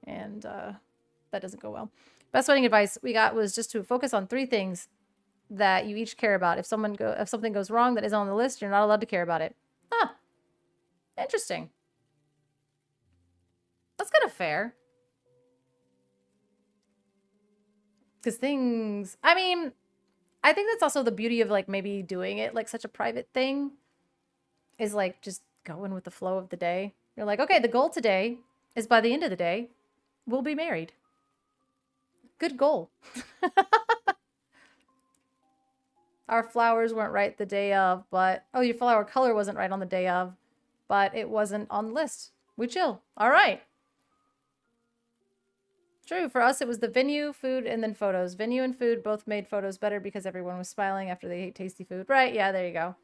and that doesn't go well. Best wedding advice we got was just to focus on 3 things that you each care about. If something goes wrong that isn't on the list, you're not allowed to care about it. Huh. Interesting. That's kind of fair. Because things, I mean, I think that's also the beauty of like maybe doing it like such a private thing is like just going with the flow of the day. You're like, okay, the goal today is by the end of the day, we'll be married. Good goal. Our flowers weren't right the day of, but, oh, your flower color wasn't right on the day of, but it wasn't on the list. We chill. All right. True. For us, it was the venue, food, and then photos. Venue and food both made photos better because everyone was smiling after they ate tasty food. Right. Yeah, there you go.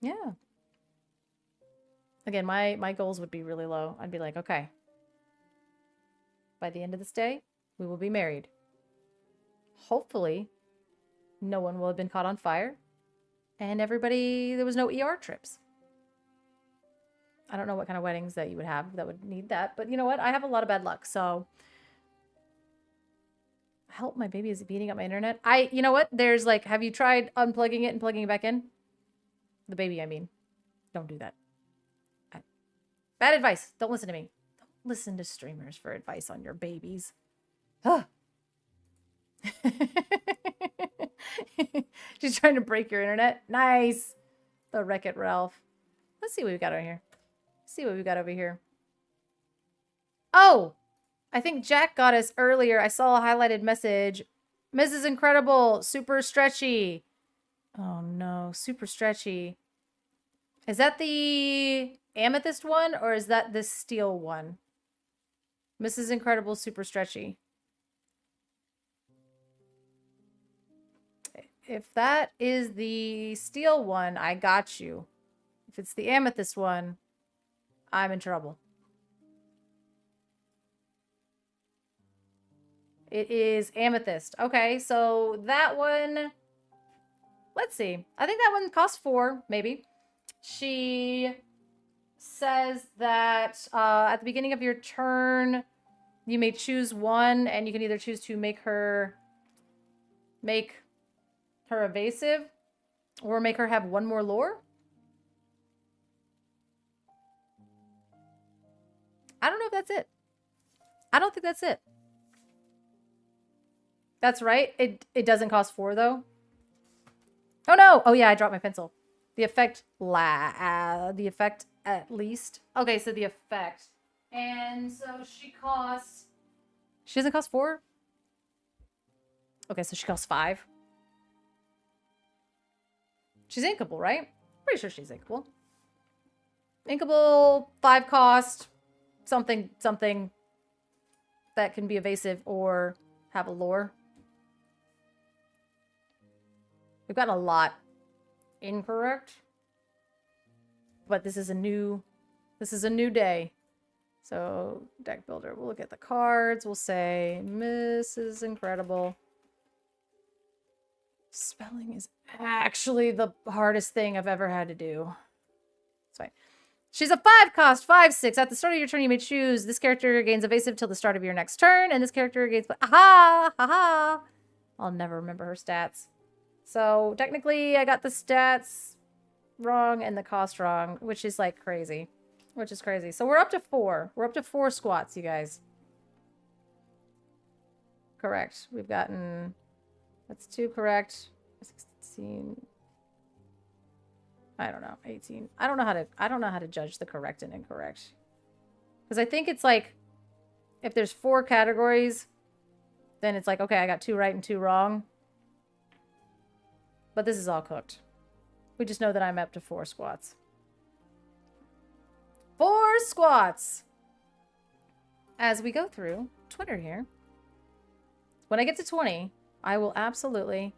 Yeah. Again, my goals would be really low. I'd be like, okay, by the end of this day, we will be married. Hopefully, no one will have been caught on fire. And everybody, there was no ER trips. I don't know what kind of weddings that you would have that would need that. But you know what? I have a lot of bad luck. So, help, my baby is beating up my internet. You know what? There's like, have you tried unplugging it and plugging it back in? The baby, I mean. Don't do that. Bad advice. Don't listen to me. Don't listen to streamers for advice on your babies. She's trying to break your internet. Nice. The Wreck-It Ralph. Let's see what we've got over here. See what we've got over here. Oh, I think Jack got us earlier. I saw a highlighted message. Mrs. Incredible, super stretchy. Oh no, super stretchy. Is that the amethyst one or is that the steel one? Mrs. Incredible, super stretchy. If that is the steel one, I got you. If it's the amethyst one, I'm in trouble. It is amethyst. Okay, so that one, let's see. I think that one costs 4, maybe. She says that at the beginning of your turn, you may choose one, and you can either choose to make her evasive or make her have one more lore. I don't know if that's it. I don't think that's it. That's right. It doesn't cost 4 though. Oh no. Oh yeah, I dropped my pencil. The effect the effect at least. Okay, so the effect. And so she doesn't cost 4? Okay, so she costs 5. She's inkable, right? Pretty sure she's inkable. Inkable, 5 cost, something that can be evasive or have a lore. We've gotten a lot incorrect. But this is a new day. So deck builder, we'll look at the cards. We'll say Mrs. Incredible. Spelling is actually the hardest thing I've ever had to do. It's fine. She's a 5 cost, 5/6. At the start of your turn, you may choose. This character gains evasive till the start of your next turn, and this character gains. Aha! Haha! I'll never remember her stats. So technically, I got the stats wrong and the cost wrong, which is like crazy. Which is crazy. So we're up to 4. We're up to 4 squats, you guys. Correct. We've gotten. That's 2 correct. 16. I don't know. 18. I don't know how to judge the correct and incorrect. Because I think it's like if there's 4 categories, then it's like, okay, I got 2 right and 2 wrong. But this is all cooked. We just know that I'm up to 4 squats. 4 squats! As we go through Twitter here. When I get to 20, I will absolutely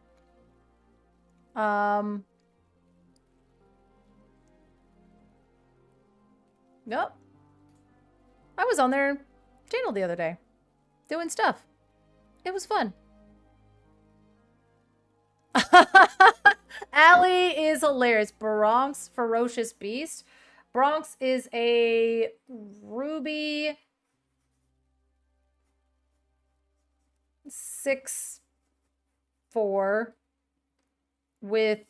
Yep. I was on their channel the other day. Doing stuff. It was fun. Allie is hilarious. Bronx Ferocious Beast. Bronx is a ruby 6/4 with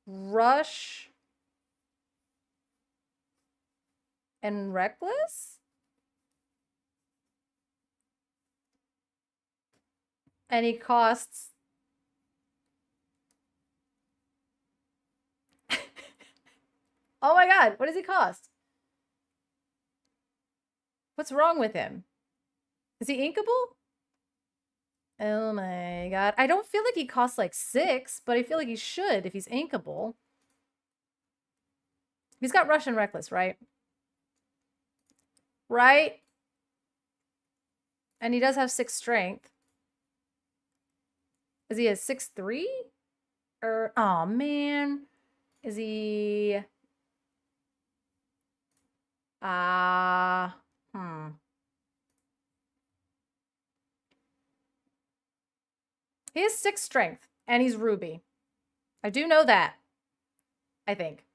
rush and reckless. And he costs oh my god, what does he cost? What's wrong with him? Is he inkable? Oh my god. I don't feel like he costs like 6, but I feel like he should if he's inkable. He's got Russian Reckless, right? Right? And he does have 6 strength. Is he a 6'3"? Or, oh man. Is he... He has 6 strength, and he's ruby. I do know that. I think.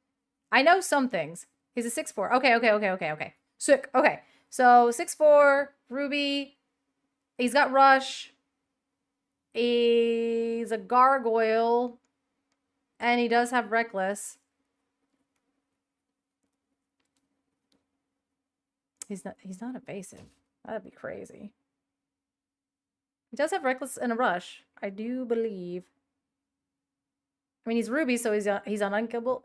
I know some things. He's a 6'4". Okay. Sick. Okay. So 6'4", ruby. He's got rush. He's a gargoyle. And he does have reckless. He's not evasive. That'd be crazy. He does have reckless and a rush, I do believe. I mean, he's ruby, so he's uninkable.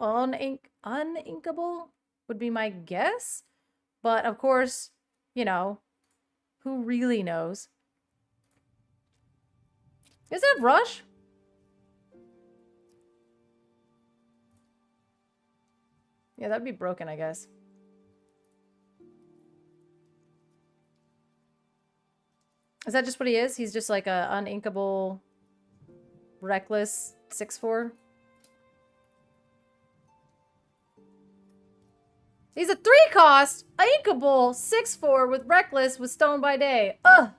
Uninkable would be my guess. But of course, you know, who really knows? Is it rush? Yeah, that'd be broken, I guess. Is that just what he is? He's just like a uninkable, reckless 6'4"? He's a 3 cost, inkable 6'4" with reckless with stone by day. Ugh.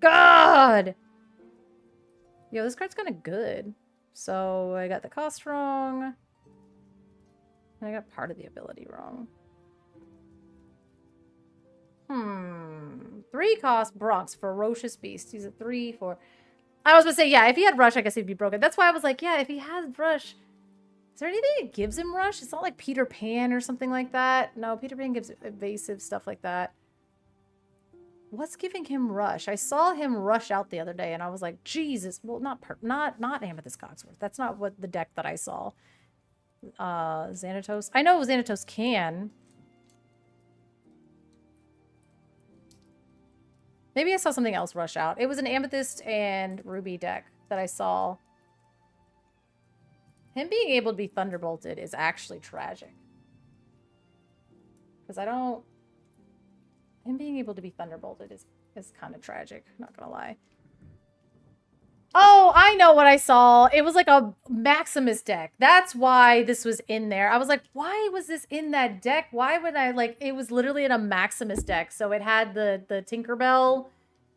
God. Yo, this card's kind of good. So I got the cost wrong. And I got part of the ability wrong. 3 cost Bronx, ferocious beast. He's a 3/4. I was gonna say, yeah, if he had rush, I guess he'd be broken. That's why I was like, yeah, if he has rush. Is there anything that gives him rush? It's not like Peter Pan or something like that. No, Peter Pan gives evasive stuff like that. What's giving him rush? I saw him rush out the other day, and I was like, Jesus. Well, not Amethyst Cogsworth. That's not what the deck that I saw. Xanatos. I know Xanatos can. Maybe I saw something else rush out. It was an Amethyst and Ruby deck that I saw. Him being able to be Thunderbolted is actually tragic. Because I don't... Him being able to be Thunderbolted is kind of tragic. Not gonna lie. Oh, I know what I saw. It was like a Maximus deck. That's why this was in there. I was like, why was this in that deck? Why would I, like, it was literally in a Maximus deck. So it had the Tinkerbell,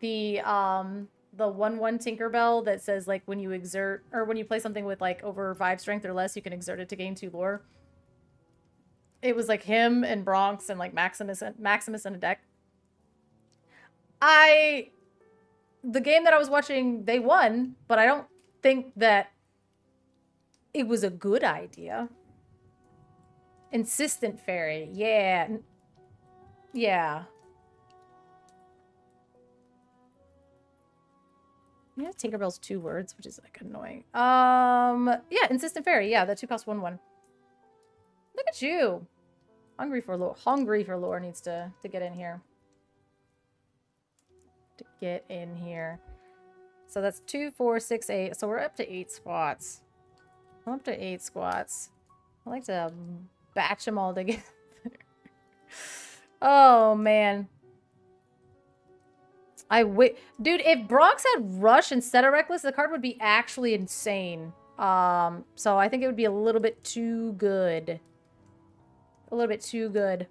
the 1/1 Tinkerbell that says, like, when you exert, or when you play something with, like, over 5 strength or less, you can exert it to gain 2 lore. It was, like, him and Bronx and, like, Maximus in a deck. The game that I was watching, they won, but I don't think that it was a good idea. Insistent Fairy. Yeah. Yeah. Yeah, Tinkerbell's 2 words, which is, like, annoying. Yeah, Insistent Fairy. Yeah, that 2 costs 1/1. Look at you. Hungry for lore needs to get in here. So that's 2, 4, 6, 8. So we're up to 8 squats. I'm up to 8 squats. I like to batch them all together. Oh, man. Dude, if Bronx had Rush instead of Reckless, the card would be actually insane. So I think it would be a little bit too good. A little bit too good.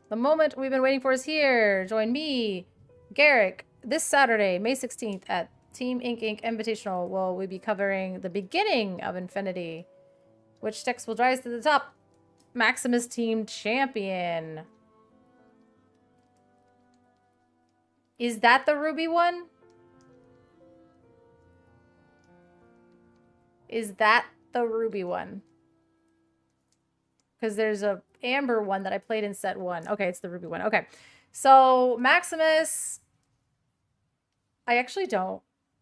The moment we've been waiting for is here. Join me, Garrick, this Saturday, May 16th at Team Ink Invitational. Will we be covering the beginning of Infinity? Which decks will rise to the top? Maximus Team Champion. Is that the Ruby one? Is that the Ruby one? Because there's a Amber one that I played in set 1. Okay, it's the Ruby one. Okay. So, Maximus... I actually don't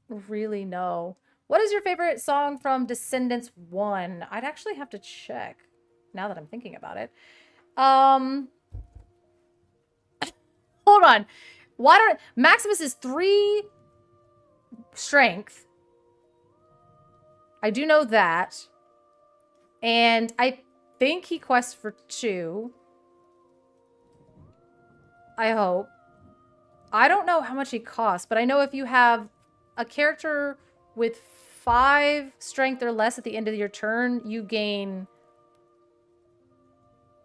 really know. What is your favorite song from Descendants 1? I'd actually have to check, now that I'm thinking about it. Hold on. Maximus is 3 strength. I do know that. And I think he quests for 2. I hope. I don't know how much he costs, but I know if you have a character with 5 strength or less at the end of your turn, you gain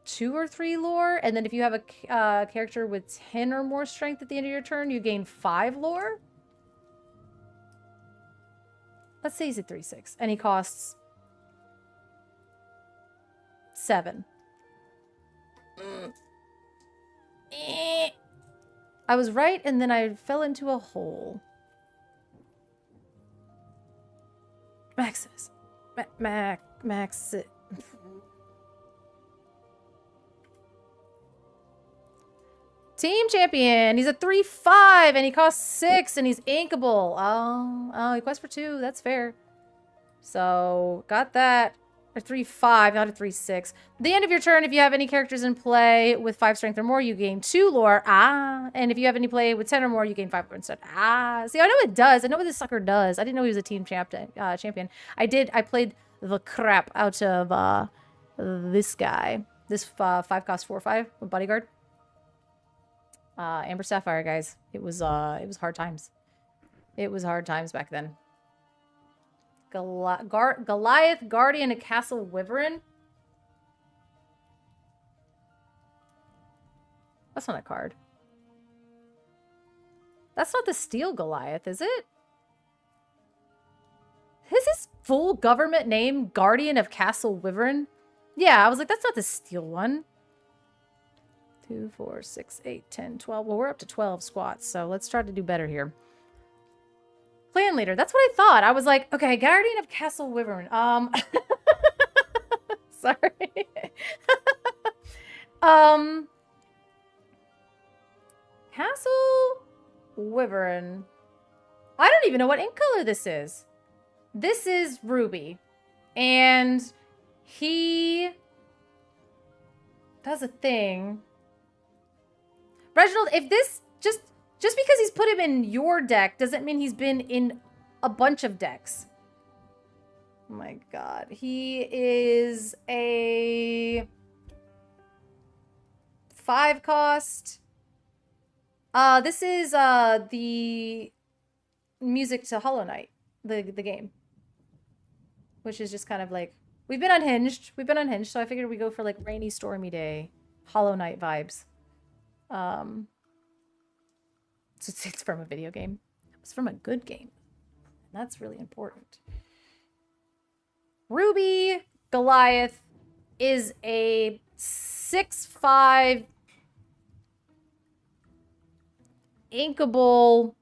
2 or 3 lore. And then if you have a character with 10 or more strength at the end of your turn, you gain 5 lore. Let's say he's at 3/6 and he costs 7. I was right, and then I fell into a hole. Maxis. Max. Team champion. He's a 3/5, and he costs 6, and he's inkable. Oh, he quests for 2. That's fair. So, got that. A 3/5, not a 3/6. At the end of your turn, if you have any characters in play with 5 strength or more, you gain 2 lore. And if you have any play with 10 or more, you gain 5 lore instead. See, I know it does. I know what this sucker does. I didn't know he was a team champion. I played the crap out of this guy. This 5 cost 4/5 with bodyguard. Amber Sapphire, guys. It was hard times. It was hard times back then. Goliath, Guardian of Castle Wyvern. That's not a card. That's not the Steel Goliath, is it? Is his full government name Guardian of Castle Wyvern? Yeah, I was like, that's not the Steel one. 2, 4, 6, 8, 10, 12. Well, we're up to 12 squats, so let's try to do better here. Clan leader. That's what I thought. I was like, okay, Guardian of Castle Wyvern. Sorry. Castle Wyvern. I don't even know what ink color this is. This is Ruby. And he does a thing. Reginald, if this just because he's put him in your deck doesn't mean he's been in a bunch of decks. Oh my god. He is a 5 cost. This is the music to Hollow Knight, the game. Which is just kind of like, we've been unhinged, so I figured we go for like rainy, stormy day, Hollow Knight vibes. So it's from a video game. It's from a good game. And that's really important. Ruby Goliath is a 6/5 inkable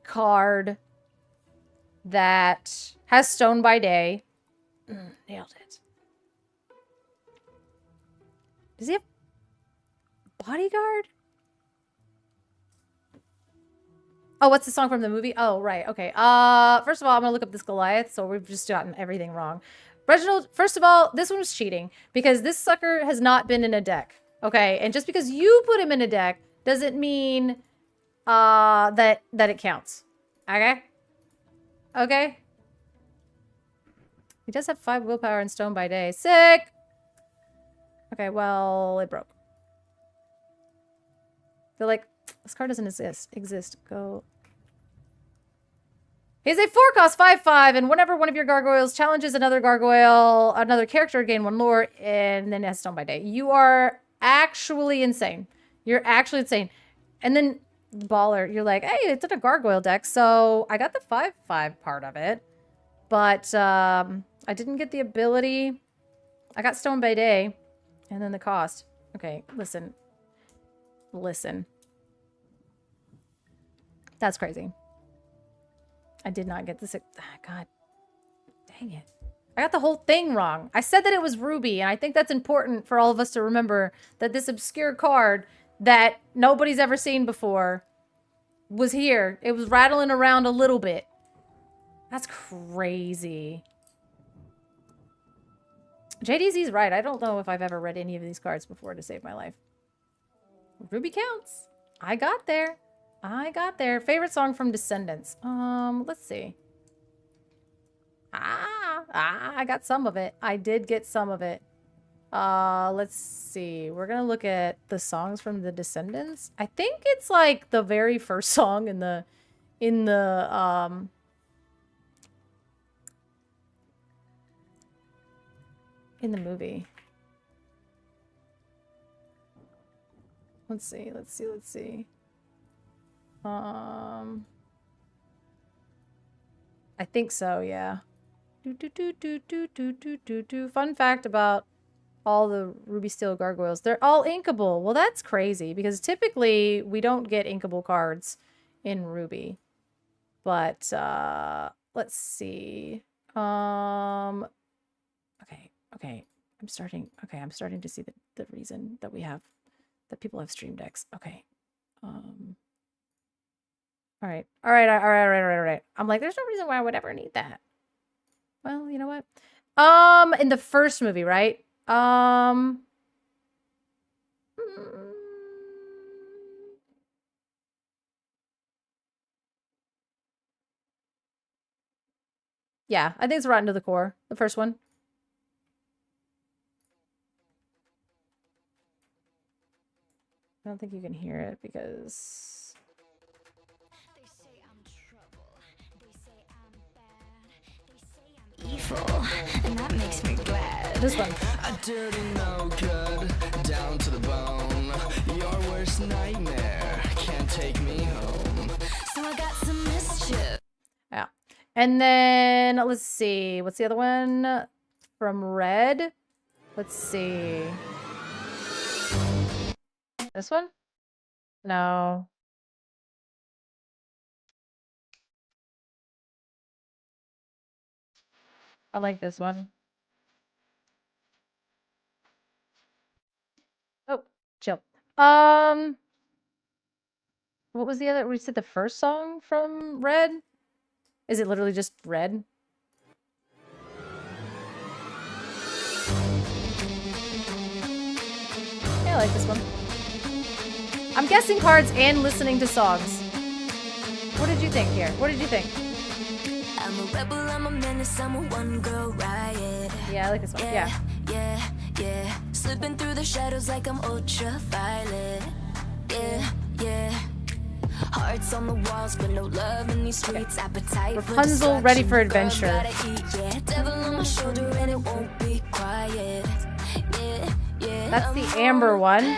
card that has Stone by Day. Nailed it. Does he have bodyguard? Oh, what's the song from the movie? Oh, right. Okay. First of all, I'm gonna look up this Goliath, so we've just gotten everything wrong. Reginald, first of all, this one was cheating because this sucker has not been in a deck. Okay, and just because you put him in a deck doesn't mean that it counts. Okay? Okay? He does have 5 willpower and Stone by Day. Sick! Okay, well, it broke. They're like, this card doesn't exist. Go. He's a 4 cost 5/5, and whenever one of your gargoyles challenges another gargoyle, another character gain 1 lore, and then has Stone by Day. You are actually insane. You're actually insane. And then baller, you're like, hey, it's in a gargoyle deck, so I got the 5/5 part of it, but I didn't get the ability. I got Stone by Day, and then the cost. Okay, listen. That's crazy. I did not get this. God dang it. I got the whole thing wrong. I said that it was Ruby, and I think that's important for all of us to remember that this obscure card that nobody's ever seen before was here. It was rattling around a little bit. That's crazy. JDZ's right. I don't know if I've ever read any of these cards before to save my life. Ruby counts. I got there. Favorite song from Descendants. Let's see. I got some of it. I did get some of it. Let's see. We're gonna look at the songs from the Descendants. I think it's like the very first song in the movie. Let's see. I think so, yeah. Fun fact about all the Ruby Steel Gargoyles. They're all inkable. Well, that's crazy because typically we don't get inkable cards in Ruby. But let's see. Okay. I'm starting to see the reason that people have stream decks. Okay. All right. I'm like, there's no reason why I would ever need that. Well, you know what? In the first movie, right? Yeah, I think it's Rotten to the Core, the first one. I don't think you can hear it because... They say I'm trouble. They say I'm bad. They say I'm evil. And that makes me glad. This one. A dirty no good, down to the bone. Your worst nightmare can't take me home. So I got some mischief. Yeah. And then, let's see. What's the other one? From Red? Let's see. This one? No. I like this one. Oh, chill. What was the other? We said the first song from Red? Is it literally just Red? Yeah, I like this one. I'm guessing cards and listening to songs. What did you think here? What did you think? I'm a rebel, I'm a menace, I'm a one-girl riot. Yeah, I like this one. Yeah. Yeah. Slipping through the shadows like I'm ultraviolet. Yeah. Hearts on the walls, but no love in these streets. Appetite Rapunzel, ready for adventure. Yeah, devil on my shoulder and it won't be quiet. Yeah. That's the Amber one.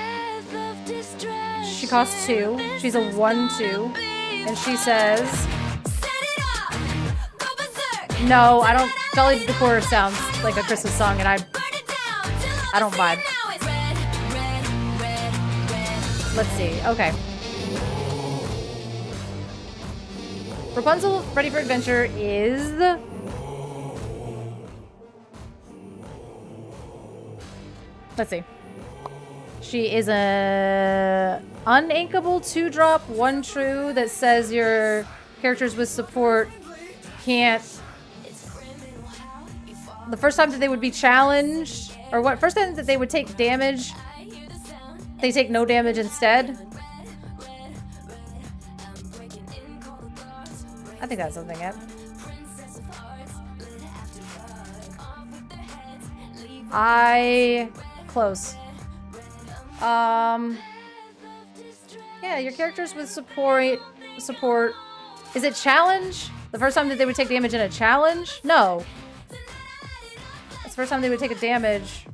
She costs 2. She's a 1/2. And she says... No, I don't... Jolly Decor sounds like a Christmas song, and I don't vibe. Let's see. Okay. Rapunzel, Ready for Adventure is... Let's see. She is a uninkable 2-drop, 1 true that says your characters with support can't... The first time that they would be challenged, or what? First time that they would take damage, they take no damage instead. I think that's something, yeah. Close. Yeah, your characters with support. Is it challenge? The first time that they would take damage in a challenge? No. That's the first time they would take a damage.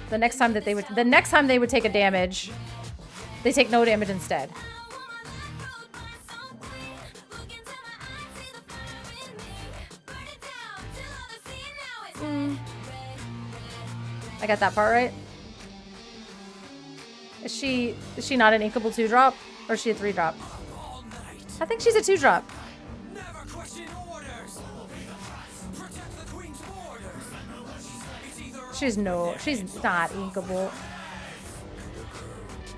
The next time they would take a damage, they take no damage instead. I got that part right. Is she not an inkable 2-drop? Or is she a 3-drop? I think she's a 2-drop. She's not inkable.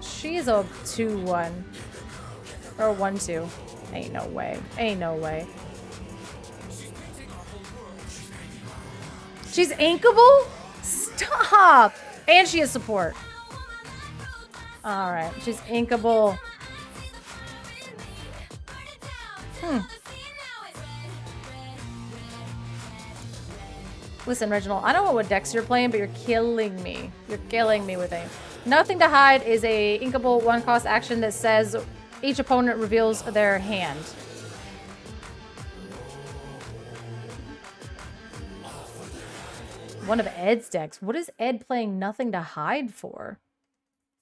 She's a 2-1. Or a 1-2. Ain't no way. Ain't no way. She's inkable? Stop! And she has support. Alright, she's inkable. Listen, Reginald, I don't know what decks you're playing, but you're killing me. You're killing me with it. Nothing to Hide is a inkable 1-cost action that says each opponent reveals their hand. One of Ed's decks. What is Ed playing Nothing to Hide for?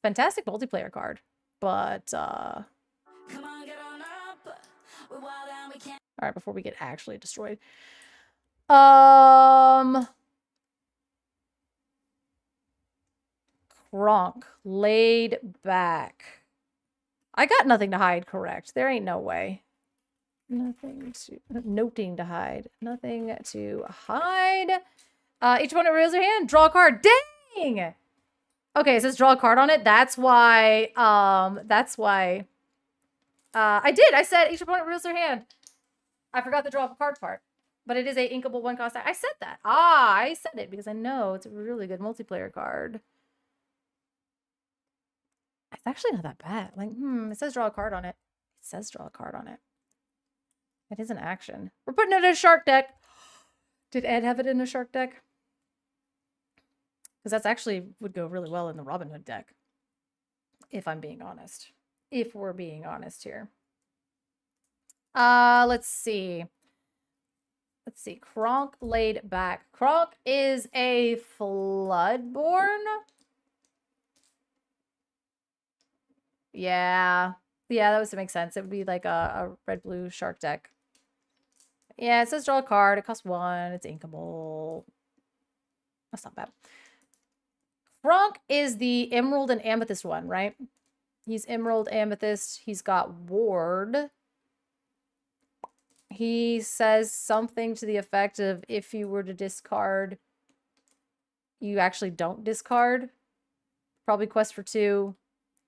Fantastic multiplayer card. But, Alright, before we get actually destroyed. Kronk. Laid Back. I got Nothing to Hide correct. There ain't no way. Nothing to... Noting to Hide. Nothing to Hide. Each opponent reveals their hand. Draw a card. Dang! Okay, it says draw a card on it. That's why, I did. I said each opponent reveals their hand. I forgot the draw a card part. But it is a inkable 1-cost. I said that. I said it because I know it's a really good multiplayer card. It's actually not that bad. Like, it says draw a card on it. It says draw a card on it. It is an action. We're putting it in a shark deck. Did Ed have it in a shark deck? Because that's actually would go really well in the Robin Hood deck. If I'm being honest. If we're being honest here. Let's see. Let's see. Kronk Laid Back. Kronk is a Floodborn. Yeah. Yeah, that would make sense. It would be like a red-blue shark deck. Yeah, it says draw a card. It costs 1. It's inkable. That's not bad. Kronk is the Emerald and Amethyst one, right? He's Emerald, Amethyst. He's got Ward. He says something to the effect of if you were to discard, you actually don't discard. Probably quest for 2.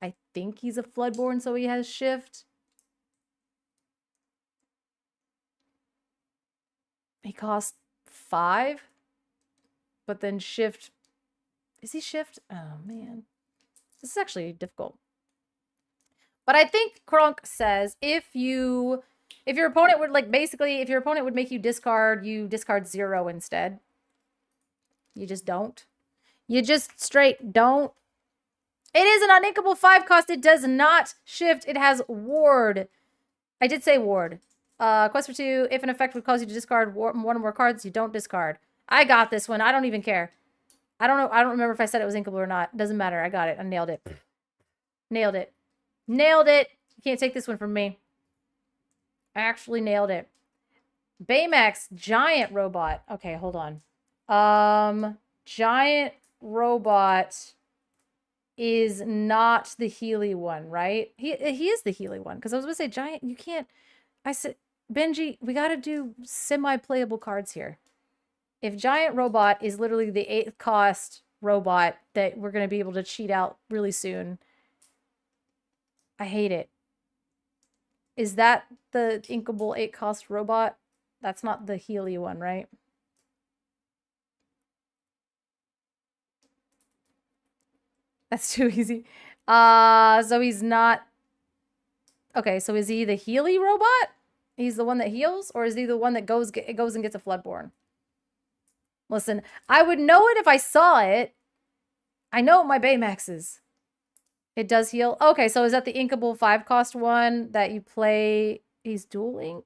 I think he's a Floodborn, so he has Shift. He costs 5. But then Shift... Is he Shift? Oh, man. This is actually difficult. But I think Kronk says if your opponent would, like, basically, if your opponent would make you discard 0 instead. You just don't. You just straight don't. It is an uninkable 5-cost. It does not Shift. It has Ward. I did say Ward. Quest for 2. If an effect would cause you to discard one or more cards, you don't discard. I got this one. I don't even care. I don't know. I don't remember if I said it was inkable or not. Doesn't matter. I got it. I nailed it. Nailed it. Nailed it. You can't take this one from me. I actually nailed it. Baymax, Giant Robot. Okay, hold on. Giant Robot is not the Healy one, right? He is the Healy one. Because I was going to say, Giant, you can't... I said, Benji, we got to do semi-playable cards here. If Giant Robot is literally the 8th cost robot that we're going to be able to cheat out really soon, I hate it. Is that the inkable 8-cost robot? That's not the Healy one, right? That's too easy. So he's not... Okay, so is he the Healy robot? He's the one that heals? Or is he the one that goes and gets a Floodborn? Listen, I would know it if I saw it. I know my Baymaxes. It does heal. Okay, so is that the inkable 5-cost one that you play? He's dual ink?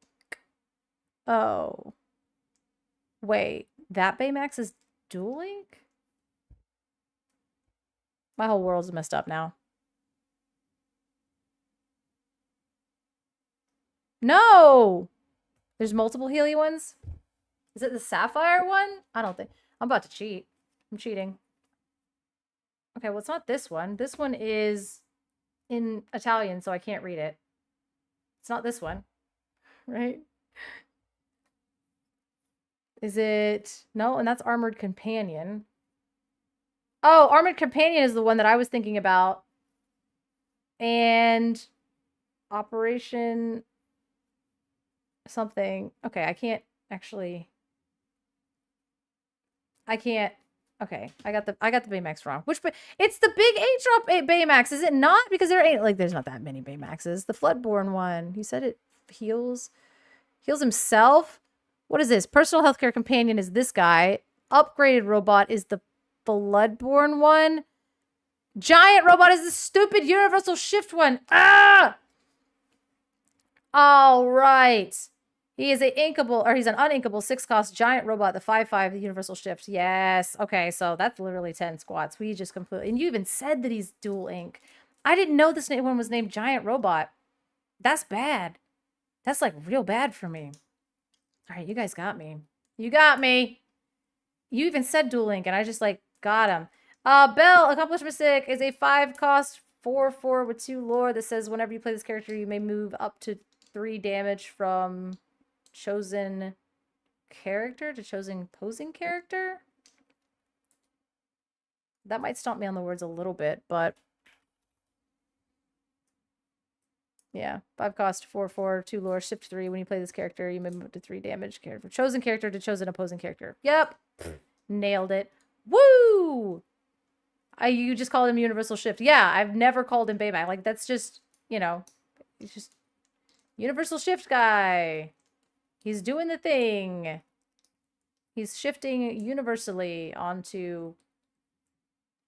Oh. Wait, that Baymax is dual ink? My whole world's messed up now. No! There's multiple Healy ones? Is it the Sapphire one? I don't think. I'm about to cheat. I'm cheating. Okay, well, it's not this one. This one is in Italian, so I can't read it. It's not this one, right? Is it... No, and that's Armored Companion. Oh, Armored Companion is the one that I was thinking about. And Operation... something. Okay, I can't actually... I can't... Okay, I got the Baymax wrong. Which it's the big 8-drop Baymax, is it not? Because there ain't, like, there's not that many Baymaxes. The Floodborn one. You said it heals himself. What is this? Personal Healthcare Companion is this guy. upgraded robot is the Bloodborne one. Giant robot is the stupid universal shift one. Ah! All right. He is a inkable, or he's an uninkable 6-cost giant robot, the 5/5, the universal shift. Yes. Okay, so that's literally 10 squats. We just completely, and you even said that he's dual ink. I didn't know this one was named Giant Robot. That's bad. That's like real bad for me. All right, you guys got me. You got me. You even said dual ink, and I just like got him. Bell, Accomplishment Stick is a 5-cost 4/4 with 2 lore that says whenever you play this character, you may move up to 3 damage from chosen character to chosen opposing character. That might stomp me on the words a little bit, but yeah. 5-cost 4/4, 2 lore, shift 3. When you play this character, you may move up to 3 damage character. Chosen character to chosen opposing character. Yep. Nailed it. Woo! You just called him Universal Shift. Yeah, I've never called him Baymax. Like, that's just, you know, he's just Universal Shift guy. He's doing the thing. He's shifting universally onto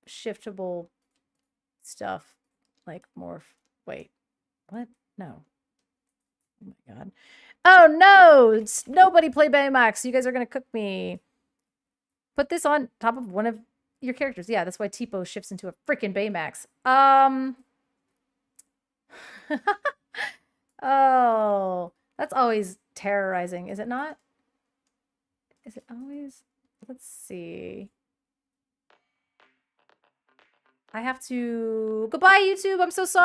shiftable stuff. Like morph. Wait. What? No. Oh my god. Oh no! It's nobody play Baymax. You guys are gonna cook me. Put this on top of one of your characters. Yeah, that's why Tipo shifts into a freaking Baymax. Oh, that's always terrorizing, is it not? Is it always? Let's see. I have to... Goodbye, YouTube. I'm so sorry.